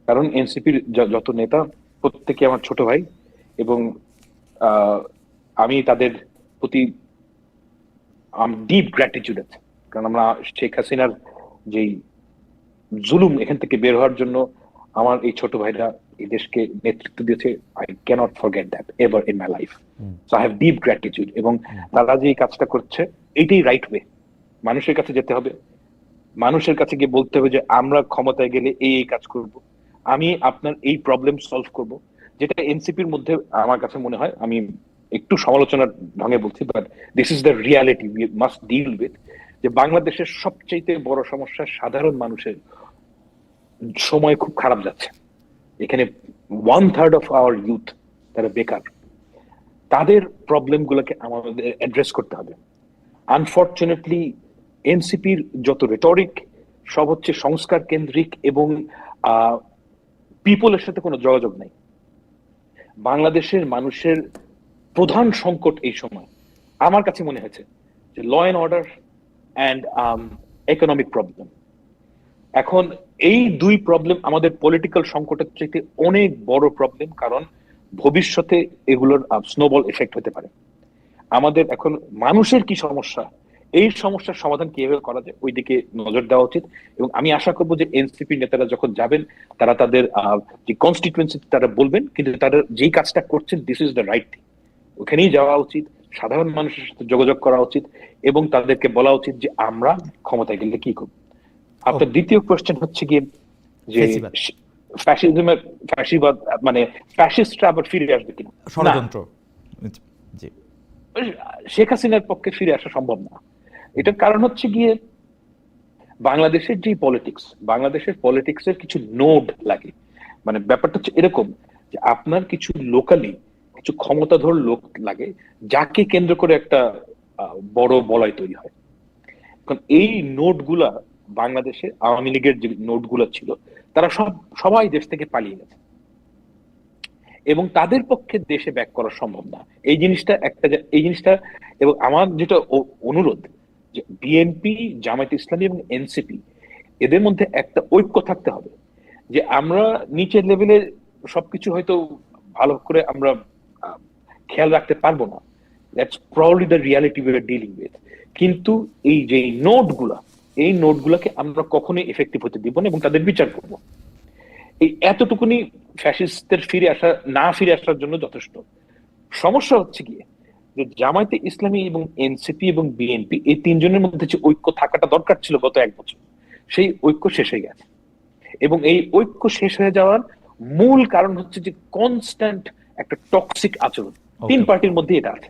কারণ এনসিপির যত নেতা প্রত্যেকে আমার ছোট ভাই, এবং আমি তাদের প্রতি ডিপ গ্র্যাটিটিউড আছে। কারণ আমরা শেখ হাসিনার যেই জুলুম এখান থেকে বের হওয়ার জন্য আমার এই ছোট ভাইরা এই দেশকে নেতৃত্ব দিয়েছে। I can't forget that ever in my life. So I have deep gratitude. এবং তারা যে কাজটা করছে এটাই রাইট ওয়ে। মানুষের কাছে যেতে হবে, মানুষের কাছে গিয়ে বলতে হবে যে আমরা ক্ষমতায় গেলে এই কাজ করব, আমি আপনার এই প্রবলেম সলভ করব, যেটা এনসিপির মধ্যে আমার কাছে মনে হয়। আমি একটু সমালোচনার ঢঙে বলছি, but this is the reality we must deal with. যে বাংলাদেশের সবচেয়ে বড় সমস্যা সাধারণ মানুষের সময় খুব খারাপ যাচ্ছে। এখানে 1/3 অফ আওয়ার ইউথ তারা বেকার। তাদের প্রবলেম গুলোকে আমাদের অ্যাড্রেস করতে হবে। আনফর্চুনেটলি এনসিপির যত রেটরিক সব হচ্ছে সংস্কার কেন্দ্রিক এবং পিপলের সাথে কোনো যোগাযোগ নাই। বাংলাদেশের মানুষের প্রধান সংকট এই সময় আমার কাছে মনে হয়েছে যে law and order and economic problem. এখন এই দুই প্রবলেম আমাদের পলিটিক্যাল সংকটের চাইতে অনেক বড় প্রবলেম, কারণ ভবিষ্যতে এগুলোর স্নোবল এফেক্ট হতে পারে। আমাদের এখন মানুষের কি সমস্যা, এই সমস্যার সমাধান কিভাবে করা যায় ওই দিকে নজর দেওয়া উচিত। এবং আমি আশা করবো যে এনসিপি নেতারা যখন যাবেন তারা তাদের যে কনস্টিটুয়েন্সি তারা বলবেন, কিন্তু তারা যেই কাজটা করছেন this is the right thing. ওখানেই যাওয়া উচিত, সাধারণ মানুষের সাথে যোগাযোগ করা উচিত এবং তাদেরকে বলা উচিত যে আমরা ক্ষমতায় গেলে কি করব। আপনার দ্বিতীয় কোয়েশ্চেন হচ্ছে গিয়ে যে ফ্যাসিজমের ফ্যাসিবাদ মানে ফ্যাসিস্টরা আবার ফিরে আসবে কিনা, ষড়যন্ত্র। জি, শেখ হাসিনার পক্ষে ফিরে আসা সম্ভব না। এটার কারণ হচ্ছে গিয়ে বাংলাদেশের যে পলিটিক্স, বাংলাদেশের পলিটিক্সের কিছু নোড লাগে। মানে ব্যাপারটা হচ্ছে এরকম যে আপনার কিছু লোকালি কিছু ক্ষমতাধর লোক লাগে যাকে কেন্দ্র করে একটা বড় বলয় তৈরি হয়। কারণ এই নোটগুলা বাংলাদেশে আওয়ামী লীগের যে নোটগুলো ছিল তারা সবাই দেশ থেকে পালিয়ে গেছে এবং তাদের পক্ষে দেশে ব্যাক করা সম্ভব না। এই জিনিসটা এবং আমার যেটা অনুরোধ যে বিএনপি, জামায়াত ইসলামী এবং এনসিপি এদের মধ্যে একটা ঐক্য থাকতে হবে যে আমরা নিচের লেভেলে সবকিছু হয়তো ভালো করে আমরা খেয়াল রাখতে পারবো না, that's probably the reality we are dealing with. কিন্তু এই যে এই নোটগুলোকে আমরা কখনোই এফেক্টিভ হতে দিব না এবং তাদের বিচার করব। এই এতটুকুনি ফ্যাসিস্টদের ফিরে আসার জন্য যথেষ্ট। সমস্যা হচ্ছে গিয়ে যে জামায়াতে ইসলামী এবং এনসিপি এবং বিএনপি এই তিনজনের মধ্যে যে ঐক্য থাকাটা দরকার ছিল গত 1 বছর, সেই ঐক্য শেষ হয়ে গেছে। এবং এই ঐক্য শেষ হয়ে যাওয়ার মূল কারণ হচ্ছে যে কনস্ট্যান্ট একটা টক্সিক আচরণ তিন পার্টির মধ্যে এটা আছে।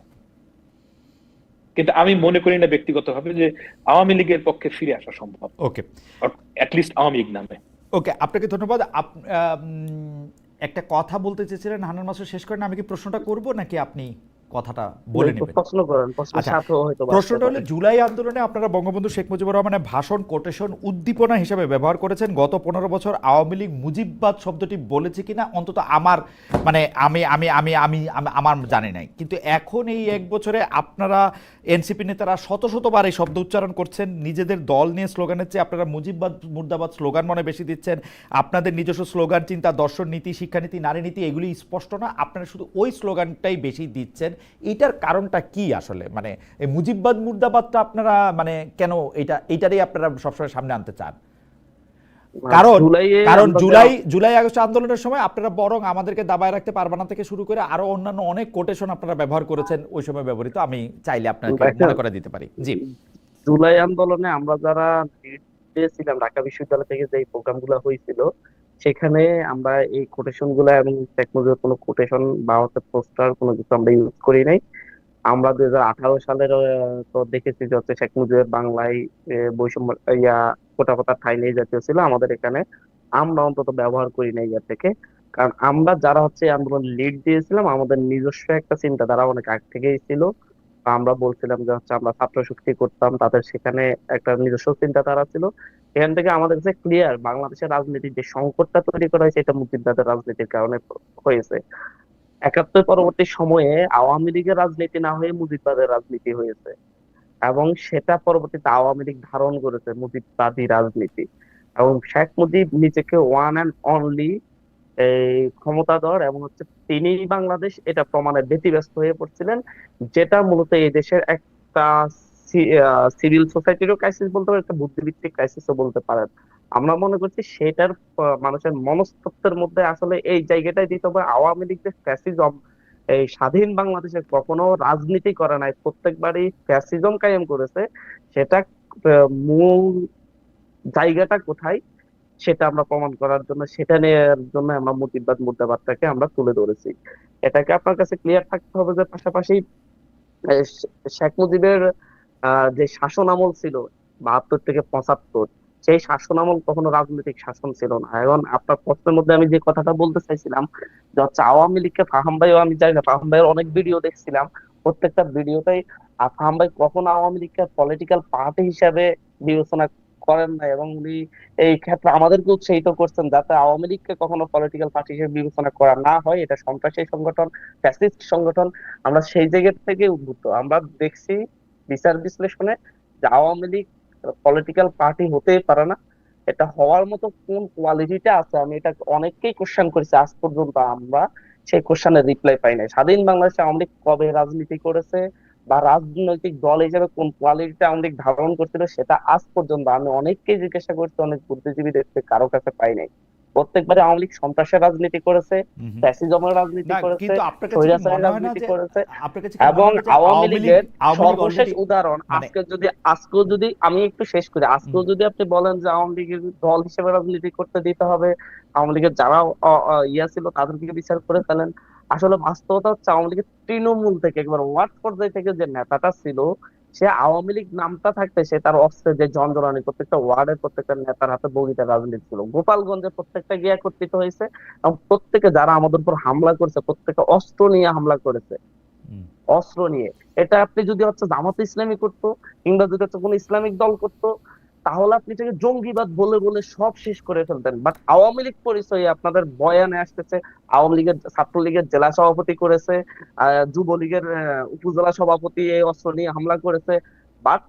কিন্তু আমি মনে করি না ব্যক্তিগতভাবে যে আওয়ামী লীগের পক্ষে ফিরে আসা সম্ভব, ওকে, অ্যাটলিস্ট আওয়ামী লীগ নামে। ওকে, আপনাকে ধন্যবাদ। একটা কথা বলতে চেয়েছিলেন হান্নান মাসুদ, শেষ করেন। আমি কি প্রশ্নটা করব নাকি আপনি কথাটা বলে নেবেন? প্রশ্ন করেন। প্রশ্নটা হলো, জুলাই আন্দোলনে আপনারা বঙ্গবন্ধু শেখ মুজিবুর রহমানের ভাষণ কোটেশন উদ্দীপনা হিসেবে ব্যবহার করেছেন। গত 15 বছর আওয়ামী লীগ মুজিববাদ শব্দটি বলেছে কিনা অন্তত আমার মানে আমার জানি নাই, কিন্তু এখন এই 1 বছরে আপনারা এনসিপি নেতারা শতবার এই শব্দ উচ্চারণ করছেন। নিজেদের দল নিয়ে স্লোগানের চেয়ে আপনারা মুজিববাদ মুর্দাবাদ স্লোগান মনে বেশি দিচ্ছেন। আপনাদের নিজস্ব স্লোগান, চিন্তা, দর্শন, নীতি, শিক্ষানীতি, নারী নীতি এগুলি স্পষ্ট না, আপনারা শুধু ওই স্লোগানটাই বেশি দিচ্ছেন। এটার কারণটা কি আসলে? মানে এই মুজিববাদ মুর্দাবাদটা আপনারা মানে কেন এইটারই আপনারা সবসময় সামনে আনতে চান? কারণ জুলাই আগস্ট আন্দোলনের সময় আপনারা বরং আমাদেরকে দাবায় রাখতে পারবে না থেকে শুরু করে আরো অন্যান্য অনেক কোটেশন আপনারা ব্যবহার করেছেন ওই সময় ব্যবহৃত। আমি চাইলে আপনাকে মনে করে দিতে পারি। জি, জুলাই আন্দোলনে আমরা যারা ছিলাম ঢাকা বিশ্ববিদ্যালয় থেকে যে প্রোগ্রামগুলো হয়েছিল সেখানে আমরা এই কোটেশন গুলা এবং শেখ মুজিবের কোনো কোটেশন বা হচ্ছে পোস্টার কোনো কিছু আমরা ইউজ করি নাই। আমরা 2018 সালের তো দেখেছি যে হচ্ছে শেখ মুজিবের বাংলায় বৈষম্য ইয়া কোটা কথা ঠাই নেই জাতীয় ছিল আমাদের এখানে, আমরা অন্তত ব্যবহার করি নাই ইয়ার থেকে। কারণ আমরা যারা হচ্ছে এই আন্দোলন লিড দিয়েছিলাম, আমাদের নিজস্ব একটা চিন্তাধারা অনেক আগ থেকেই ছিল। আমরা বলছিলাম যে হচ্ছে আমরা ছাত্র শক্তি করতাম, তাদের সেখানে একটা নিজস্ব চিন্তাধারা ছিল। এখান থেকে আমাদের কাছে ক্লিয়ার বাংলাদেশের রাজনীতির যে সংকটটা তৈরি করা হয়েছে এটা মুক্তিযুদ্ধের রাজনীতির কারণে হয়েছে। 71 পরবর্তী সময়ে আওয়ামী লীগের রাজনীতি না হয়ে মুজিববাদের রাজনীতি হয়েছে, এবং সেটা পরবর্তীতে আওয়ামী লীগ ধারণ করেছে মুজিববাদী রাজনীতি। এবং শেখ মুজিব নিজেকে ওয়ান অ্যান্ড অনলি এই ক্ষমতাধর এবং হচ্ছে তিনি বাংলাদেশ এটা প্রমাণে ব্যতিব্যস্ত হয়ে পড়ছিলেন, যেটা মূলত এই দেশের একটা সিভিল সোসাইটিরও ক্রাইসিস বলতে পারেন, একটা বুদ্ধিভিত্তিক ক্রাইসিসও বলতে পারেন। আমরা মনে করছি সেটার মানুষের মনস্তত্ত্বের মধ্যে আসলে এই জায়গাটাই দিতে হবে। আওয়ামী লীগ যে ফ্যাসিজম এই স্বাধীন বাংলাদেশে কখনো রাজনীতি করে নাই, প্রত্যেকবারই ফ্যাসিজম কায়েম করেছে। সেটা মূল জায়গাটা কোথায় সেটা আমরা প্রমাণ করার জন্য, সেটা নেওয়ার জন্য আমরা মুজিববাদ মুর্দাবাদটাকে আমরা তুলে ধরেছি। এটাকে আপনার কাছে ক্লিয়ার থাকতে হবে যে পাশাপাশি শেখ মুজিবের যে শাসন আমল ছিল 72 থেকে 75, সেই শাসন আমল কখনো রাজনৈতিক শাসন ছিল না। এখন আপনার প্রশ্নের মধ্যে আমি যে কথাটা বলতে চাইছিলাম যে হচ্ছে আওয়ামী লীগকে ফাহাম ভাইও, আমি জানি না, ফাহাম ভাইয়ের অনেক ভিডিও দেখছিলাম, প্রত্যেকটা ভিডিওতেই ফাহাম ভাই কখনো আওয়ামী লীগকে পলিটিক্যাল পার্টি হিসাবে বিবেচনা করেন না, এবং উনি এই ক্ষেত্রে আমাদেরকে উৎসাহিত করছেন যাতে আওয়ামী লীগকে কখনো পলিটিক্যাল পার্টি হিসেবে বিবেচনা করা না হয়। এটা সন্ত্রাসী সংগঠন, ফ্যাসিস্ট সংগঠন। আমরা সেই জায়গা থেকে উদ্বুদ্ধ। আমরা দেখছি বিচার বিশ্লেষণে যে আওয়ামী লীগ পলিটিক্যাল পার্টি হতেই পারে না। এটা হওয়ার মতো কোন কোয়ালিটিটা আছে আমি এটা অনেককেই কোশ্চেন করেছি, আজ পর্যন্ত আমরা সেই কোশ্চেনের রিপ্লাই পাই নাই। স্বাধীন বাংলাদেশে আওয়ামী লীগ কবে রাজনীতি করেছে বা রাজনৈতিক দল হিসেবে কোন কোয়ালিটিটা আওয়ামী লীগ ধারণ করছিল সেটা আজ পর্যন্ত আমি অনেককেই জিজ্ঞাসা করছি, অনেক বুদ্ধিজীবীদের কারো কাছে পাই নাই। প্রত্যেকবারে আওয়ামী লীগ সন্ত্রাসের রাজনীতি করেছে, ফ্যাসিজমের রাজনীতি করেছে, স্বৈরাচারের রাজনীতি করেছে। এবং আওয়ামী লীগের সর্বশেষ উদাহরণ আজকেও যদি আমি একটু শেষ করি, আজকেও যদি আপনি বলেন যে আওয়ামী লীগের দল হিসেবে রাজনীতি করতে দিতে হবে, আওয়ামী লীগের যারা ইয়া ছিল তাদেরকে বিচার করে ফেলেন, আসলে বাস্তবতা হচ্ছে আওয়ামী লীগের তৃণমূল থেকে একবার ওয়ার্ড পর্যায়ে থেকে যে নেতাটা ছিল, সে আওয়ামী লীগ নামটা থাকতে সে তার অস্ত্রের যে জনজনানি, প্রত্যেকটা ওয়ার্ডের প্রত্যেকটা নেতার হাতে বগিতে রাজনীতি ছিল। গোপালগঞ্জে প্রত্যেকটা গিয়ে একত্রিত হয়েছে, এবং প্রত্যেকে যারা আমাদের উপর হামলা করেছে প্রত্যেকটা অস্ত্র নিয়ে হামলা করেছে, অস্ত্র নিয়ে। এটা আপনি যদি হচ্ছে জামাত ইসলামী করতো কিংবা যদি হচ্ছে কোনো ইসলামিক দল করতো তাহলে আপনি এটাকে জঙ্গিবাদ বলে বলে সব শেষ করে ফেলতেন। বাট আওয়ামী লীগ পরিচয়ে আপনাদের বয়ানে আসতেছে আওয়ামী লীগের, ছাত্রলীগের জেলা সভাপতি করেছে, যুবলীগের উপজেলা সভাপতি এই অস্ত্র নিয়ে হামলা করেছে। বাট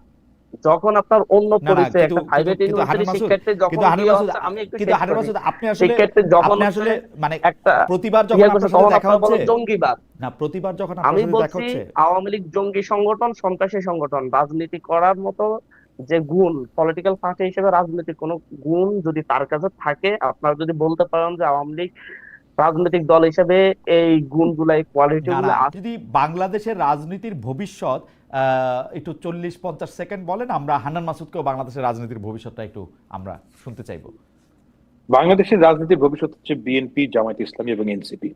যখন আপনার অন্য পরিচয় একটা প্রাইভেট ইউনিভার্সিটি শিক্ষার্থী যখন আমি একটু শিক্ষার্থী যখন আসলে মানে একটা প্রতিবার যখন আপনার সাথে দেখা হচ্ছে জঙ্গিবাদ, না প্রতিবার যখন আমি আপনার সাথে দেখা বলছি হচ্ছে আওয়ামী লীগ জঙ্গি সংগঠন, সন্ত্রাসী সংগঠন। রাজনীতি করার মতো যে গুণ, পলিটিক্যাল পার্টি হিসেবে রাজনৈতিক কোন গুণ যদি তার কাছে থাকে, আপনারা যদি বলতে পারেন যে আওয়ামী লীগ রাজনৈতিক দল হিসেবে এই গুণগুলা, এই কোয়ালিটি গুলো যদি বাংলাদেশের রাজনীতির ভবিষ্যৎ একটু 40-50 সেকেন্ড বলেন, আমরা হান্নান মাসুদকেও বাংলাদেশের রাজনীতির ভবিষ্যৎটা একটু আমরা শুনতে চাইবো। বাংলাদেশের রাজনীতির ভবিষ্যৎ হচ্ছে বিএনপি, জামায়াত ইসলামী এবং এনসিপি,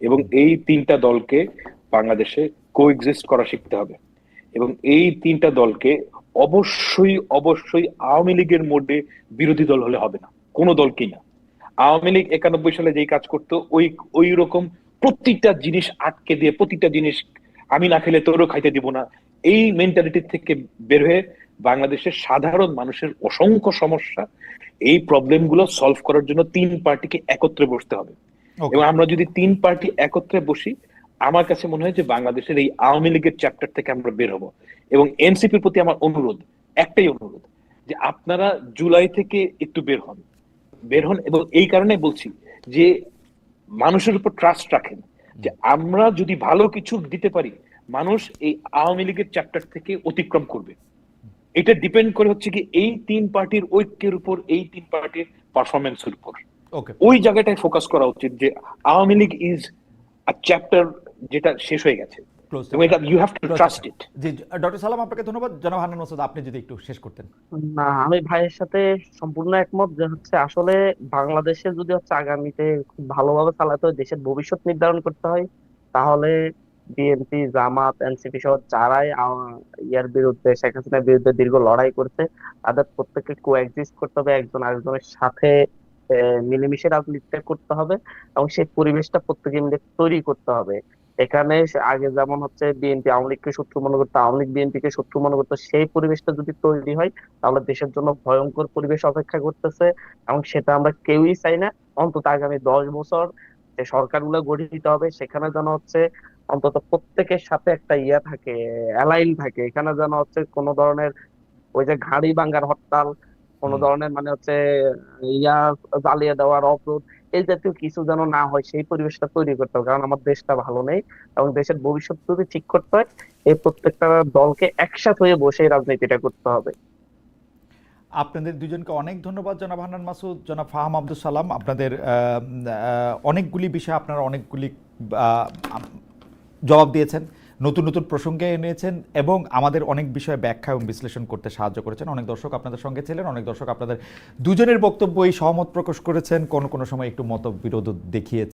এবং এই তিনটা দলকে বাংলাদেশে কোএক্সিস্ট করা শিখতে হবে। এবং এই তিনটা দলকে অবশ্যই অবশ্যই আওয়ামী লীগের মধ্যে বিরোধী দল হলে হবে না, কোনো দলকেই না। আওয়ামী লীগ 91 সালে যেই কাজ করতো ওই রকম প্রতিটা জিনিস আটকে দিয়ে, প্রতিটা জিনিস আমি না খেলে তোরও খাইতে দিব না, এই মেন্টালিটি থেকে বের হয়ে বাংলাদেশের সাধারণ মানুষের অসংখ্য সমস্যা, এই প্রবলেম গুলো সলভ করার জন্য তিন পার্টিকে একত্রে বসতে হবে। এবং আমরা যদি তিন পার্টি একত্রে বসি, আমার কাছে মনে হয় যে বাংলাদেশের এই আওয়ামী লীগের চ্যাপ্টার থেকে আমরা বের হবো। এবং এনসিপির প্রতি আমার অনুরোধ, একটাই অনুরোধ, যে আপনারা জুলাই থেকে একটু বের হন। এবং এই কারণে বলছি যে মানুষের উপর ট্রাস্ট রাখেন, যে আমরা যদি ভালো কিছু দিতে পারি মানুষ এই আওয়ামী লীগের চ্যাপ্টার থেকে অতিক্রম করবে। এটা ডিপেন্ড করে হচ্ছে কি এই তিন পার্টির ঐক্যের উপর, এই তিন পার্টির পারফরমেন্সের উপর। ওই জায়গাটায় ফোকাস করা উচিত যে Awami League is a chapter যেটা শেষ হয়ে গেছে, Close এবং এটা you have to trust it. জি, ডক্টর সালাম আপনাকে ধন্যবাদ। জনাব হান্নান মাসুদ, আপনি যদি একটু শেষ করতেন। না, আমি ভাইয়ের সাথে সম্পূর্ণ একমত যে হচ্ছে আসলে বাংলাদেশে যদি হচ্ছে আগামীতে খুব ভালোভাবে চালাতে হয়, দেশের ভবিষ্যৎ নির্ধারণ করতে হয়, তাহলে বিএনপি, জামাত, এনসিপি সহ যারাই ইয়ার বিরুদ্ধে, শেখ হাসিনার বিরুদ্ধে দীর্ঘ লড়াই করছে, তাদের প্রত্যেককে কোএক্সিস্ট করতে হবে, একজন আরেকজনের সাথে মিলেমিশে রাজনীতিটা করতে হবে, এবং সেই পরিবেশটা প্রত্যেকে মিলে তৈরি করতে হবে। এখানে আগে যেমন হচ্ছে বিএনপি আওয়ামী লীগকে শত্রু মনে করতো, আওয়ামী লীগ বিএনপি কে শত্রু মনে করতো, সেই পরিবেশটা যদি তৈরি হয় তাহলে দেশের জন্য ভয়ঙ্কর পরিবেশ অপেক্ষা করতেছে, এবং সেটা আমরা কেউই চাই না। অন্তত আগামী 10 বছর যে সরকারগুলো গঠিত হবে সেখানে যেন হচ্ছে অন্তত প্রত্যেকের সাথে একটা ইয়া থাকে, অ্যালাইন থাকে, এখানে যেন হচ্ছে কোনো ধরনের ওই যে ঘাড়ি ভাঙ্গার হরতাল, কোনো হুম। ধরনের মানে হচ্ছে ইয়া জ্বালিয়ে দেওয়ার অবরোধ, এই জাতীয় কিছু যেন না হয়, সেই পরিবেশটা তৈরি করতে হবে। কারণ আমার দেশটা ভালো নেই, এবং দেশের ভবিষ্যৎ যদি ঠিক করতে হয় এই প্রত্যেকটা দলকে একসাথে হয়ে বসে এই রাজনীতিটা করতে হবে। আপনাদের দুজনকে অনেক ধন্যবাদ, জনাব হান্নান মাসুদ, জনাব ফাহাম আব্দুল সালাম। আপনাদের অনেকগুলি বিষয়ে আপনারা অনেকগুলি জবাব দিয়েছেন, নতুন নতুন প্রসঙ্গে এনেছেন এবং আমাদের অনেক বিষয়ে ব্যাখ্যা এবং বিশ্লেষণ করতে সাহায্য করেছেন। অনেক দর্শক আপনাদের সঙ্গে ছিলেন, অনেক দর্শক আপনাদের দুজনের বক্তব্যই সহমত প্রকাশ করেছেন, কোনো কোনো সময় একটু মতবিরোধ দেখিয়েছেন।